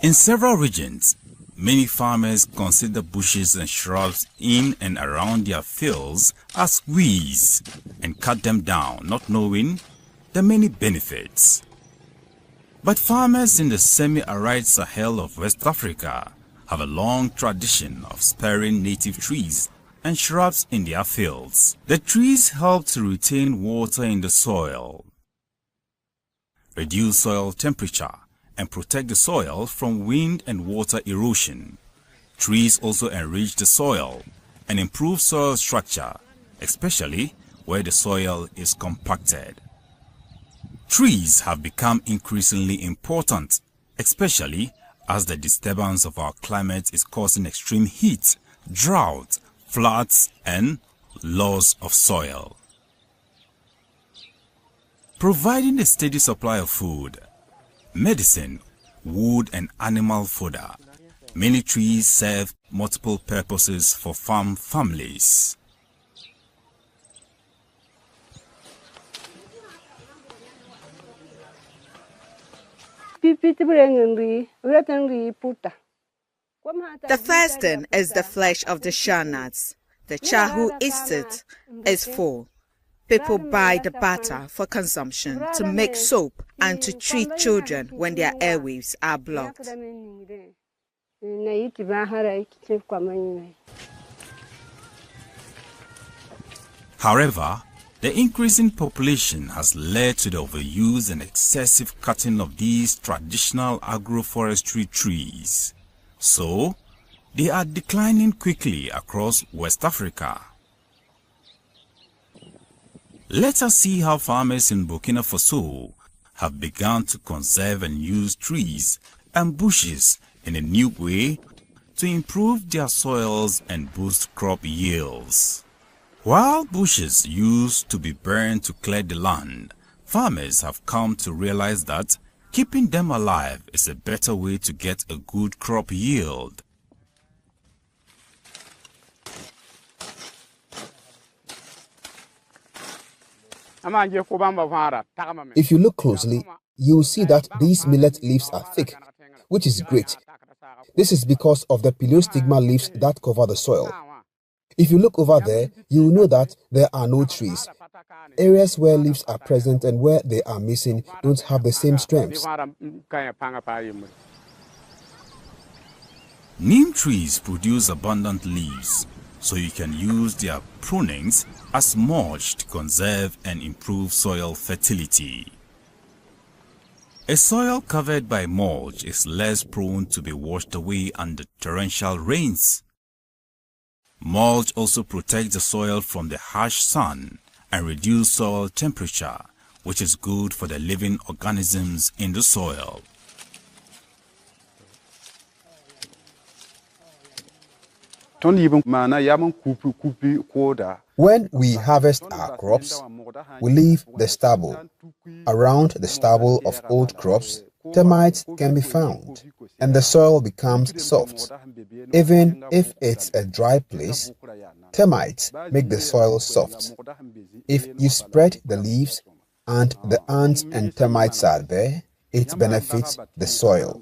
In several regions, many farmers consider bushes and shrubs in and around their fields as weeds and cut them down, not knowing the many benefits. But farmers in the semi-arid Sahel of West Africa have a long tradition of sparing native trees and shrubs in their fields. The trees help to retain water in the soil, reduce soil temperature, and protect the soil from wind and water erosion. Trees also enrich the soil and improve soil structure, especially where the soil is compacted. Trees have become increasingly important, especially as the disturbance of our climate is causing extreme heat, drought, floods, and loss of soil. Providing a steady supply of food, medicine, wood, and animal fodder, many trees serve multiple purposes for farm families. The first thing is the flesh of the shea nuts. The child who eats it is full. People buy the butter for consumption, to make soap, and to treat children when their airwaves are blocked. However, the increasing population has led to the overuse and excessive cutting of these traditional agroforestry trees. So, they are declining quickly across West Africa. Let us see how farmers in Burkina Faso have begun to conserve and use trees and bushes in a new way to improve their soils and boost crop yields. While bushes used to be burned to clear the land, farmers have come to realize that keeping them alive is a better way to get a good crop yield. If you look closely, you will see that these millet leaves are thick, which is great. This is because of the peleostigma leaves that cover the soil. If you look over there, you will know that there are no trees. Areas where leaves are present and where they are missing don't have the same strengths. Neem trees produce abundant leaves, so you can use their prunings as mulch to conserve and improve soil fertility. A soil covered by mulch is less prone to be washed away under torrential rains. Mulch also protects the soil from the harsh sun and reduces soil temperature, which is good for the living organisms in the soil. When we harvest our crops, we leave the stubble. Around the stubble of old crops, termites can be found, and the soil becomes soft. Even if it's a dry place, termites make the soil soft. If you spread the leaves and the ants and termites are there, it benefits the soil.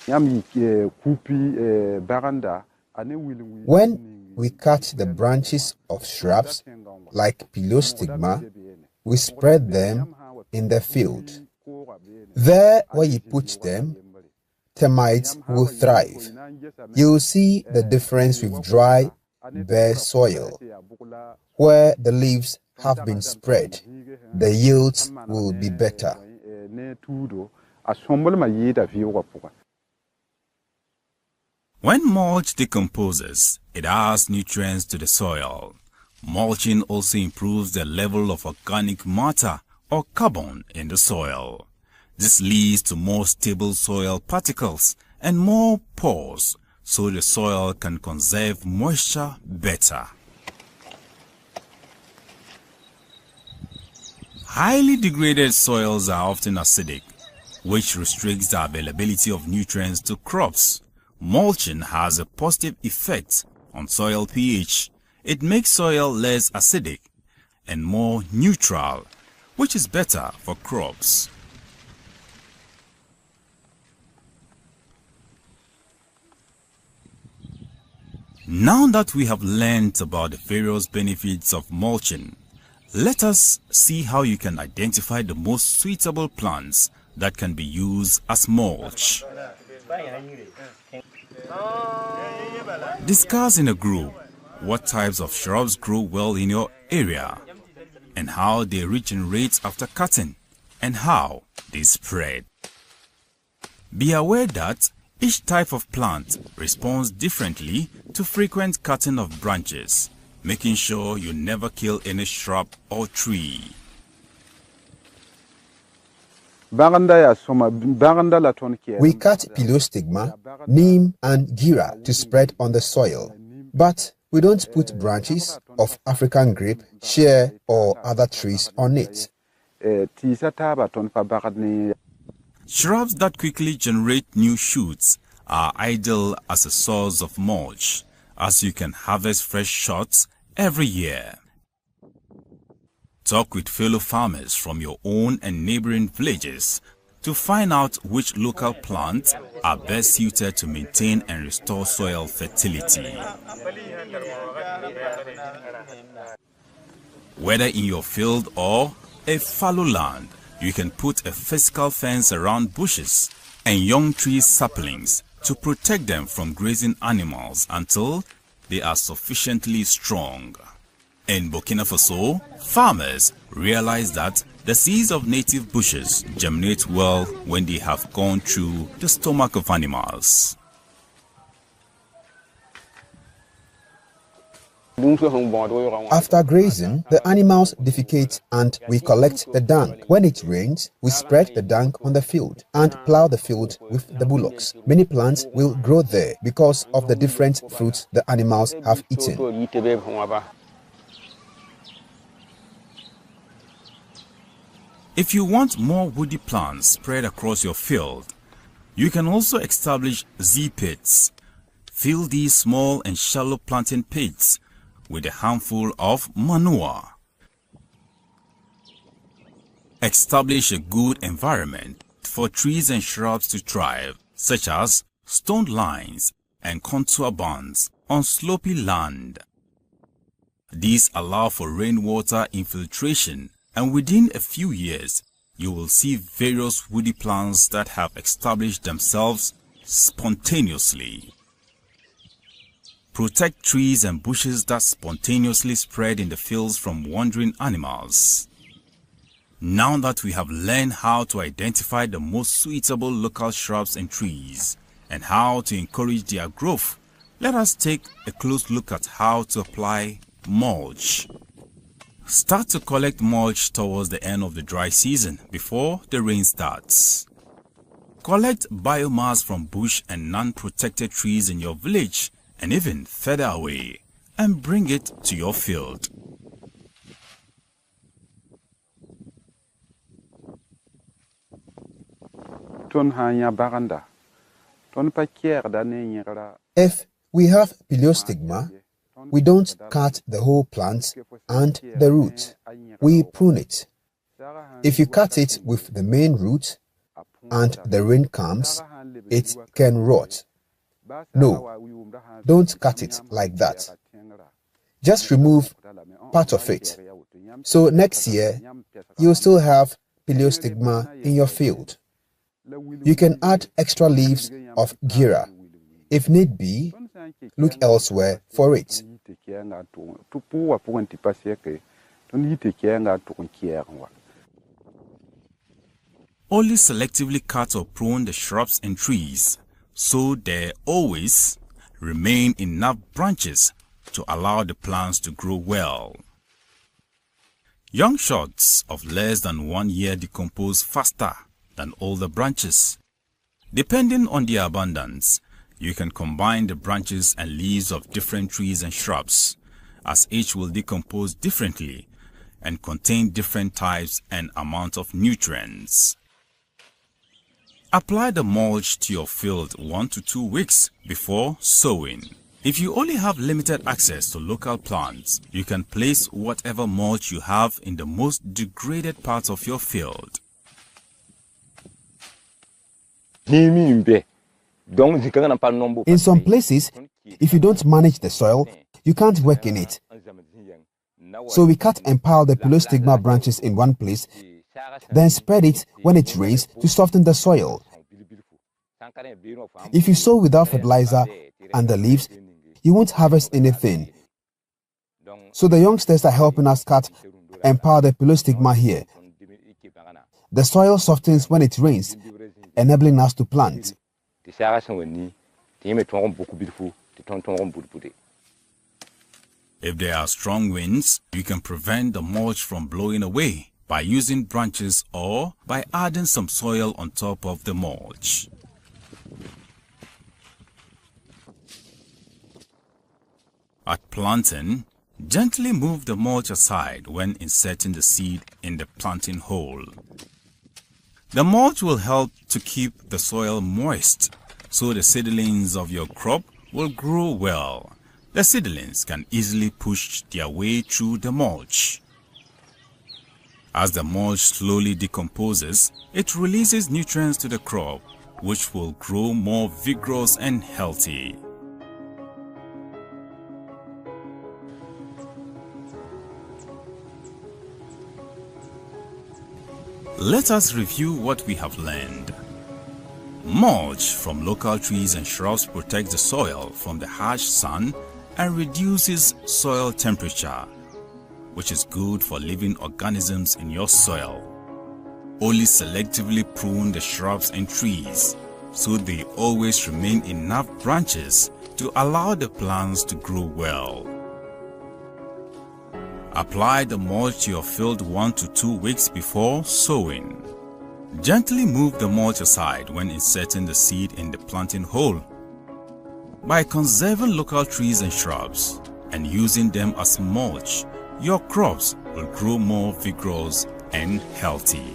When we cut the branches of shrubs like peleostigma, we spread them in the field. There where you put them, termites will thrive. You will see the difference with dry, bare soil. Where the leaves have been spread, the yields will be better. When mulch decomposes, it adds nutrients to the soil. Mulching also improves the level of organic matter or carbon in the soil. This leads to more stable soil particles and more pores, so the soil can conserve moisture better. Highly degraded soils are often acidic, which restricts the availability of nutrients to crops. Mulching has a positive effect on soil pH. It makes soil less acidic and more neutral, which is better for crops. Now that we have learned about the various benefits of mulching, let us see how you can identify the most suitable plants that can be used as mulch. Discuss in a group what types of shrubs grow well in your area and how they regenerate after cutting and how they spread. Be aware that each type of plant responds differently to frequent cutting of branches, making sure you never kill any shrub or tree. We cut Pelostigma, neem and gira to spread on the soil, but we don't put branches of African grape, shea or other trees on it. Shrubs that quickly generate new shoots are ideal as a source of mulch, as you can harvest fresh shoots every year. Talk with fellow farmers from your own and neighboring villages to find out which local plants are best suited to maintain and restore soil fertility. Whether in your field or a fallow land, you can put a physical fence around bushes and young tree saplings to protect them from grazing animals until they are sufficiently strong. In Burkina Faso, farmers realize that the seeds of native bushes germinate well when they have gone through the stomach of animals. After grazing, the animals defecate and we collect the dung. When it rains, we spread the dung on the field and plow the field with the bullocks. Many plants will grow there because of the different fruits the animals have eaten. If you want more woody plants spread across your field, you can also establish Z-pits. Fill these small and shallow planting pits with a handful of manure. Establish a good environment for trees and shrubs to thrive, such as stone lines and contour bands on slopy land. These allow for rainwater infiltration, and within a few years, you will see various woody plants that have established themselves spontaneously. Protect trees and bushes that spontaneously spread in the fields from wandering animals. Now that we have learned how to identify the most suitable local shrubs and trees and how to encourage their growth, let us take a close look at how to apply mulch. Start to collect mulch towards the end of the dry season before the rain starts. Collect biomass from bush and non-protected trees in your village and even further away and bring it to your field. If we have Pelostigma, we don't cut the whole plant and the root. We prune it. If you cut it with the main root and the rain comes, it can rot. No, don't cut it like that. Just remove part of it. So next year, you'll still have Pelostigma in your field. You can add extra leaves of gira. If need be, look elsewhere for it. Only selectively cut or prune the shrubs and trees, so there always remain enough branches to allow the plants to grow well. Young shoots of less than 1 year decompose faster than older branches. Depending on their abundance, you can combine the branches and leaves of different trees and shrubs, as each will decompose differently and contain different types and amount of nutrients. Apply the mulch to your field 1 to 2 weeks before sowing. If you only have limited access to local plants, you can place whatever mulch you have in the most degraded parts of your field. In some places, if you don't manage the soil, you can't work in it. So we cut and pile the Pelostigma branches in one place, then spread it when it rains to soften the soil. If you sow without fertilizer and the leaves, you won't harvest anything. So the youngsters are helping us cut and power the pelostigma here. The soil softens when it rains, enabling us to plant. If there are strong winds, you can prevent the mulch from blowing away by using branches or by adding some soil on top of the mulch. At planting, gently move the mulch aside when inserting the seed in the planting hole. The mulch will help to keep the soil moist, so the seedlings of your crop will grow well. The seedlings can easily push their way through the mulch. As the mulch slowly decomposes, it releases nutrients to the crop, which will grow more vigorous and healthy. Let us review what we have learned. Mulch from local trees and shrubs protects the soil from the harsh sun and reduces soil temperature, which is good for living organisms in your soil. Only selectively prune the shrubs and trees, so they always remain enough branches to allow the plants to grow well. Apply the mulch to your field 1 to 2 weeks before sowing. Gently move the mulch aside when inserting the seed in the planting hole. By conserving local trees and shrubs and using them as mulch, your crops will grow more vigorous and healthy.